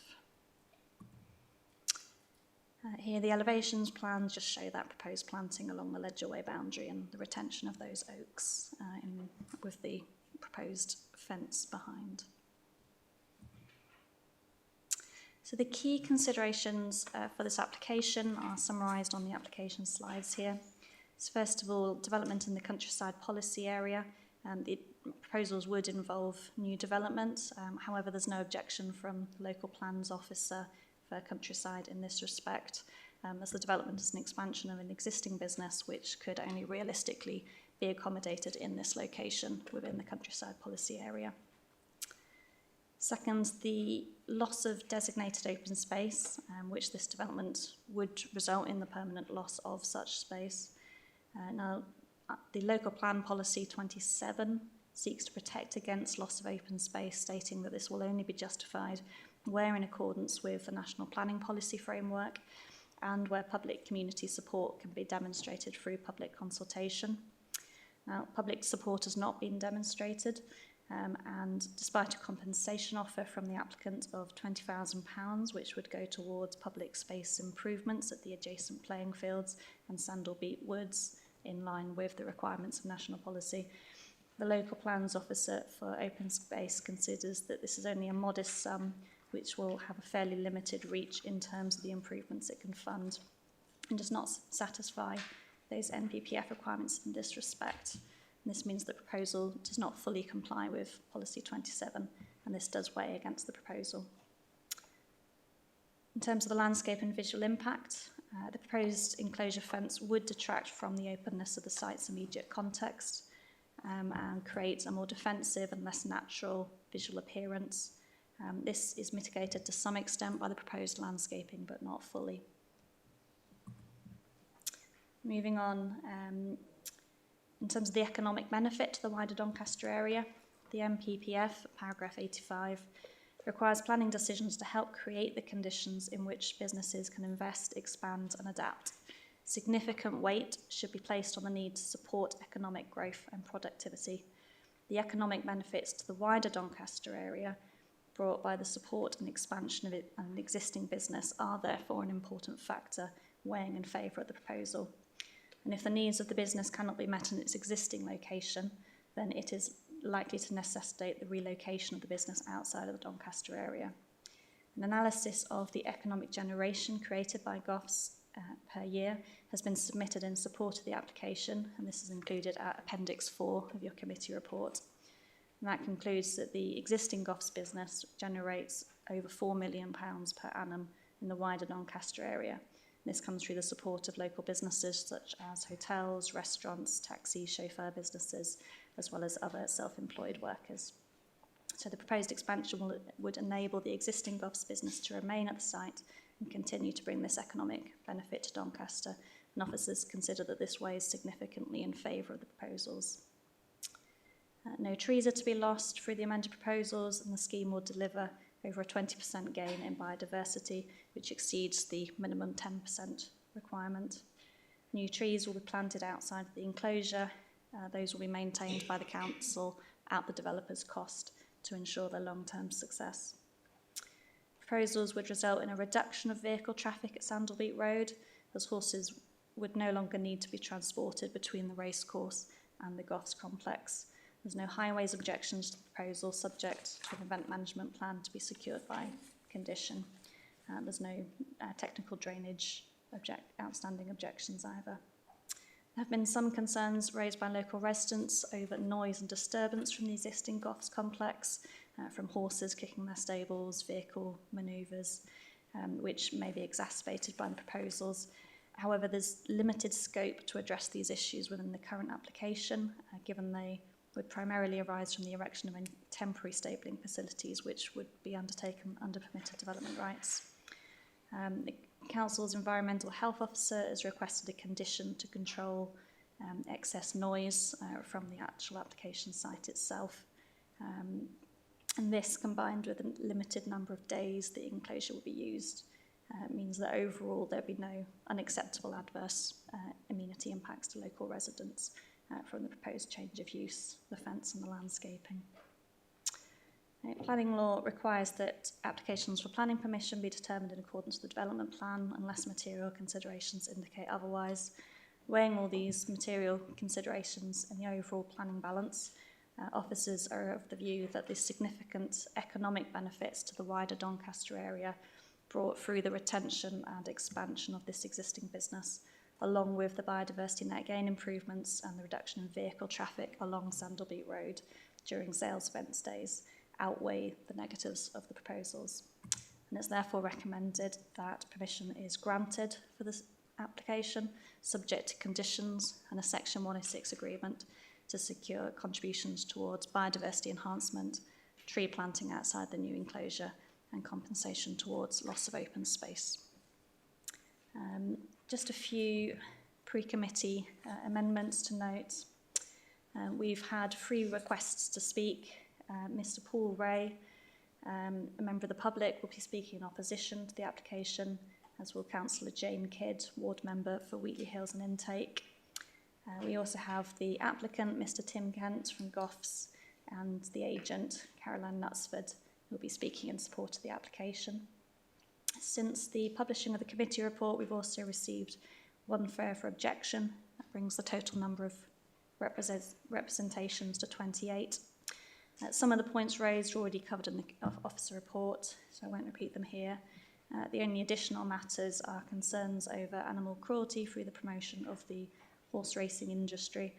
Here the elevations plan just show that proposed planting along the Ledger Way boundary and the retention of those oaks with the proposed fence behind. So the key considerations for this application are summarised on the application slides here. So first of all, development in the countryside policy area. The proposals would involve new development. However, there's no objection from the local plans officer for countryside in this respect, as the development is an expansion of an existing business which could only realistically be accommodated in this location within the countryside policy area. Second, the loss of designated open space, which this development would result in the permanent loss of such space. Now, the local plan policy 27 seeks to protect against loss of open space, stating that this will only be justified where in accordance with the National Planning Policy Framework and where public community support can be demonstrated through public consultation. Now, public support has not been demonstrated, and despite a compensation offer from the applicant of £20,000, which would go towards public space improvements at the adjacent playing fields and Sandalbeat Woods, in line with the requirements of national policy, the local plans officer for open space considers that this is only a modest sum which will have a fairly limited reach in terms of the improvements it can fund, and does not satisfy those NPPF requirements in this respect. And this means the proposal does not fully comply with Policy 27, and this does weigh against the proposal. In terms of the landscape and visual impact, the proposed enclosure fence would detract from the openness of the site's immediate context and create a more defensive and less natural visual appearance. This is mitigated to some extent by the proposed landscaping, but not fully. Moving on, in terms of the economic benefit to the wider Doncaster area, the NPPF, paragraph 85, requires planning decisions to help create the conditions in which businesses can invest, expand and adapt. Significant weight should be placed on the need to support economic growth and productivity. The economic benefits to the wider Doncaster area brought by the support and expansion of an existing business are therefore an important factor weighing in favour of the proposal. And if the needs of the business cannot be met in its existing location, then it is likely to necessitate the relocation of the business outside of the Doncaster area. An analysis of the economic generation created by Goffs per year has been submitted in support of the application, and this is included at Appendix 4 of your committee report. And that concludes that the existing Goffs business generates over £4 million per annum in the wider Doncaster area. This comes through the support of local businesses such as hotels, restaurants, taxi, chauffeur businesses, as well as other self-employed workers. So the proposed expansion would enable the existing Goffs business to remain at the site and continue to bring this economic benefit to Doncaster, and officers consider that this weighs significantly in favour of the proposals. No trees are to be lost through the amended proposals, and the scheme will deliver over a 20% gain in biodiversity, which exceeds the minimum 10% requirement. New trees will be planted outside the enclosure. Those will be maintained by the council at the developer's cost to ensure their long-term success. Proposals would result in a reduction of vehicle traffic at Sandalbeat Road, as horses would no longer need to be transported between the racecourse and the Goffs complex. There's no highways objections to the proposal, subject to an event management plan to be secured by condition. There's no technical drainage outstanding objections either. There have been some concerns raised by local residents over noise and disturbance from the existing Goffs complex, from horses kicking their stables, vehicle manoeuvres, which may be exacerbated by the proposals. However, there's limited scope to address these issues within the current application, given they would primarily arise from the erection of temporary stabling facilities, which would be undertaken under permitted development rights. The Council's Environmental Health Officer has requested a condition to control excess noise from the actual application site itself. And this, combined with a limited number of days the enclosure will be used, means that overall there'll be no unacceptable adverse amenity impacts to local residents from the proposed change of use, the fence and the landscaping. Planning law requires that applications for planning permission be determined in accordance with the development plan unless material considerations indicate otherwise. Weighing all these material considerations in the overall planning balance, officers are of the view that the significant economic benefits to the wider Doncaster area brought through the retention and expansion of this existing business, along with the biodiversity net gain improvements and the reduction in vehicle traffic along Sandalbeat Road during sales events days, outweigh the negatives of the proposals. And it's therefore recommended that permission is granted for this application, subject to conditions and a Section 106 agreement to secure contributions towards biodiversity enhancement, tree planting outside the new enclosure, and compensation towards loss of open space. Just a few pre-committee amendments to note. We've had 3 requests to speak. Mr. Paul Ray, a member of the public, will be speaking in opposition to the application, as will Councillor Jane Kidd, ward member for Wheatley Hills and Intake. We also have the applicant, Mr. Tim Kent from Goffs, and the agent, Caroline Knutsford, who will be speaking in support of the application. Since the publishing of the committee report, we've also received 1 further objection. That brings the total number of representations to 28. Some of the points raised are already covered in the officer report, so I won't repeat them here. The only additional matters are concerns over animal cruelty through the promotion of the horse racing industry,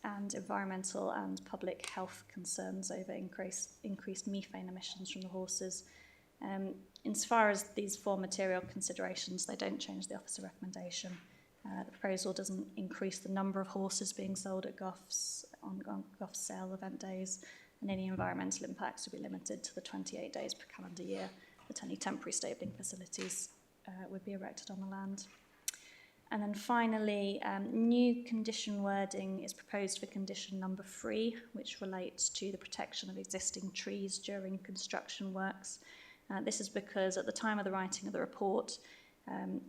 and environmental and public health concerns over increased methane emissions from the horses. Insofar as these 4 material considerations, they don't change the officer recommendation. The proposal doesn't increase the number of horses being sold at Goffs on Goffs sale event days, and any environmental impacts will be limited to the 28 days per calendar year that any temporary stabling facilities would be erected on the land. And then finally, new condition wording is proposed for condition number 3, which relates to the protection of existing trees during construction works. This is because at the time of the writing of the report,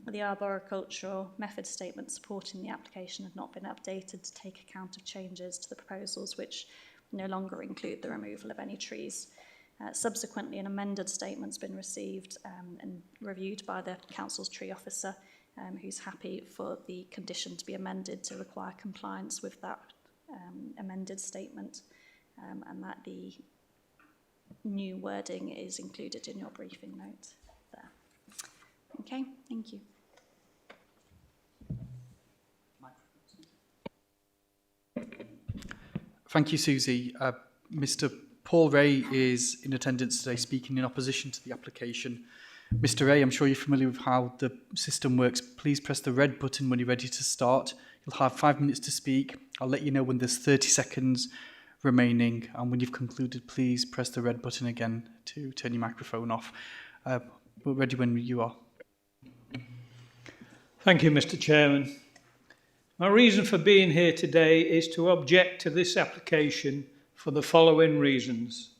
the arboricultural method statement supporting the application had not been updated to take account of changes to the proposals, which no longer include the removal of any trees. Subsequently, an amended statement's been received and reviewed by the council's tree officer, who's happy for the condition to be amended to require compliance with that amended statement, and that the new wording is included in your briefing note there. Okay, thank you.
Thank you, Susie. Mr. Paul Ray is in attendance today speaking in opposition to the application. Mr. Ray, I'm sure you're familiar with how the system works. Please press the red button when you're ready to start. You'll have 5 minutes to speak. I'll let you know when there's 30 seconds remaining. And when you've concluded, please press the red button again to turn your microphone off. We're ready when you are.
Thank you, Mr. Chairman. My reason for being here today is to object to this application for the following reasons.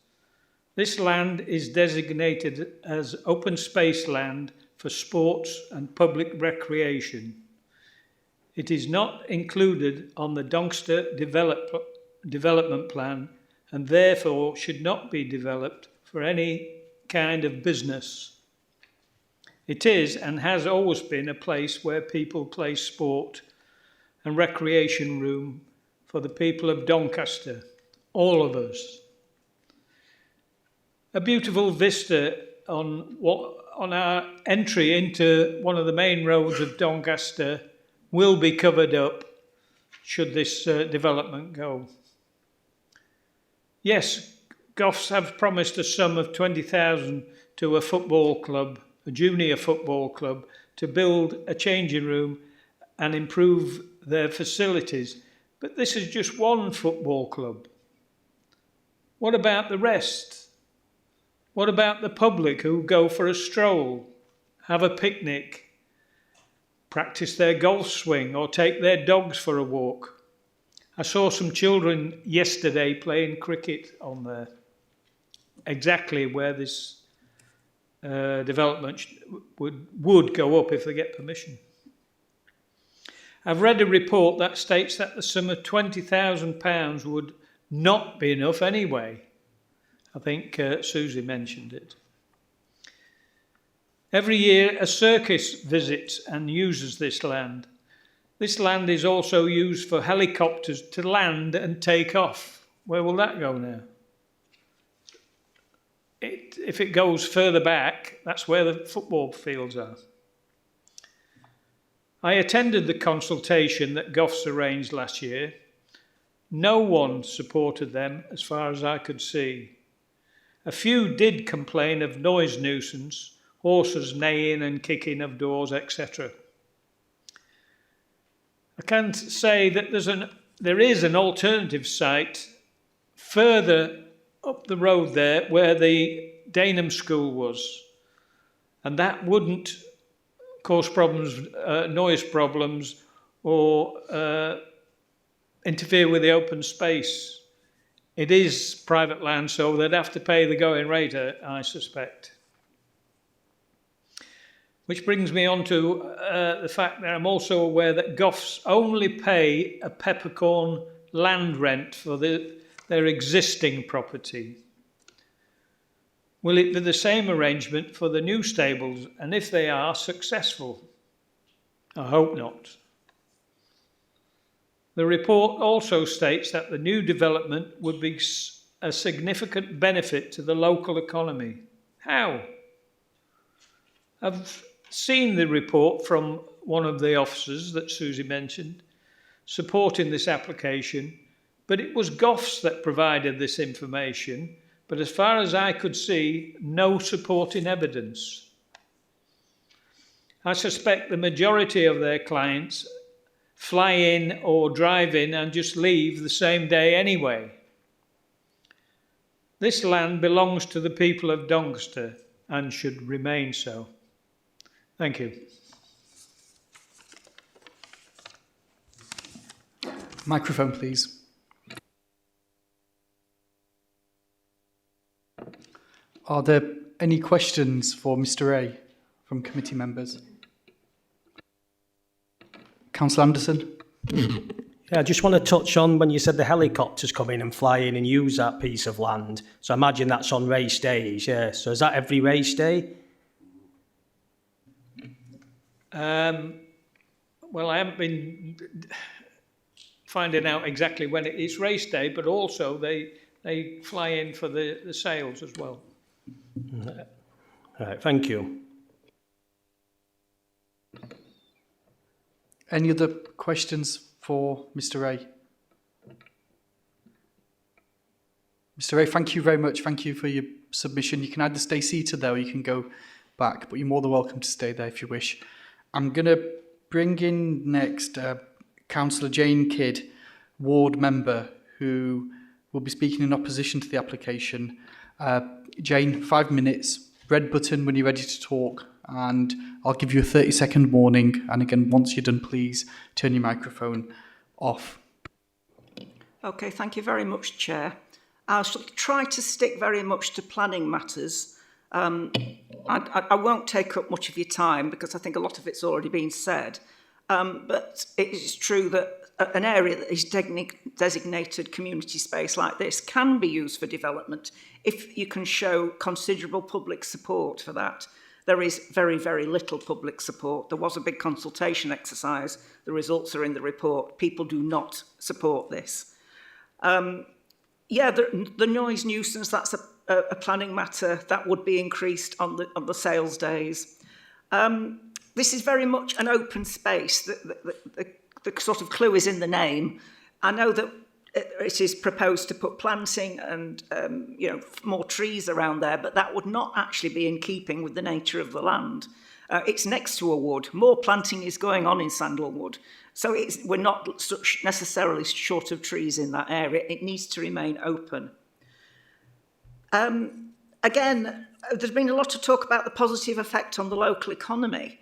This land is designated as open space land for sports and public recreation. It is not included on the Doncaster development plan and therefore should not be developed for any kind of business. It is and has always been a place where people play sport and recreation room for the people of Doncaster, all of us. A beautiful vista on our entry into one of the main roads of Doncaster will be covered up should this development go. Yes, Goffs have promised a sum of 20,000 to a football club, a junior football club, to build a changing room and improve their facilities. But this is just one football club. What about the rest? What about the public who go for a stroll, have a picnic, practice their golf swing or take their dogs for a walk? I saw some children yesterday playing cricket on there, exactly where this development would go up if they get permission. I've read a report that states that the sum of £20,000 would not be enough anyway. I think Susie mentioned it. Every year a circus visits and uses this land. This land is also used for helicopters to land and take off. Where will that go now? If it goes further back, that's where the football fields are. I attended the consultation that Goffs arranged last year. No one supported them as far as I could see. A few did complain of noise nuisance, horses neighing and kicking of doors, etc. I can say that there is an alternative site further up the road there where the Daneham School was, and that wouldn't cause problems, noise problems, or interfere with the open space. It is private land, so they'd have to pay the going rate, I suspect. Which brings me on to the fact that I'm also aware that Goffs only pay a peppercorn land rent for their existing property. Will it be the same arrangement for the new stables, and if they are successful? I hope not. The report also states that the new development would be a significant benefit to the local economy. How? I've seen the report from one of the officers that Susie mentioned supporting this application, but it was Goffs that provided this information, but as far as I could see, no supporting evidence. I suspect the majority of their clients fly in or drive in and just leave the same day anyway. This land belongs to the people of Doncaster and should remain so. Thank you.
Microphone, please. Are there any questions for Mr. Ray from committee members? Councillor Anderson?
Yeah, I just want to touch on when you said the helicopters come in and fly in and use that piece of land. So I imagine that's on race days, yeah. So is that every race day?
Well, I haven't been finding out exactly when it is race day, but also they they fly in for the sales as well.
Right, thank you.
Any other questions for Mr. Ray? Mr. Ray, thank you very much. Thank you for your submission. You can either stay seated there or you can go back, but you're more than welcome to stay there if you wish. I'm going to bring in next Councillor Jane Kidd, ward member, who will be speaking in opposition to the application. Jane, 5 minutes, red button when you're ready to talk, and I'll give you a 30-second warning. And again, once you're done, please turn your microphone off.
Okay, thank you very much, Chair. I shall try to stick very much to planning matters. I won't take up much of your time because I think a lot of it's already been said. But it is true that an area that is designated community space like this can be used for development if you can show considerable public support for that. There is very, very little public support. There was a big consultation exercise. The results are in the report. People do not support this. Yeah, the noise nuisance, that's a planning matter that would be increased on the sales days. This is very much an open space. The sort of clue is in the name. I know that it is proposed to put planting and more trees around there, but that would not actually be in keeping with the nature of the land. It's next to a wood. More planting is going on in Sandalwood. So we're not necessarily short of trees in that area. It needs to remain open. Again, there's been a lot of talk about the positive effect on the local economy.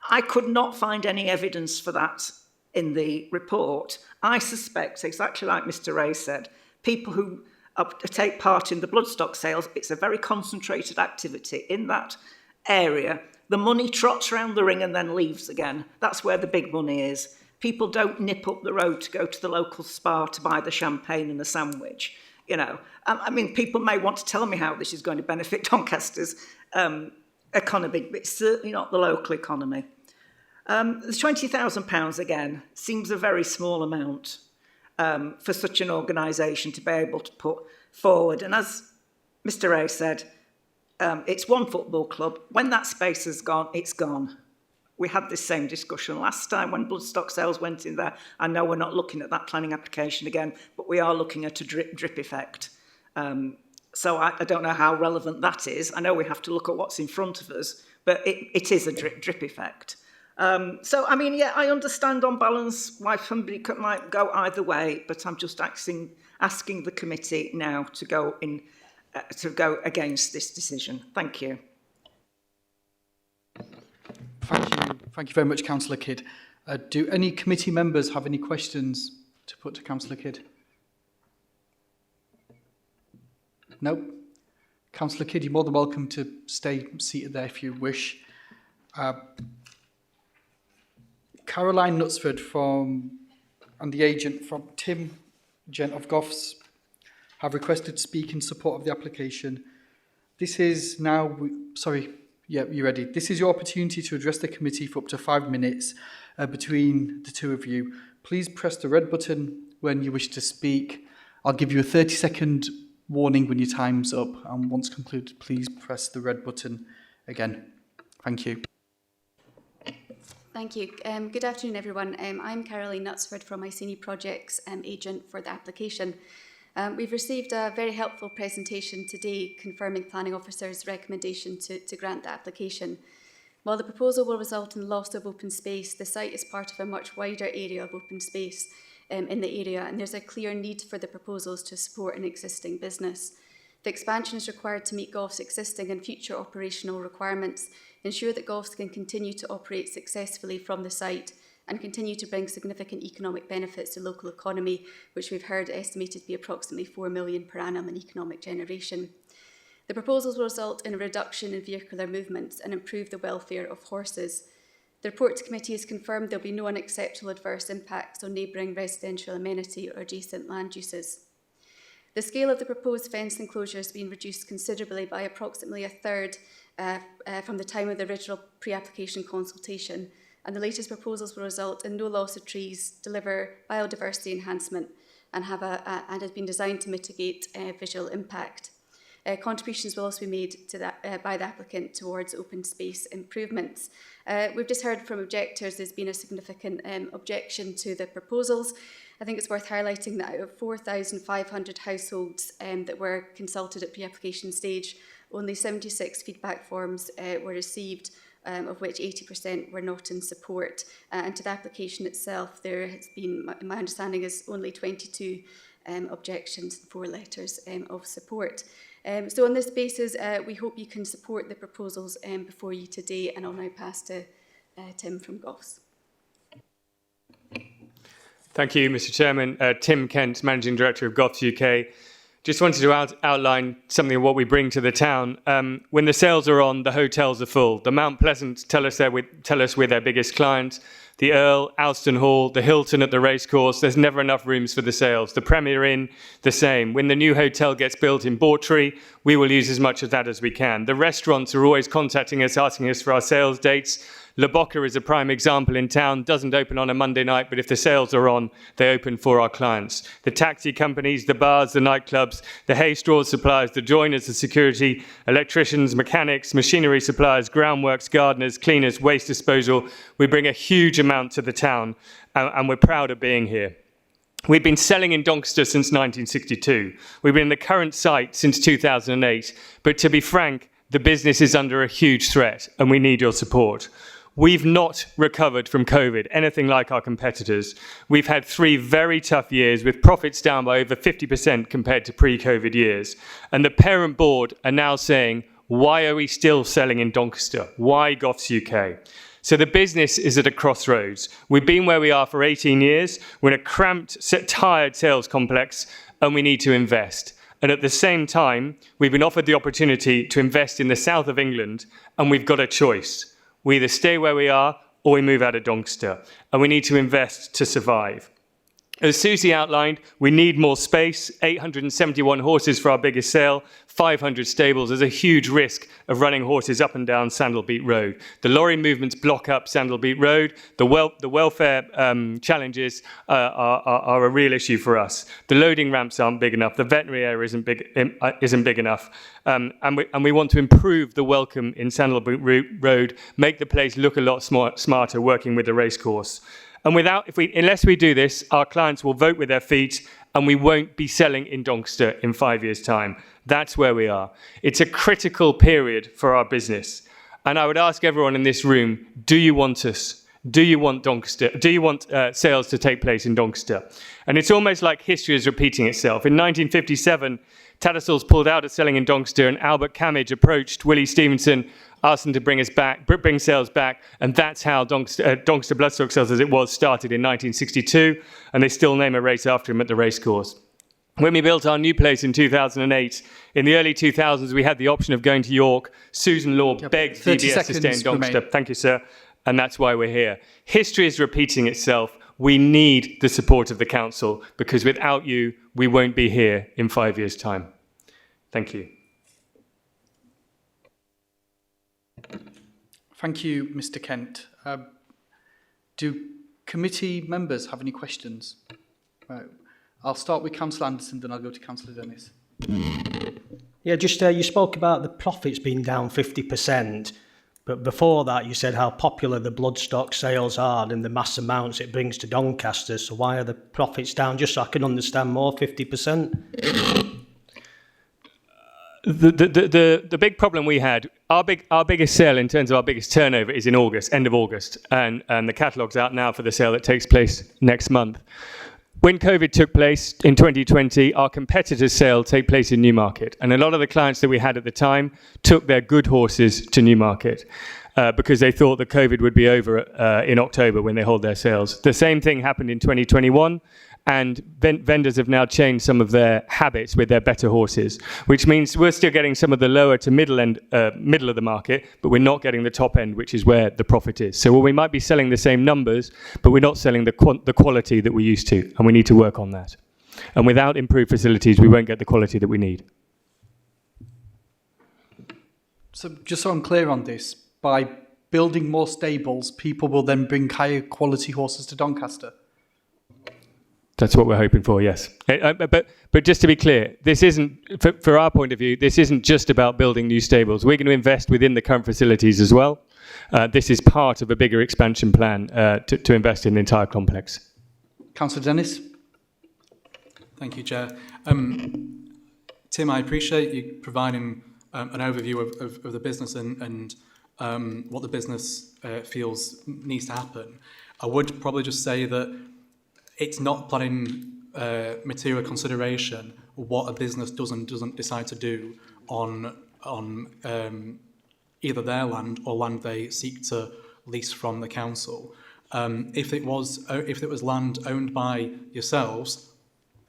I could not find any evidence for that in the report. I suspect, exactly like Mr. Ray said, people who take part in the bloodstock sales, it's a very concentrated activity in that area. The money trots round the ring and then leaves again. That's where the big money is. People don't nip up the road to go to the local spa to buy the champagne and the sandwich. You know, I mean, people may want to tell me how this is going to benefit Doncaster's economy, but it's certainly not the local economy. The £20,000 again seems a very small amount for such an organisation to be able to put forward. And as Mr. Ray said, it's one football club. When that space is gone, it's gone. We had this same discussion last time when bloodstock sales went in there. I know we're not looking at that planning application again, but we are looking at a drip effect. So I don't know how relevant that is. I know we have to look at what's in front of us, but it is a drip effect. So, I mean, yeah, I understand on balance why somebody might go either way, but I'm just asking the committee now to go against this decision. Thank you.
Thank you very much, Councillor Kidd. Do any committee members have any questions to put to Councillor Kidd? No? Councillor Kidd, you're more than welcome to stay seated there if you wish. Caroline Knutsford and the agent from Tim Gent of Goffs have requested to speak in support of the application. This is now, you're ready. This is your opportunity to address the committee for up to 5 minutes between the two of you. Please press the red button when you wish to speak. I'll give you a 30-second warning when your time's up, and once concluded, please press the red button again. Thank you.
Thank you. Good afternoon, everyone. I'm Caroline Knutsford from Iceni Projects agent for the application. We've received a very helpful presentation today confirming Planning Officer's recommendation to grant the application. While the proposal will result in loss of open space, the site is part of a much wider area of open space in the area, and there's a clear need for the proposals to support an existing business. The expansion is required to meet Goffs' existing and future operational requirements, ensure that Goffs can continue to operate successfully from the site and continue to bring significant economic benefits to the local economy, which we've heard estimated to be approximately 4 million per annum in economic generation. The proposals will result in a reduction in vehicular movements and improve the welfare of horses. The report to committee has confirmed there will be no unacceptable adverse impacts on neighbouring residential amenity or adjacent land uses. The scale of the proposed fence enclosure has been reduced considerably by approximately a third from the time of the original pre-application consultation, and the latest proposals will result in no loss of trees, deliver biodiversity enhancement, and has been designed to mitigate visual impact. Contributions will also be made to that, by the applicant towards open space improvements. We've just heard from objectors there's been a significant objection to the proposals. I think it's worth highlighting that out of 4,500 households that were consulted at pre-application stage, only 76 feedback forms were received, of which 80% were not in support. And to the application itself, there has been, my understanding is only 22 objections, 4 letters of support. So on this basis, we hope you can support the proposals before you today, and I'll now pass to Tim from Goffs.
Thank you, Mr. Chairman. Tim Kent, Managing Director of Goffs UK. Just wanted to outline something of what we bring to the town. When the sales are on, the hotels are full. The Mount Pleasant tell us we're their biggest client. The Earl, Alston Hall, the Hilton at the racecourse, there's never enough rooms for the sales. The Premier Inn, the same. When the new hotel gets built in Bawtry, we will use as much of that as we can. The restaurants are always contacting us, asking us for our sales dates. Le Boca is a prime example in town, doesn't open on a Monday night, but if the sales are on, they open for our clients. The taxi companies, the bars, the nightclubs, the hay straw suppliers, the joiners, the security, electricians, mechanics, machinery suppliers, groundworks, gardeners, cleaners, waste disposal. We bring a huge amount to the town, and we're proud of being here. We've been selling in Doncaster since 1962. We've been in the current site since 2008, but to be frank, the business is under a huge threat, and we need your support. We've not recovered from COVID, anything like our competitors. We've had 3 very tough years with profits down by over 50% compared to pre-COVID years. And the parent board are now saying, why are we still selling in Doncaster? Why Goffs UK? So the business is at a crossroads. We've been where we are for 18 years. We're in a cramped, tired sales complex, and we need to invest. And at the same time, we've been offered the opportunity to invest in the south of England, and we've got a choice. We either stay where we are or we move out of Doncaster, and we need to invest to survive. As Susie outlined, we need more space, 871 horses for our biggest sale, 500 stables. There's a huge risk of running horses up and down Sandalbeat Road. The lorry movements block up Sandalbeat Road. The welfare challenges are a real issue for us. The loading ramps aren't big enough. The veterinary area isn't big enough. And we want to improve the welcome in Sandalbeat Road, make the place look a lot smarter working with the racecourse. And unless we do this, our clients will vote with their feet, and we won't be selling in Doncaster in 5 years' time. That's where we are. It's a critical period for our business. And I would ask everyone in this room, do you want us? Do you want Doncaster? Do you want sales to take place in Doncaster? And it's almost like history is repeating itself. In 1957, Tattersalls pulled out of selling in Doncaster, and Albert Cammage approached Willie Stevenson, asked them to bring sales back, and that's how Doncaster Bloodstock Sales, as it was, started in 1962, and they still name a race after him at the racecourse. When we built our new place in 2008, in the early 2000s, we had the option of going to York. Susan Law begged DBS to stay in Doncaster. Thank you, sir. And that's why we're here. History is repeating itself. We need the support of the council, because without you, we won't be here in 5 years' time. Thank you.
Thank you, Mr. Kent. Do committee members have any questions? Right. I'll start with Councillor Anderson, then I'll go to Councillor Dennis.
Yeah, just you spoke about the profits being down 50%, but before that you said how popular the bloodstock sales are and the mass amounts it brings to Doncaster. So why are the profits down? Just so I can understand more, 50%?
The big problem we had, our biggest sale in terms of our biggest turnover is in August, end of August, and the catalogue's out now for the sale that takes place next month. When COVID took place in 2020, our competitors' sale take place in Newmarket, and a lot of the clients that we had at the time took their good horses to Newmarket because they thought that COVID would be over in October when they hold their sales. The same thing happened in 2021. And vendors have now changed some of their habits with their better horses, which means we're still getting some of the lower to middle of the market, but we're not getting the top end, which is where the profit is. So we might be selling the same numbers, but we're not selling the quality that we used to, and we need to work on that. And without improved facilities, we won't get the quality that we need.
So just so I'm clear on this, by building more stables, people will then bring higher quality horses to Doncaster?
That's what we're hoping for, yes. But just to be clear, this isn't, for our point of view, this isn't just about building new stables. We're going to invest within the current facilities as well. This is part of a bigger expansion plan to invest in the entire complex.
Councillor Dennis.
Thank you, Chair. Tim, I appreciate you providing an overview of the business and what the business feels needs to happen. I would probably just say that it's not planning material consideration what a business does and doesn't decide to do on either their land or land they seek to lease from the council. If it was land owned by yourselves,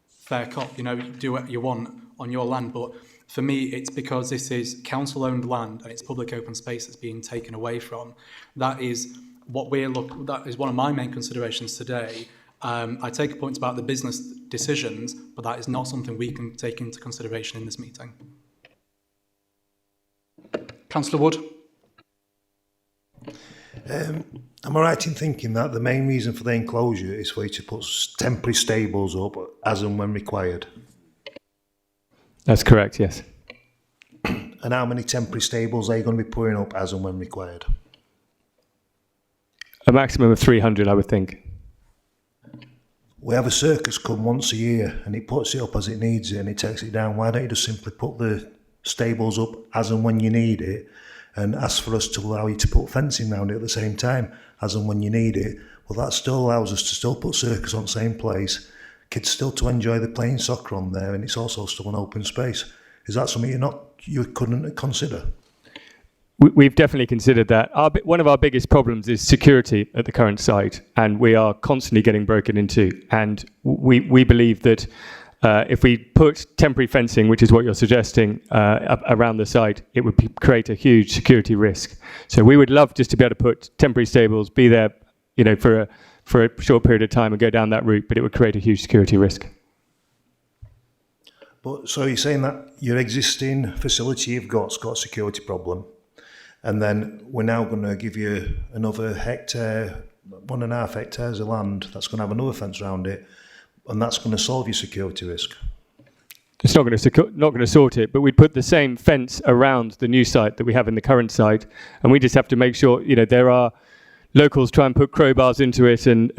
fair cop, do what you want on your land. But for me, it's because this is council-owned land and it's public open space that's being taken away from. That is that is one of my main considerations today. I take a point about the business decisions, but that is not something we can take into consideration in this meeting.
Councillor Wood.
Am I right in thinking that the main reason for the enclosure is for you to put temporary stables up as and when required?
That's correct, yes.
And how many temporary stables are you going to be putting up as and when required?
A maximum of 300, I would think.
We have a circus come once a year and it puts it up as it needs it and it takes it down. Why don't you just simply put the stables up as and when you need it and ask for us to allow you to put fencing around it at the same time as and when you need it? Well, that still allows us to still put circus on the same place, kids still to enjoy the playing soccer on there, and it's also still an open space. Is that something you couldn't consider?
We've definitely considered that. One of our biggest problems is security at the current site, and we are constantly getting broken into. And we believe that if we put temporary fencing, which is what you're suggesting, around the site, it would create a huge security risk. So we would love just to be able to put temporary stables, be there, for a short period of time and go down that route, but it would create a huge security risk.
But so you're saying that your existing facility you've got's got a security problem, and then we're now going to give you another hectare, 1.5 hectares of land that's going to have another fence around it, and that's going to solve your security risk?
It's not going to sort it, but we'd put the same fence around the new site that we have in the current site, and we just have to make sure, there are locals try and put crowbars into it, and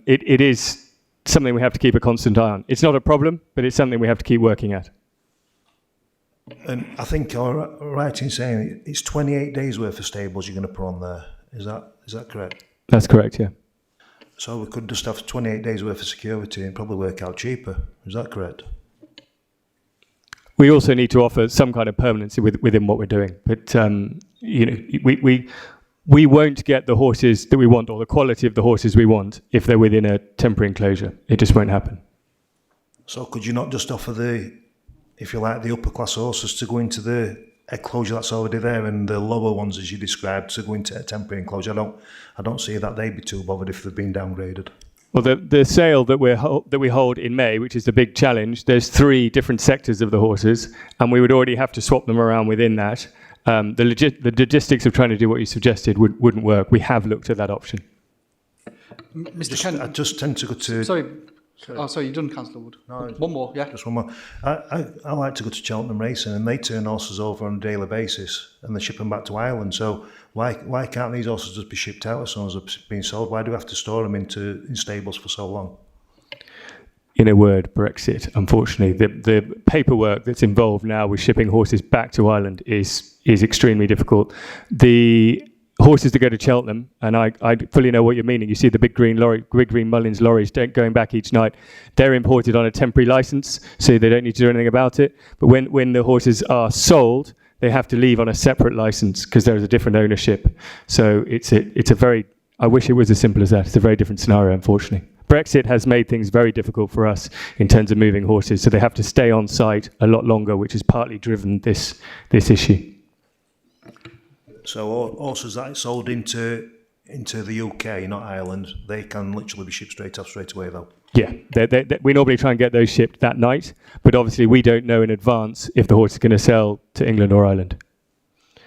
it is something we have to keep a constant eye on. It's not a problem, but it's something we have to keep working at.
And I think you're right in saying it's 28 days worth of stables you're going to put on there. Is that correct?
That's correct, yeah.
So we could just have 28 days worth of security and probably work out cheaper. Is that correct?
We also need to offer some kind of permanency within what we're doing. But, we won't get the horses that we want or the quality of the horses we want if they're within a temporary enclosure. It just won't happen.
So could you not just offer the upper class horses to go into the enclosure that's already there and the lower ones, as you described, to go into a temporary enclosure? I don't see that they'd be too bothered if they've been downgraded.
Well, the sale that we hold in May, which is the big challenge, there's 3 different sectors of the horses, and we would already have to swap them around within that. The logistics of trying to do what you suggested wouldn't work. We have looked at that option.
Mr. Kent,
I just tend to go to...
Sorry, you've done, Councillor Wood.
No,
one more, yeah.
Just one more. I like to go to Cheltenham Racing, and they turn horses over on a daily basis, and they ship them back to Ireland. So why can't these horses just be shipped out as soon as they're being sold? Why do we have to store them in stables for so long?
In a word, Brexit. Unfortunately, the paperwork that's involved now with shipping horses back to Ireland is extremely difficult. The horses that go to Cheltenham, and I fully know what you're meaning. You see the big green Mullins lorries going back each night. They're imported on a temporary license, so they don't need to do anything about it. But when the horses are sold, they have to leave on a separate license because there is a different ownership. So it's a very, I wish it was as simple as that. It's a very different scenario, unfortunately. Brexit has made things very difficult for us in terms of moving horses, so they have to stay on site a lot longer, which has partly driven this issue.
So horses that are sold into the UK, not Ireland, they can literally be shipped straight away, though?
Yeah, we normally try and get those shipped that night, but obviously we don't know in advance if the horse is going to sell to England or Ireland.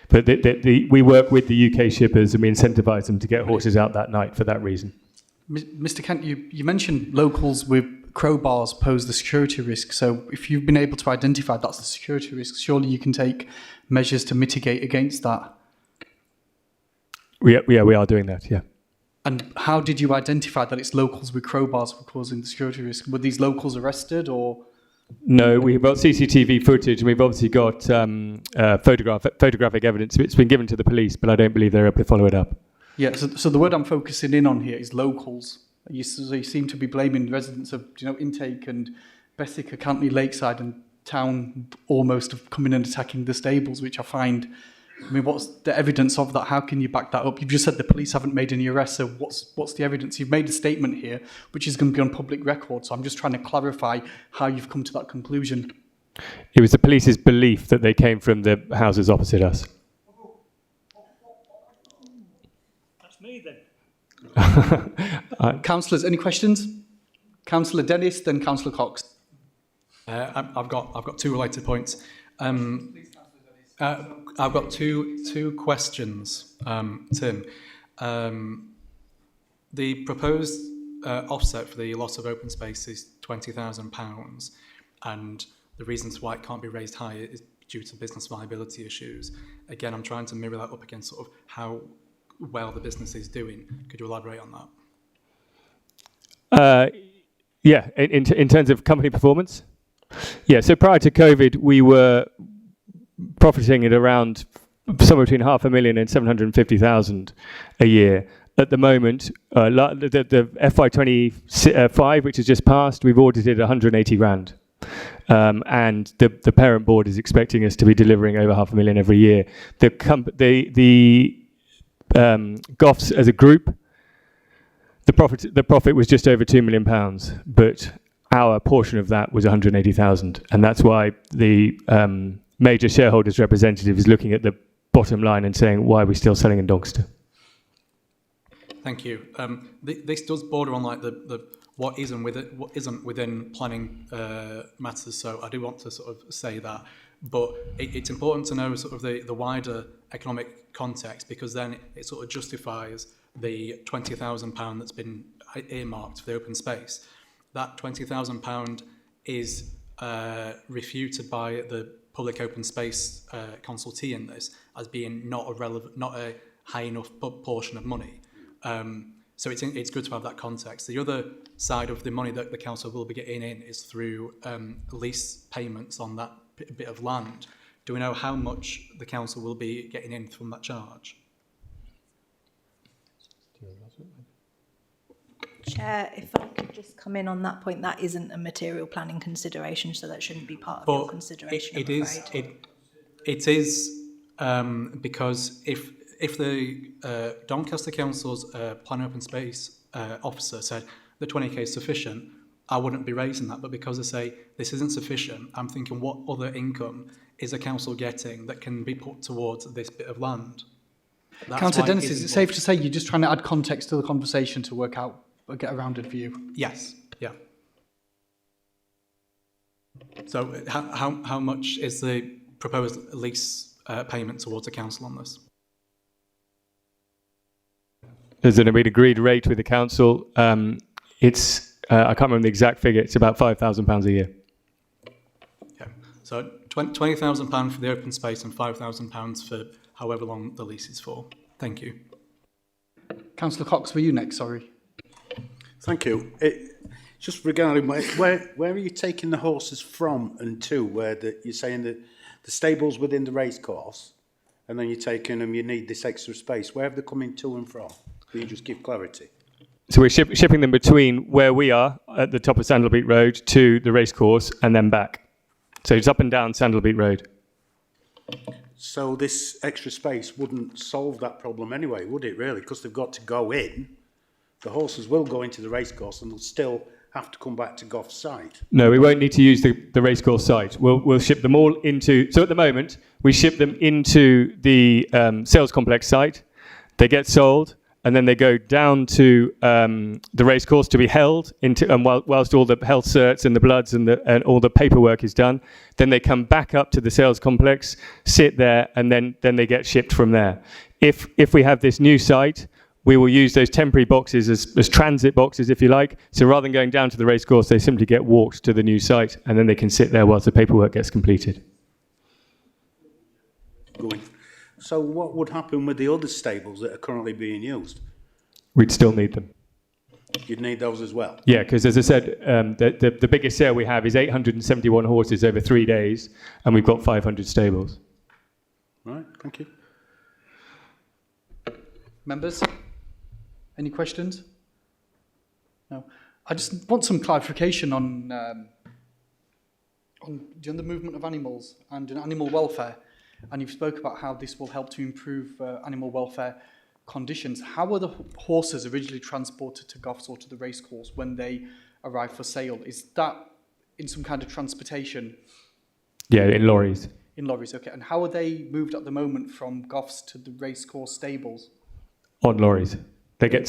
But we work with the UK shippers and we incentivise them to get horses out that night for that reason.
Mr. Kent, you mentioned locals with crowbars pose the security risk. So if you've been able to identify that's the security risk, surely you can take measures to mitigate against that.
We are doing that, yeah.
And how did you identify that it's locals with crowbars were causing the security risk? Were these locals arrested or?
No, we've got CCTV footage and we've obviously got photographic evidence. It's been given to the police, but I don't believe they're able to follow it up.
Yeah, so the word I'm focusing in on here is locals. You seem to be blaming residents of Intake and Bessica, County Lakeside and Town almost of coming and attacking the stables, which I find, what's the evidence of that? How can you back that up? You've just said the police haven't made any arrests, so what's the evidence? You've made a statement here, which is going to be on public record, so I'm just trying to clarify how you've come to that conclusion.
It was the police's belief that they came from the houses opposite us.
That's me then.
Councillors, any questions? Councillor Dennis, then Councillor Cox.
I've got two related points. I've got two questions, Tim. The proposed offset for the loss of open space is £20,000, and the reasons why it can't be raised higher is due to business viability issues. Again, I'm trying to mirror that up against sort of how well the business is doing. Could you elaborate on that?
Yeah, in terms of company performance? Yeah, so prior to COVID, we were profiting at around somewhere between 500,000 and 750,000 a year. At the moment, the FY25, which has just passed, we've audited 180 grand. And the parent board is expecting us to be delivering over 500,000 every year. The Goffs as a group, the profit was just over £2 million, but our portion of that was 180,000, and that's why the major shareholders representative is looking at the bottom line and saying, why are we still selling in Doncaster?
Thank you. This does border on like the what isn't within planning matters, so I do want to sort of say that. But it's important to know sort of the wider economic context, because then it sort of justifies the £20,000 that's been earmarked for the open space. That £20,000 is refuted by the public open space consultee in this as being not a high enough portion of money. So it's good to have that context. The other side of the money that the council will be getting in is through lease payments on that bit of land. Do we know how much the council will be getting in from that charge?
Chair, if I could just come in on that point, that isn't a material planning consideration, so that shouldn't be part of your consideration.
It is because if the Doncaster Council's Plan Open Space officer said the 20k is sufficient, I wouldn't be raising that. But because they say this isn't sufficient, I'm thinking, what other income is a council getting that can be put towards this bit of land?
Councillor Dennis, is it safe to say you're just trying to add context to the conversation to work out, get a rounded view?
Yes, yeah. So how much is the proposed lease payment towards the council on this?
There's an agreed rate with the council. It's I can't remember the exact figure. It's about £5,000 a year.
Yeah. So £20,000 for the open space and £5,000 for however long the lease is for. Thank you.
Councillor Cox, were you next? Sorry.
Thank you. Just regarding where are you taking the horses from and to? Where you're saying that the stables within the race course, and then you're taking them. You need this extra space. Where have they coming to and from? Can you just give clarity?
So we're shipping them between where we are at the top of Sandalbeat Road to the racecourse and then back. So it's up and down Sandalbeat Road.
So this extra space wouldn't solve that problem anyway, would it really? Because they've got to go in. The horses will go into the racecourse and they'll still have to come back to Goffs site.
No, we won't need to use the racecourse site. We'll ship them all into... So at the moment, we ship them into the sales complex site. They get sold, and then they go down to the racecourse to be held into, and whilst all the health certs and the bloods and all the paperwork is done, then they come back up to the sales complex, sit there, and then they get shipped from there. If we have this new site, we will use those temporary boxes as transit boxes, if you like. So rather than going down to the racecourse, they simply get walked to the new site, and then they can sit there whilst the paperwork gets completed.
So what would happen with the other stables that are currently being used?
We'd still need them.
You'd need those as well?
Yeah, because as I said, the biggest sale we have is 871 horses over 3 days, and we've got 500 stables.
Right, thank you.
Members, any questions? No. I just want some clarification on the movement of animals and animal welfare. And you've spoke about how this will help to improve animal welfare conditions. How were the horses originally transported to Goffs or to the racecourse when they arrive for sale? Is that in some kind of transportation?
Yeah, in lorries.
In lorries, okay. And how are they moved at the moment from Goffs to the racecourse stables?
On lorries. They get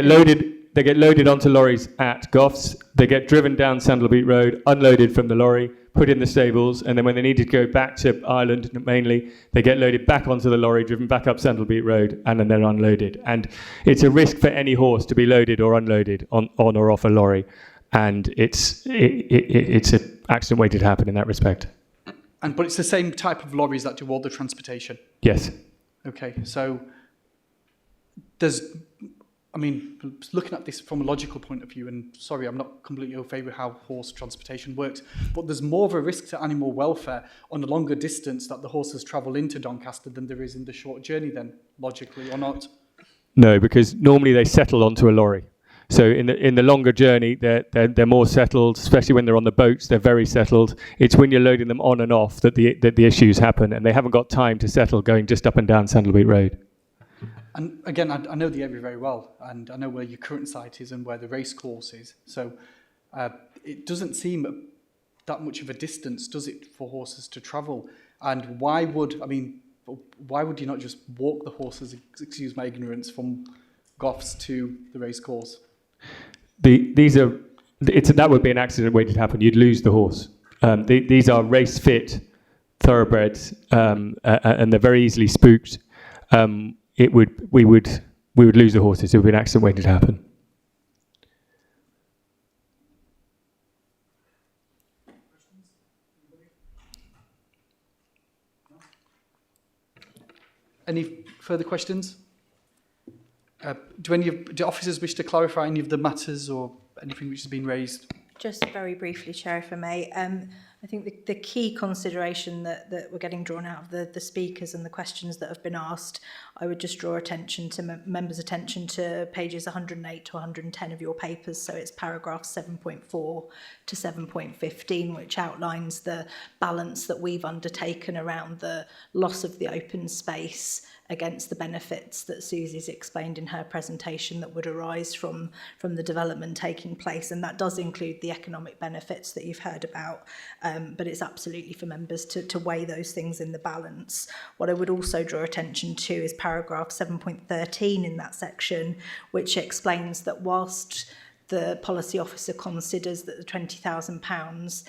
loaded onto lorries at Goffs. They get driven down Sandalbeat Road, unloaded from the lorry, put in the stables, and then when they need to go back to Ireland mainly, they get loaded back onto the lorry, driven back up Sandalbeat Road, and then they're unloaded. And it's a risk for any horse to be loaded or unloaded on or off a lorry, and it's an accident waiting to happen in that respect.
But it's the same type of lorries that do all the transportation?
Yes.
Okay, so looking at this from a logical point of view, and sorry, I'm not completely au fait with how horse transportation works, but there's more of a risk to animal welfare on a longer distance that the horses travel into Doncaster than there is in the short journey then, logically, or not?
No, because normally they settle onto a lorry. So in the longer journey, they're more settled, especially when they're on the boats, they're very settled. It's when you're loading them on and off that the issues happen, and they haven't got time to settle going just up and down Sandalbeat Road.
And again, I know the area very well, and I know where your current site is and where the race course is. So it doesn't seem that much of a distance, does it, for horses to travel? And why would you not just walk the horses, excuse my ignorance, from Goffs to the race course? That would be an accident waiting to happen. You'd lose the horse. These are race fit thoroughbreds, and they're very easily spooked. We would lose the horses. It would be an accident waiting to happen. Any further questions? Do officers wish to clarify any of the matters or anything which has been raised?
Just very briefly, Chair, if I may. I think the key consideration that we're getting drawn out of the speakers and the questions that have been asked, I would just draw attention to members' attention to pages 108 to 110 of your papers. So it's paragraphs 7.4 to 7.15, which outlines the balance that we've undertaken around the loss of the open space against the benefits that Susie's explained in her presentation that would arise from the development taking place. And that does include the economic benefits that you've heard about, but it's absolutely for members to weigh those things in the balance. What I would also draw attention to is paragraph 7.13 in that section, which explains that whilst the policy officer considers that the £20,000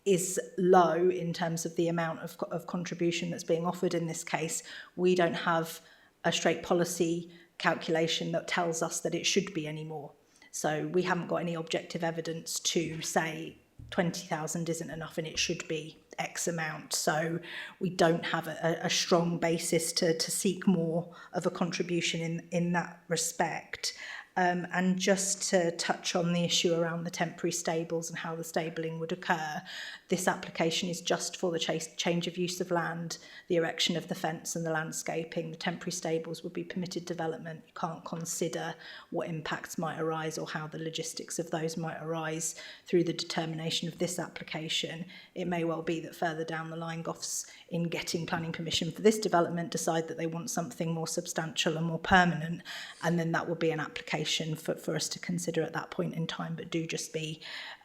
is low in terms of the amount of contribution that's being offered in this case, we don't have a straight policy calculation that tells us that it should be any more. So we haven't got any objective evidence to say 20,000 isn't enough and it should be X amount. So we don't have a strong basis to seek more of a contribution in that respect. And just to touch on the issue around the temporary stables and how the stabling would occur, this application is just for the change of use of land, the erection of the fence and the landscaping. The temporary stables would be permitted development. You can't consider what impacts might arise or how the logistics of those might arise through the determination of this application. It may well be that further down the line, Goffs, in getting planning permission for this development, decide that they want something more substantial and more permanent, and then that will be an application for us to consider at that point in time. But do just be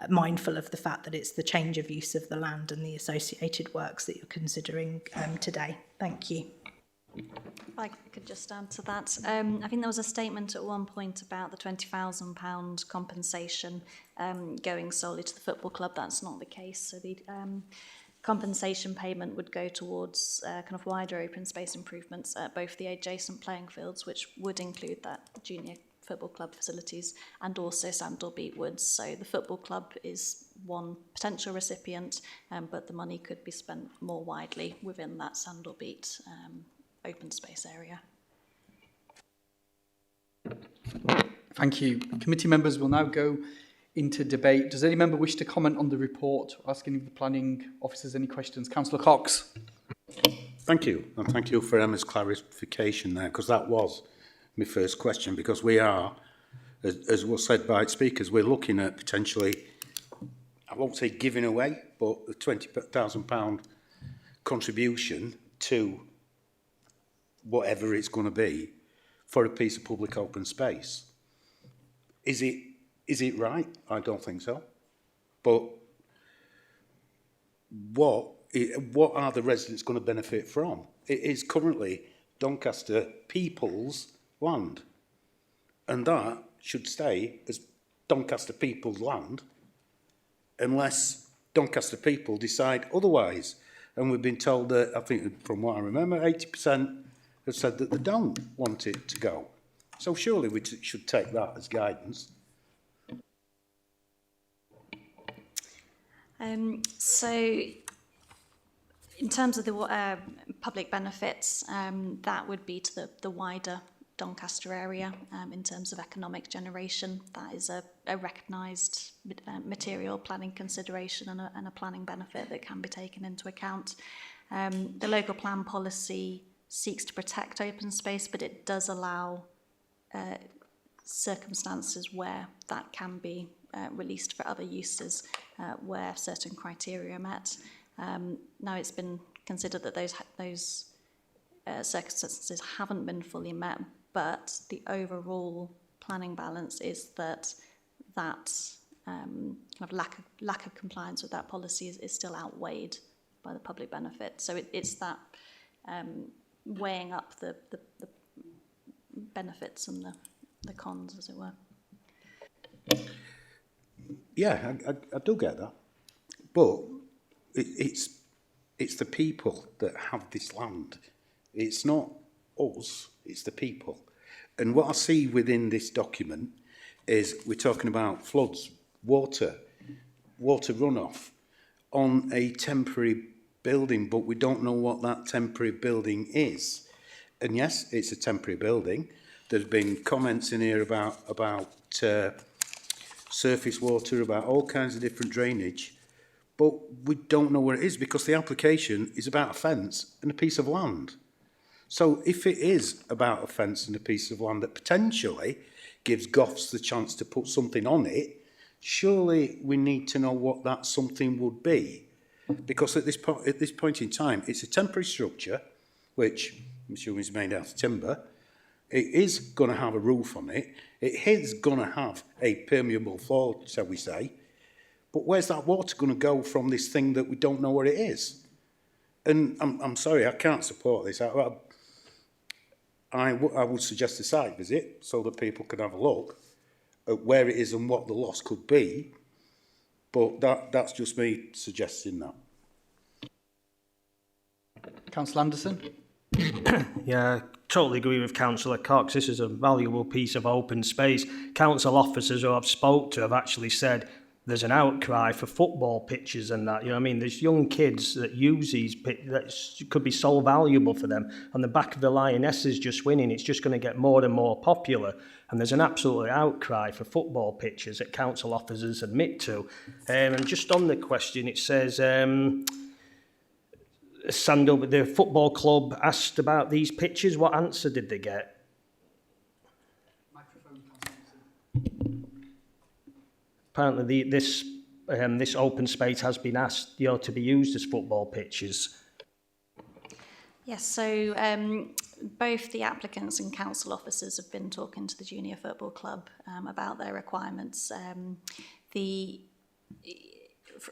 mindful of the fact that it's the change of use of the land and the associated works that you're considering today. Thank you.
If I could just add to that, I think there was a statement at one point about the £20,000 compensation going solely to the football club. That's not the case. So compensation payment would go towards kind of wider open space improvements at both the adjacent playing fields, which would include that junior football club facilities, and also Sandal Beat Woods. So the football club is one potential recipient, but the money could be spent more widely within that Sandal Beat open space area.
Thank you. Committee members will now go into debate. Does any member wish to comment on the report or ask any of the planning officers any questions? Councillor Cox.
Thank you, and thank you for Emma's clarification there, because that was my first question, because we are, as was said by speakers, we're looking at potentially, I won't say giving away, but a £20,000 contribution to whatever it's going to be for a piece of public open space. Is it right? I don't think so. But what are the residents going to benefit from? It is currently Doncaster people's land, and that should stay as Doncaster people's land unless Doncaster people decide otherwise. And we've been told that, I think from what I remember, 80% have said that they don't want it to go. So surely we should take that as guidance.
So in terms of the public benefits, that would be to the wider Doncaster area. In terms of economic generation, that is a recognised material planning consideration and a planning benefit that can be taken into account. The local plan policy seeks to protect open space, but it does allow circumstances where that can be released for other uses where certain criteria are met. Now it's been considered that those circumstances haven't been fully met, but the overall planning balance is that kind of lack of compliance with that policy is still outweighed by the public benefit. So it's that weighing up the benefits and the cons, as it were.
Yeah, I do get that, but it's the people that have this land. It's not us, it's the people. And what I see within this document is we're talking about floods, water runoff on a temporary building, but we don't know what that temporary building is. And yes, it's a temporary building. There's been comments in here about surface water, about all kinds of different drainage, but we don't know where it is because the application is about a fence and a piece of land. So if it is about a fence and a piece of land that potentially gives Goffs the chance to put something on it, surely we need to know what that something would be. Because at this point in time, it's a temporary structure, which I'm sure is made out of timber. It is going to have a roof on it. It is going to have a permeable floor, shall we say. But where's that water going to go from this thing that we don't know where it is? And I'm sorry, I can't support this. I would suggest a site visit so that people can have a look at where it is and what the loss could be. But that's just me suggesting that.
Councillor Anderson.
Yeah, totally agree with Councillor Cox. This is a valuable piece of open space. Council officers who I've spoke to have actually said there's an outcry for football pitches and that. You know what I mean? There's young kids that use these that could be so valuable for them. On the back of the Lionesses just winning, it's just going to get more and more popular. And there's an absolute outcry for football pitches that council officers admit to. And just on the question, it says, Sandal, the football club asked about these pitches. What answer did they get? Apparently, this open space has been asked, to be used as football pitches.
Yes, so both the applicants and council officers have been talking to the Junior Football Club about their requirements.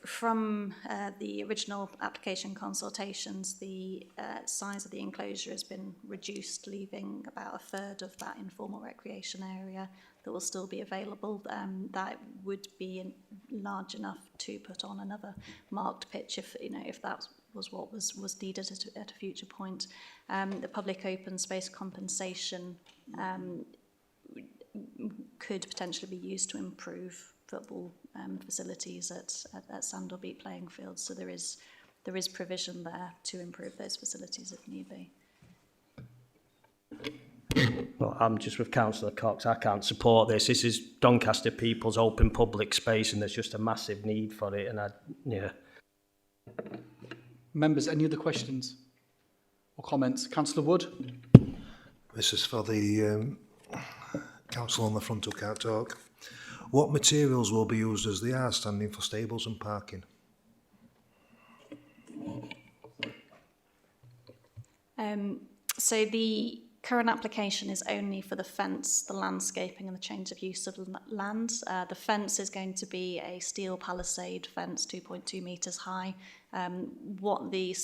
From the original application consultations, the size of the enclosure has been reduced, leaving about a third of that informal recreation area that will still be available, that would be large enough to put on another marked pitch if that was what was needed at a future point. The public open space compensation could potentially be used to improve football facilities at Sandalbeat playing fields. So there is provision there to improve those facilities if need be.
Well, I'm just with Councillor Cox. I can't support this. This is Doncaster people's open public space, and there's just a massive need for it. And
Members, any other questions or comments? Councillor Wood?
This is for the council on the front who can't talk. What materials will be used as they are standing for stables and parking?
So the current application is only for the fence, the landscaping and the change of use of land. The fence is going to be a steel palisade fence, 2.2 metres high. What the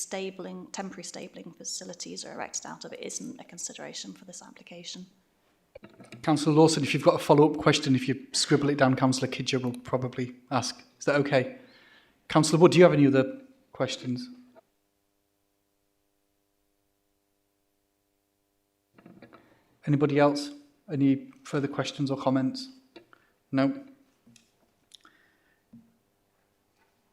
temporary stabling facilities are erected out of it isn't a consideration for this application.
Councillor Lawson, if you've got a follow-up question, if you scribble it down, Councillor Kidger will probably ask. Is that okay? Councillor Wood, do you have any other questions? Anybody else? Any further questions or comments? No?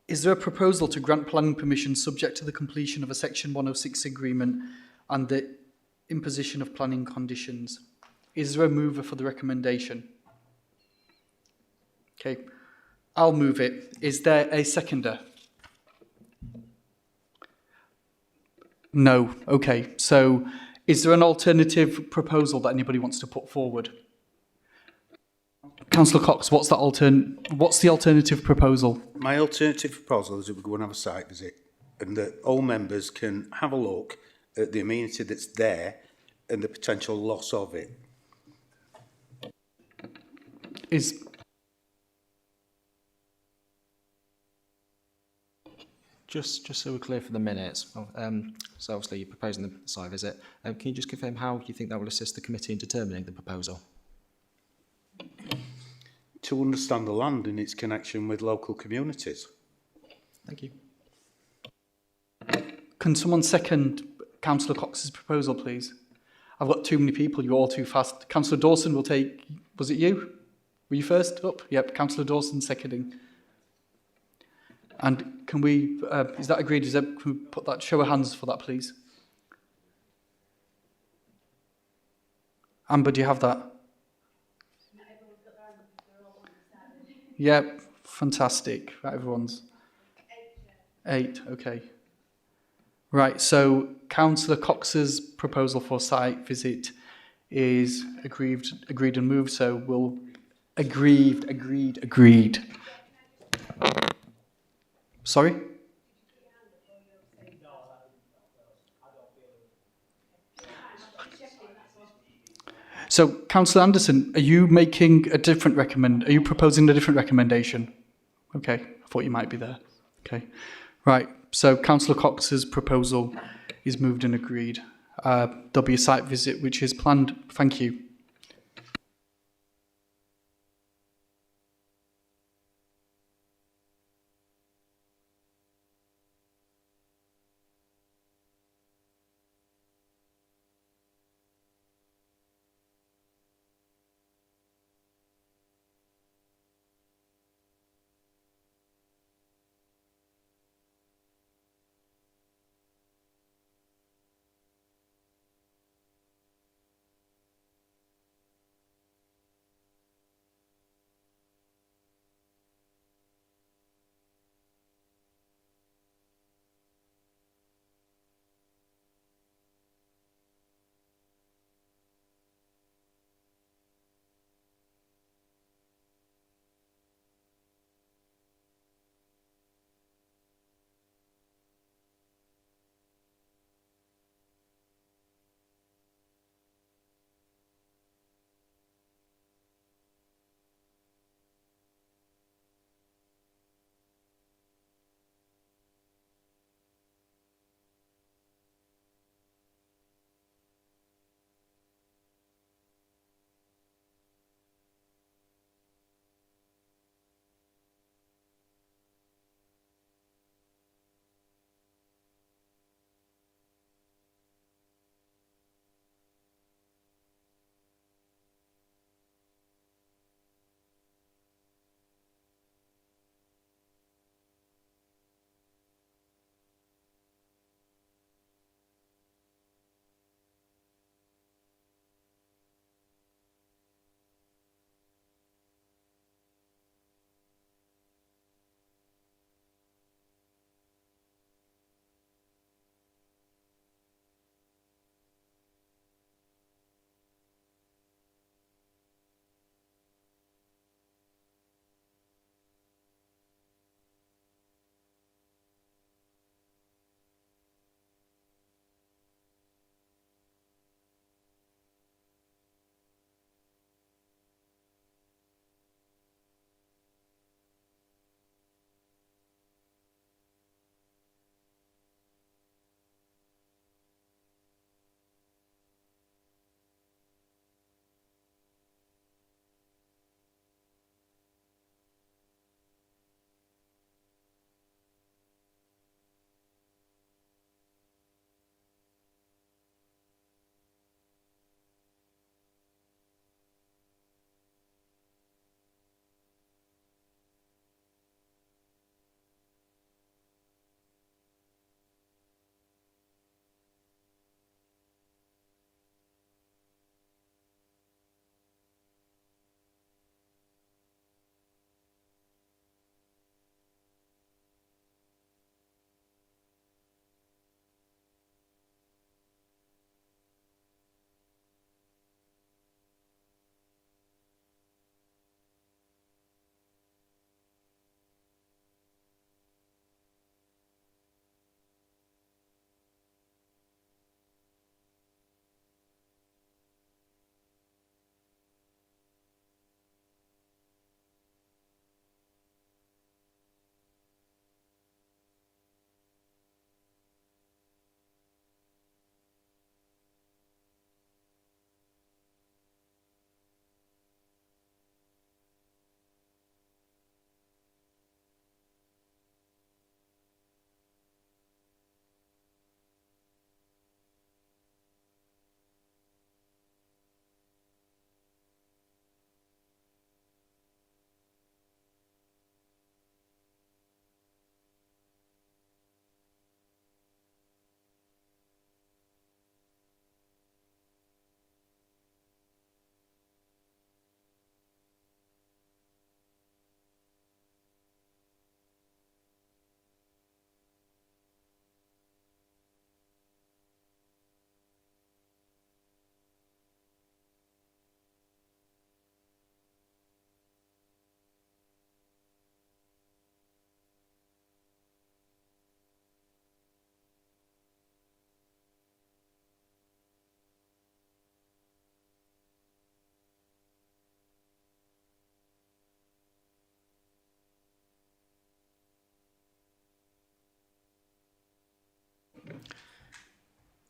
Is there a proposal to grant planning permission subject to the completion of a Section 106 agreement and the imposition of planning conditions? Is there a mover for the recommendation? Okay, I'll move it. Is there a seconder? No. Okay, so is there an alternative proposal that anybody wants to put forward? Councillor Cox, what's the alternative proposal?
My alternative proposal is that we go and have a site visit and that all members can have a look at the amenity that's there and the potential loss of it.
Just so we're clear for the minutes, so obviously you're proposing the site visit. Can you just confirm how you think that will assist the committee in determining the proposal?
To understand the land and its connection with local communities.
Thank you.
Can someone second Councillor Cox's proposal, please? I've got too many people, you're all too fast. Councillor Dawson will take, was it you? Were you first up? Yep, Councillor Dawson seconding. And can we, is that agreed? Can we put that, show of hands for that, please? Amber, do you have that? Yep, fantastic. Right, everyone's 8, okay. Right, so Councillor Cox's proposal for site visit is agreed and moved, so we'll agreed. Sorry? So, Councillor Anderson, are you making a different are you proposing a different recommendation? Okay, I thought you might be there. Okay, right. So, Councillor Cox's proposal is moved and agreed. There'll be a site visit which is planned. Thank you.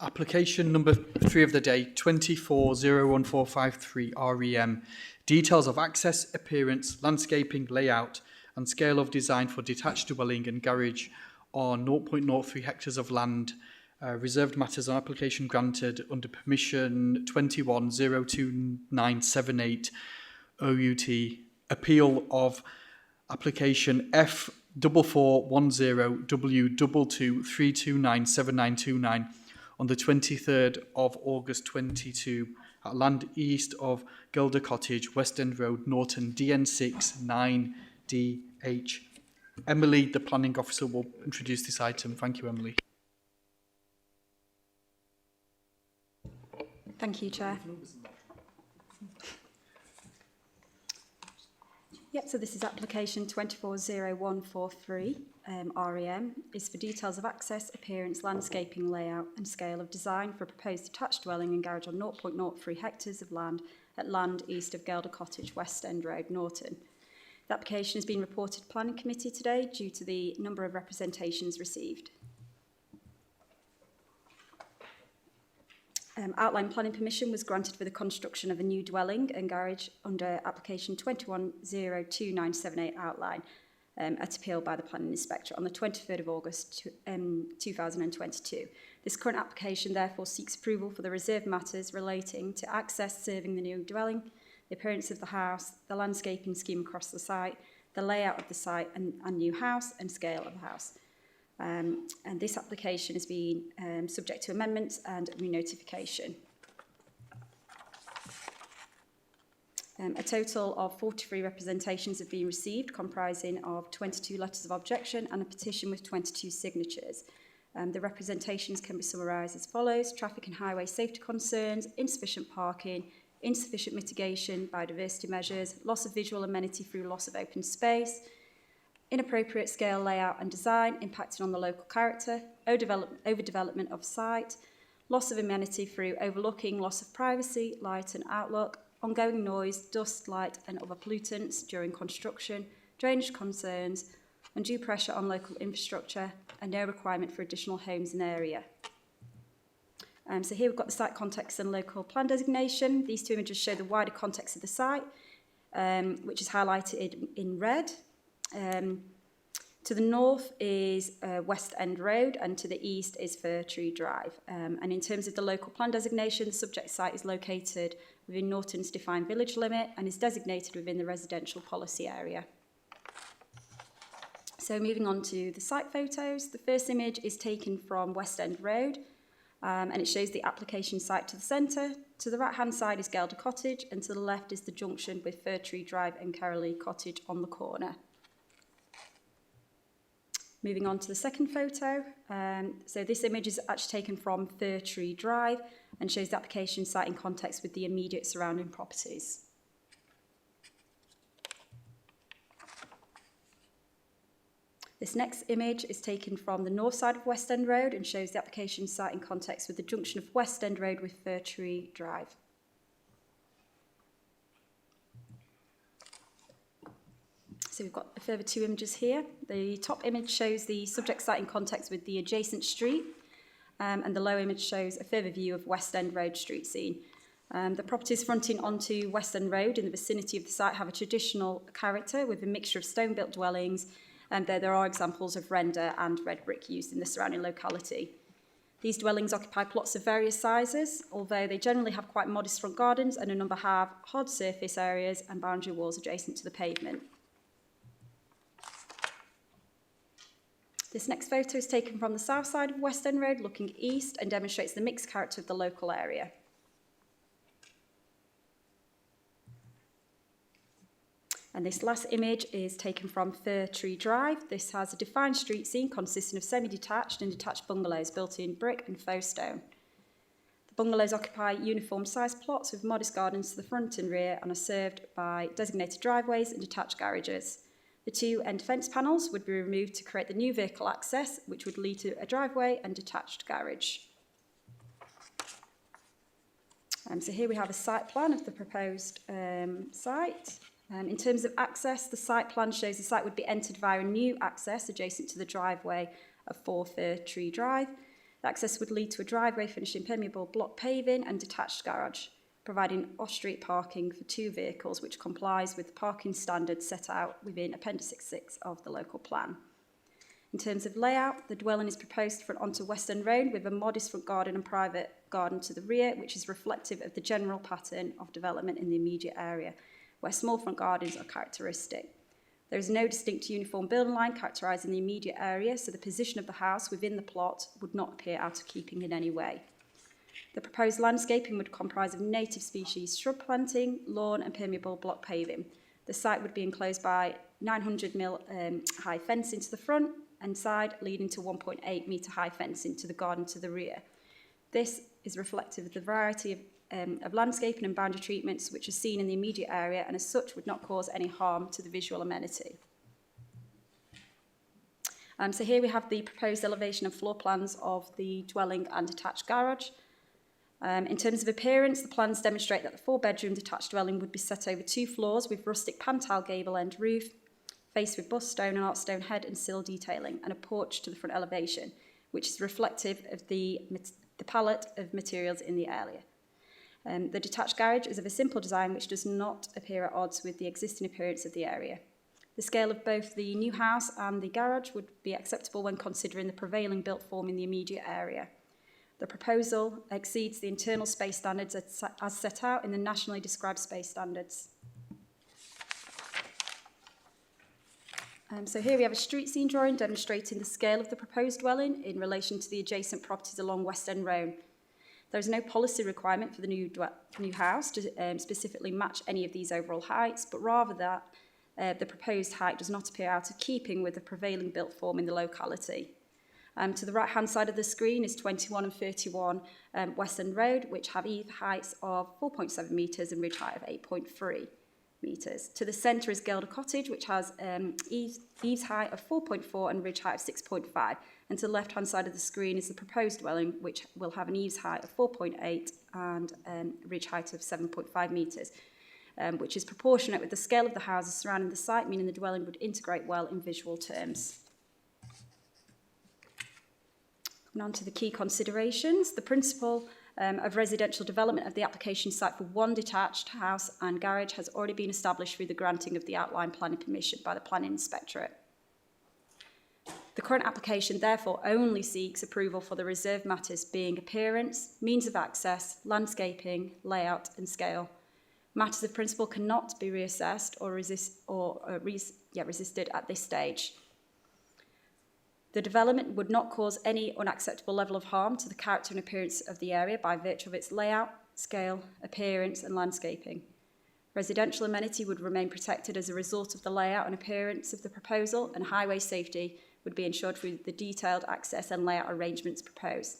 Application number 3 of the day, 24014553 REM. Details of access, appearance, landscaping, layout and scale of design for detached dwelling and garage on 0.03 hectares of land. Reserved matters on application granted under permission 21029978 OUT. Appeal of application F4410W223297929 on the 23rd of August 22 at land east of Gelder Cottage, West End Road, Norton, DN6 9DH. Emily, the planning officer, will introduce this item. Thank you, Emily.
Thank you, Chair. Yep, so this is application 240143 REM. Is for details of access, appearance, landscaping, layout and scale of design for a proposed detached dwelling and garage on 0.03 hectares of land at land east of Gelder Cottage, West End Road, Norton. The application has been reported to Planning Committee today due to the number of representations received. Outline planning permission was granted for the construction of a new dwelling and garage under application 21029978 outline at appeal by the planning inspector on the 23rd of August 2022. This current application therefore seeks approval for the reserved matters relating to access serving the new dwelling, the appearance of the house, the landscaping scheme across the site, the layout of the site and new house and scale of the house. And this application has been subject to amendments and re-notification. A total of 43 representations have been received, comprising of 22 letters of objection and a petition with 22 signatures. The representations can be summarised as follows: traffic and highway safety concerns, insufficient parking, insufficient mitigation, biodiversity measures, loss of visual amenity through loss of open space, inappropriate scale, layout and design impacting on the local character, overdevelopment of site, loss of amenity through overlooking, loss of privacy, light and outlook, ongoing noise, dust, light and other pollutants during construction, drainage concerns, undue pressure on local infrastructure and no requirement for additional homes in the area. So here we've got the site context and local plan designation. These two images show the wider context of the site, which is highlighted in red. To the north is West End Road and to the east is Fir Tree Drive. And in terms of the local plan designation, the subject site is located within Norton's defined village limit and is designated within the residential policy area. So moving on to the site photos, the first image is taken from West End Road and it shows the application site to the centre. To the right hand side is Gelder Cottage and to the left is the junction with Fir Tree Drive and Carolee Cottage on the corner. Moving on to the second photo, so this image is actually taken from Fir Tree Drive and shows the application site in context with the immediate surrounding properties. This next image is taken from the north side of West End Road and shows the application site in context with the junction of West End Road with Fir Tree Drive. So we've got a further two images here. The top image shows the subject site in context with the adjacent street, and the lower image shows a further view of West End Road street scene. The properties fronting onto West End Road in the vicinity of the site have a traditional character with a mixture of stone-built dwellings, and there are examples of render and red brick used in the surrounding locality. These dwellings occupy plots of various sizes, although they generally have quite modest front gardens and a number have hard surface areas and boundary walls adjacent to the pavement. This next photo is taken from the south side of West End Road, looking east, and demonstrates the mixed character of the local area. And this last image is taken from Fir Tree Drive. This has a defined street scene consisting of semi-detached and detached bungalows built in brick and faux stone. The bungalows occupy uniform sized plots with modest gardens to the front and rear and are served by designated driveways and detached garages. The two end fence panels would be removed to create the new vehicle access, which would lead to a driveway and detached garage. So here we have a site plan of the proposed site. In terms of access, the site plan shows the site would be entered via a new access adjacent to the driveway of 4 Fir Tree Drive.
The access would lead to a driveway finished in permeable block paving and detached garage, providing off-street parking for 2 vehicles, which complies with the parking standards set out within Appendix 6 of the local plan. In terms of layout, the dwelling is proposed to front onto West End Road with a modest front garden and private garden to the rear, which is reflective of the general pattern of development in the immediate area, where small front gardens are characteristic. There is no distinct uniform building line characterising the immediate area, so the position of the house within the plot would not appear out of keeping in any way. The proposed landscaping would comprise of native species shrub planting, lawn and permeable block paving. The site would be enclosed by 900mm high fencing to the front and side, leading to 1.8 metre high fencing to the garden to the rear. This is reflective of the variety of landscaping and boundary treatments which are seen in the immediate area, and as such would not cause any harm to the visual amenity. So here we have the proposed elevation and floor plans of the dwelling and detached garage. In terms of appearance, the plans demonstrate that the 4-bedroom detached dwelling would be set over 2 floors with rustic pan-tile gable end roof, faced with bust stone and art stone head and sill detailing, and a porch to the front elevation, which is reflective of the palette of materials in the area. The detached garage is of a simple design which does not appear at odds with the existing appearance of the area. The scale of both the new house and the garage would be acceptable when considering the prevailing built form in the immediate area. The proposal exceeds the internal space standards as set out in the nationally described space standards. So here we have a street scene drawing demonstrating the scale of the proposed dwelling in relation to the adjacent properties along West End Road. There is no policy requirement for the new house to specifically match any of these overall heights, but rather that the proposed height does not appear out of keeping with the prevailing built form in the locality. To the right-hand side of the screen is 21 and 31 West End Road, which have eave heights of 4.7 metres and ridge height of 8.3 metres. To the centre is Gelder Cottage, which has eaves height of 4.4 and ridge height of 6.5. And to the left-hand side of the screen is the proposed dwelling, which will have an eaves height of 4.8 and ridge height of 7.5 metres, which is proportionate with the scale of the houses surrounding the site, meaning the dwelling would integrate well in visual terms. Coming on to the key considerations, the principle of residential development of the application site for 1 detached house and garage has already been established through the granting of the outline planning permission by the Planning Inspectorate. The current application therefore only seeks approval for the reserved matters being appearance, means of access, landscaping, layout and scale. Matters of principle cannot be reassessed or resisted at this stage. The development would not cause any unacceptable level of harm to the character and appearance of the area by virtue of its layout, scale, appearance and landscaping. Residential amenity would remain protected as a result of the layout and appearance of the proposal, and highway safety would be ensured through the detailed access and layout arrangements proposed.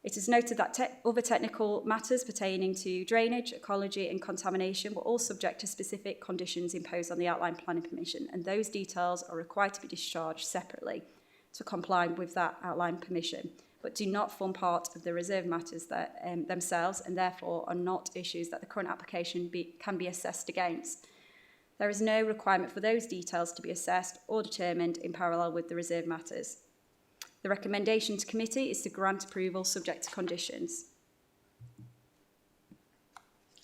It is noted that other technical matters pertaining to drainage, ecology and contamination were all subject to specific conditions imposed on the outline planning permission, and those details are required to be discharged separately to comply with that outline permission, but do not form part of the reserved matters that, themselves, and therefore are not issues that the current application can be assessed against. There is no requirement for those details to be assessed or determined in parallel with the reserved matters. The recommendation to committee is to grant approval subject to conditions.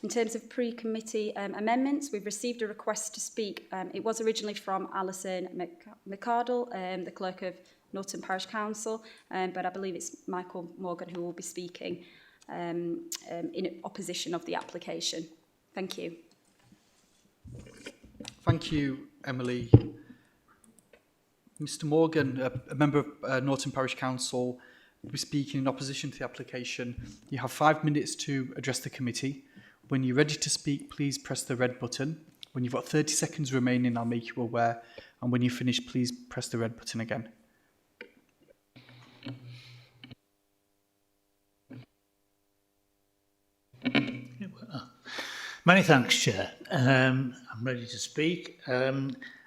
In terms of pre-committee amendments, we've received a request to speak. It was originally from Alison McCardle, the clerk of Norton Parish Council, but I believe it's Michael Morgan who will be speaking in opposition of the application. Thank you.
Thank you, Emily. Mr Morgan, a member of Norton Parish Council, will be speaking in opposition to the application. You have 5 minutes to address the committee. When you're ready to speak, please press the red button. When you've got 30 seconds remaining, I'll make you aware. And when you finish, please press the red button again.
Many thanks, Chair. I'm ready to speak.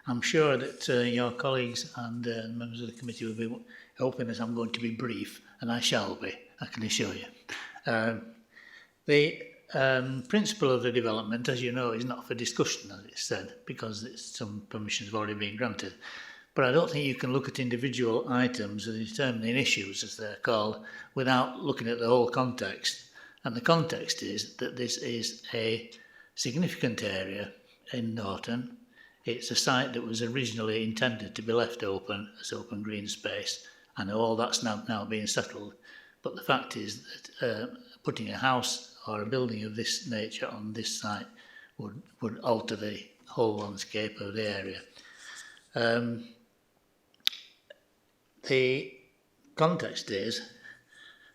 I'm sure that your colleagues and members of the committee will be hoping that I'm going to be brief, and I shall be, I can assure you. The principle of the development, as you know, is not for discussion, as it's said, because some permissions have already been granted. But I don't think you can look at individual items and determining issues, as they're called, without looking at the whole context. And the context is that this is a significant area in Norton. It's a site that was originally intended to be left open as open green space. I know all that's now being settled, but the fact is that putting a house or a building of this nature on this site would alter the whole landscape of the area. The context is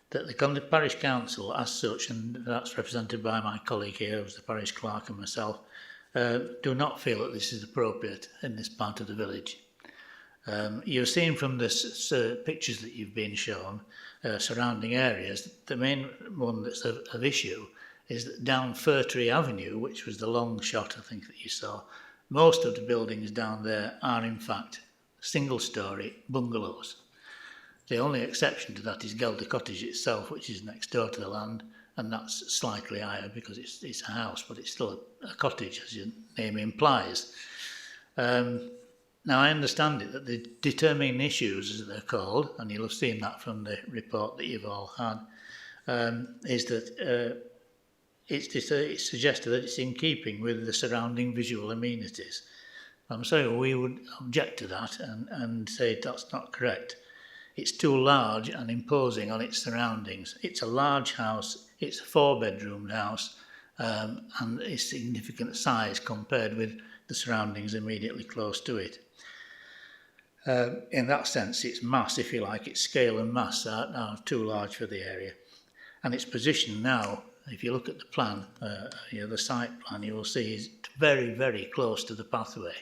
that the parish council as such, and that's represented by my colleague here, who's the parish clerk, and myself, do not feel that this is appropriate in this part of the village. You've seen from the pictures that you've been shown, surrounding areas, the main one that's of issue is that down Fir Tree Avenue, which was the long shot I think that you saw, most of the buildings down there are in fact single-storey bungalows. The only exception to that is Gelder Cottage itself, which is next door to the land, and that's slightly higher because it's a house, but it's still a cottage, as your name implies. Now, I understand it that the determining issues, as they're called, and you'll have seen that from the report that you've all had, is that it's suggested that it's in keeping with the surrounding visual amenities. I'm sorry, we would object to that and say that's not correct. It's too large and imposing on its surroundings. It's a large house, it's a 4-bedroom house, and it's significant size compared with the surroundings immediately close to it. In that sense, its mass, if you like, its scale and mass are too large for the area. And its position now, if you look at the plan, the site plan, you will see is very, very close to the pathway.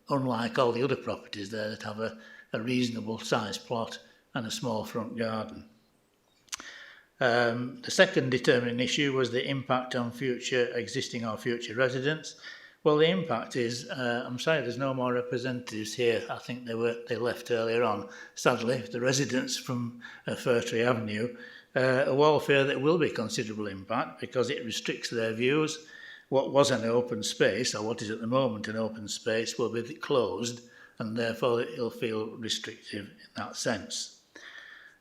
Unlike all the other properties there that have a reasonable sized plot and a small front garden. The second determining issue was the impact on existing or future residents. Well, the impact is, I'm sorry there's no more representatives here. I think they left earlier on. Sadly, the residents from Fir Tree Avenue, a welfare that will be considerable impact because it restricts their views. What was an open space, or what is at the moment an open space, will be closed, and therefore it'll feel restrictive in that sense.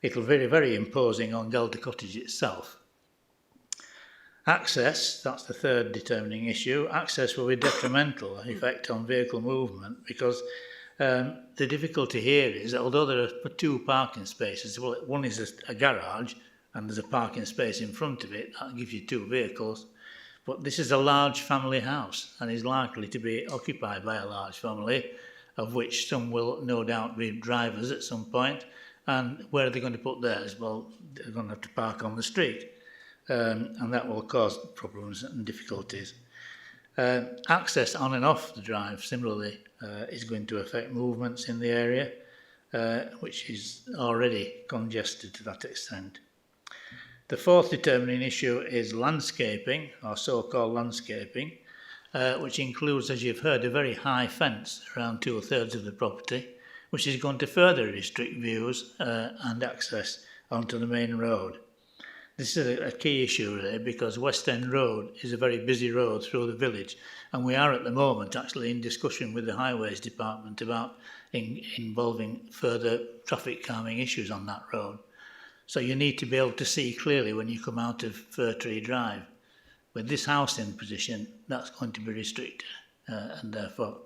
It'll be very, very imposing on Gelder Cottage itself. Access, that's the third determining issue. Access will be detrimental effect on vehicle movement because the difficulty here is that although there are 2 parking spaces, well, one is a garage and there's a parking space in front of it, that gives you 2 vehicles. But this is a large family house and is likely to be occupied by a large family, of which some will no doubt be drivers at some point. And where are they going to put theirs? Well, they're going to have to park on the street. And that will cause problems and difficulties. Access on and off the drive, similarly, is going to affect movements in the area, which is already congested to that extent. The fourth determining issue is landscaping, or so-called landscaping, which includes, as you've heard, a very high fence around 2/3 of the property, which is going to further restrict views and access onto the main road. This is a key issue really, because West End Road is a very busy road through the village, and we are at the moment actually in discussion with the Highways Department about involving further traffic calming issues on that road. So you need to be able to see clearly when you come out of Fir Tree Drive. With this house in position, that's going to be restricted and therefore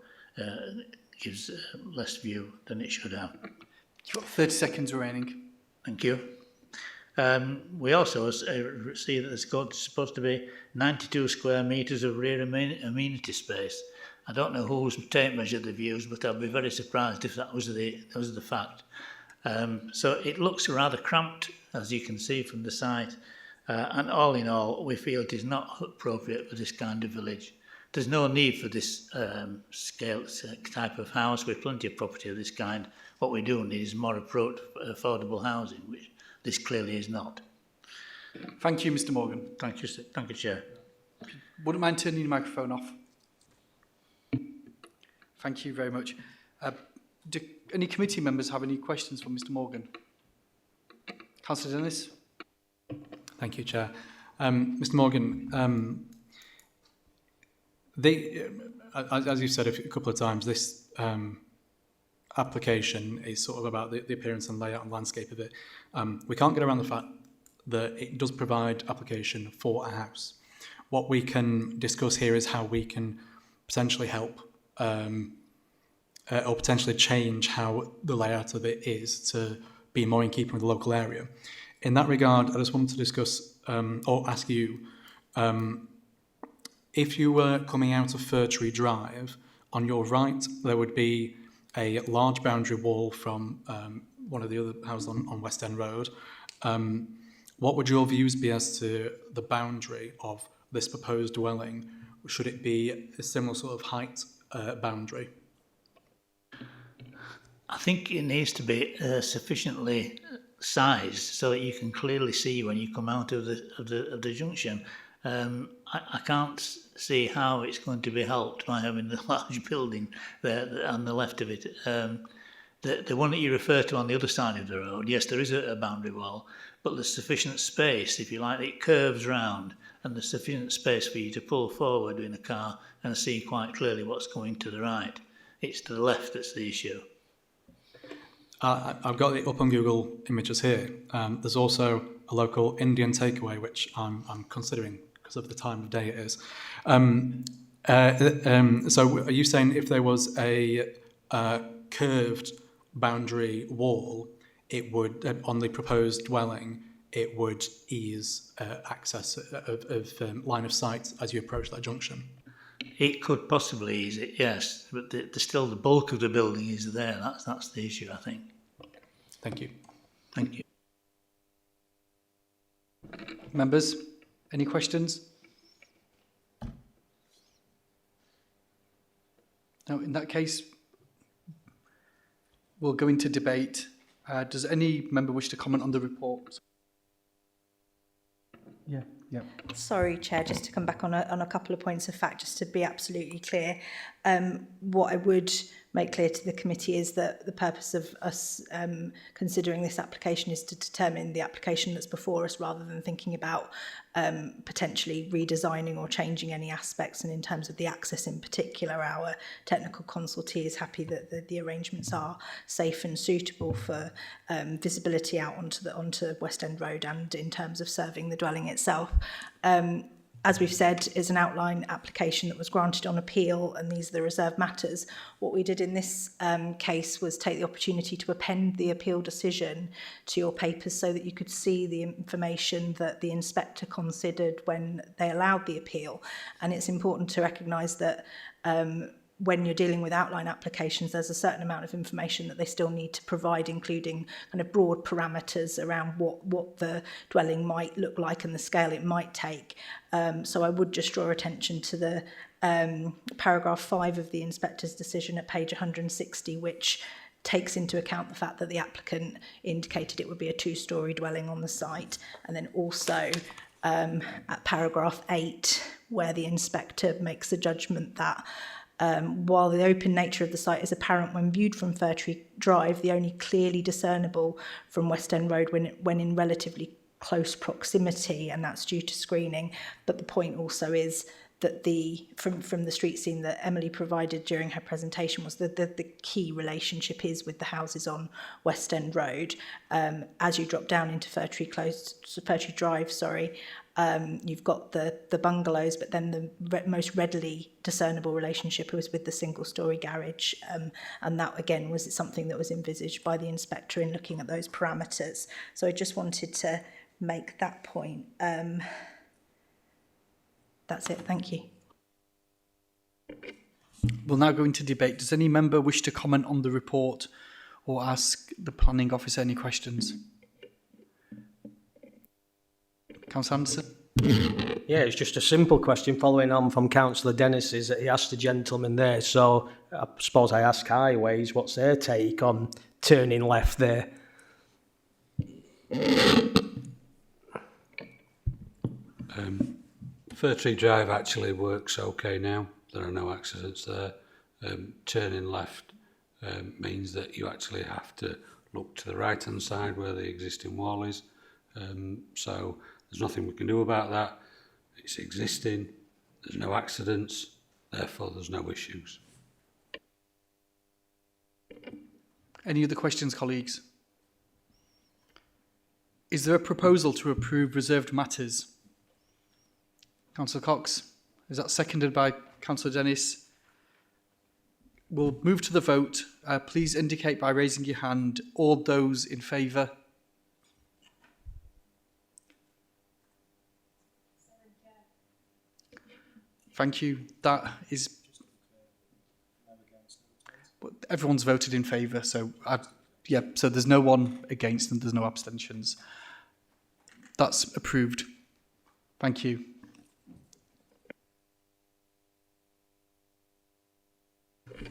gives less view than it should have.
You've got 30 seconds remaining.
Thank you. We also see that there's supposed to be 92 square metres of rear amenity space. I don't know whose tape measure they've used, but I'd be very surprised if that was the fact. So it looks rather cramped, as you can see from the site. And all in all, we feel it is not appropriate for this kind of village. There's no need for this scale type of house. We've plenty of property of this kind. What we do need is more affordable housing, which this clearly is not.
Thank you, Mr. Morgan.
Thank you, Chair.
Wouldn't mind turning your microphone off. Thank you very much. Do any committee members have any questions for Mr. Morgan? Councillor Dennis.
Thank you, Chair. Mr. Morgan, as you said a couple of times, this application is sort of about the appearance and layout and landscape of it. We can't get around the fact that it does provide application for a house. What we can discuss here is how we can potentially help or potentially change how the layout of it is to be more in keeping with the local area. In that regard, I just wanted to discuss or ask you, if you were coming out of Fir Tree Drive, on your right there would be a large boundary wall from one of the other houses on West End Road. What would your views be as to the boundary of this proposed dwelling? Should it be a similar sort of height boundary?
I think it needs to be sufficiently sized so that you can clearly see when you come out of the junction. I can't see how it's going to be helped by having the large building there on the left of it. The one that you refer to on the other side of the road, yes, there is a boundary wall, but there's sufficient space, if you like, it curves round, and there's sufficient space for you to pull forward in a car and see quite clearly what's going to the right. It's to the left that's the issue.
I've got it up on Google Images here. There's also a local Indian takeaway, which I'm considering because of the time of day it is. So are you saying if there was a curved boundary wall, it would, on the proposed dwelling, it would ease access of line of sight as you approach that junction?
It could possibly ease it, yes, but still the bulk of the building is there. That's the issue, I think.
Thank you.
Thank you.
Members, any questions? No, in that case, we'll go into debate. Does any member wish to comment on the report? Yeah.
Sorry, Chair, just to come back on a couple of points of fact, just to be absolutely clear. What I would make clear to the committee is that the purpose of us considering this application is to determine the application that's before us rather than thinking about potentially redesigning or changing any aspects. And in terms of the access in particular, our technical consultee is happy that the arrangements are safe and suitable for visibility out onto West End Road and in terms of serving the dwelling itself. As we've said, is an outline application that was granted on appeal, and these are the reserved matters. What we did in this case was take the opportunity to append the appeal decision to your papers so that you could see the information that the inspector considered when they allowed the appeal. And it's important to recognise that when you're dealing with outline applications, there's a certain amount of information that they still need to provide, including kind of broad parameters around what the dwelling might look like and the scale it might take. So I would just draw attention to the paragraph 5 of the inspector's decision at page 160, which takes into account the fact that the applicant indicated it would be a 2-storey dwelling on the site, and then also at paragraph 8, where the inspector makes the judgment that while the open nature of the site is apparent when viewed from Fir Tree Drive, the only clearly discernible from West End Road when in relatively close proximity, and that's due to screening. But the point also is that from the street scene that Emily provided during her presentation was that the key relationship is with the houses on West End Road. As you drop down into Fir Tree Drive, you've got the bungalows, but then the most readily discernible relationship was with the single-storey garage, and that again was something that was envisaged by the inspector in looking at those parameters. So I just wanted to make that point. That's it. Thank you.
We'll now go into debate. Does any member wish to comment on the report or ask the planning officer any questions? Councillor Anderson?
Yeah, it's just a simple question following on from Councillor Dennis's that he asked the gentleman there. So I suppose I ask Highways, what's their take on turning left there?
Fir Tree Drive actually works okay now. There are no accidents there. Turning left means that you actually have to look to the right-hand side where the existing wall is. So there's nothing we can do about that. It's existing. There's no accidents. Therefore, there's no issues.
Any other questions, colleagues? Is there a proposal to approve reserved matters? Councillor Cox, is that seconded by Councillor Dennis? We'll move to the vote. Please indicate by raising your hand. All those in favour? Thank you. That is... Everyone's voted in favour, so so there's no one against and there's no abstentions. That's approved. Thank you.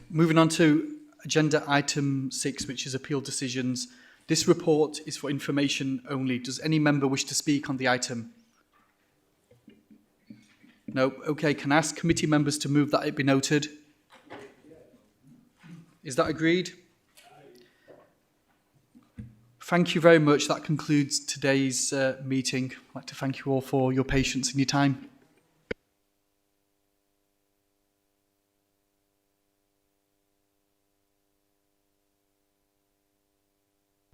Moving on to agenda item 6, which is appeal decisions. This report is for information only. Does any member wish to speak on the item? No? Okay, can I ask committee members to move that it be noted? Is that agreed? Thank you very much. That concludes today's meeting. I'd like to thank you all for your patience and your time.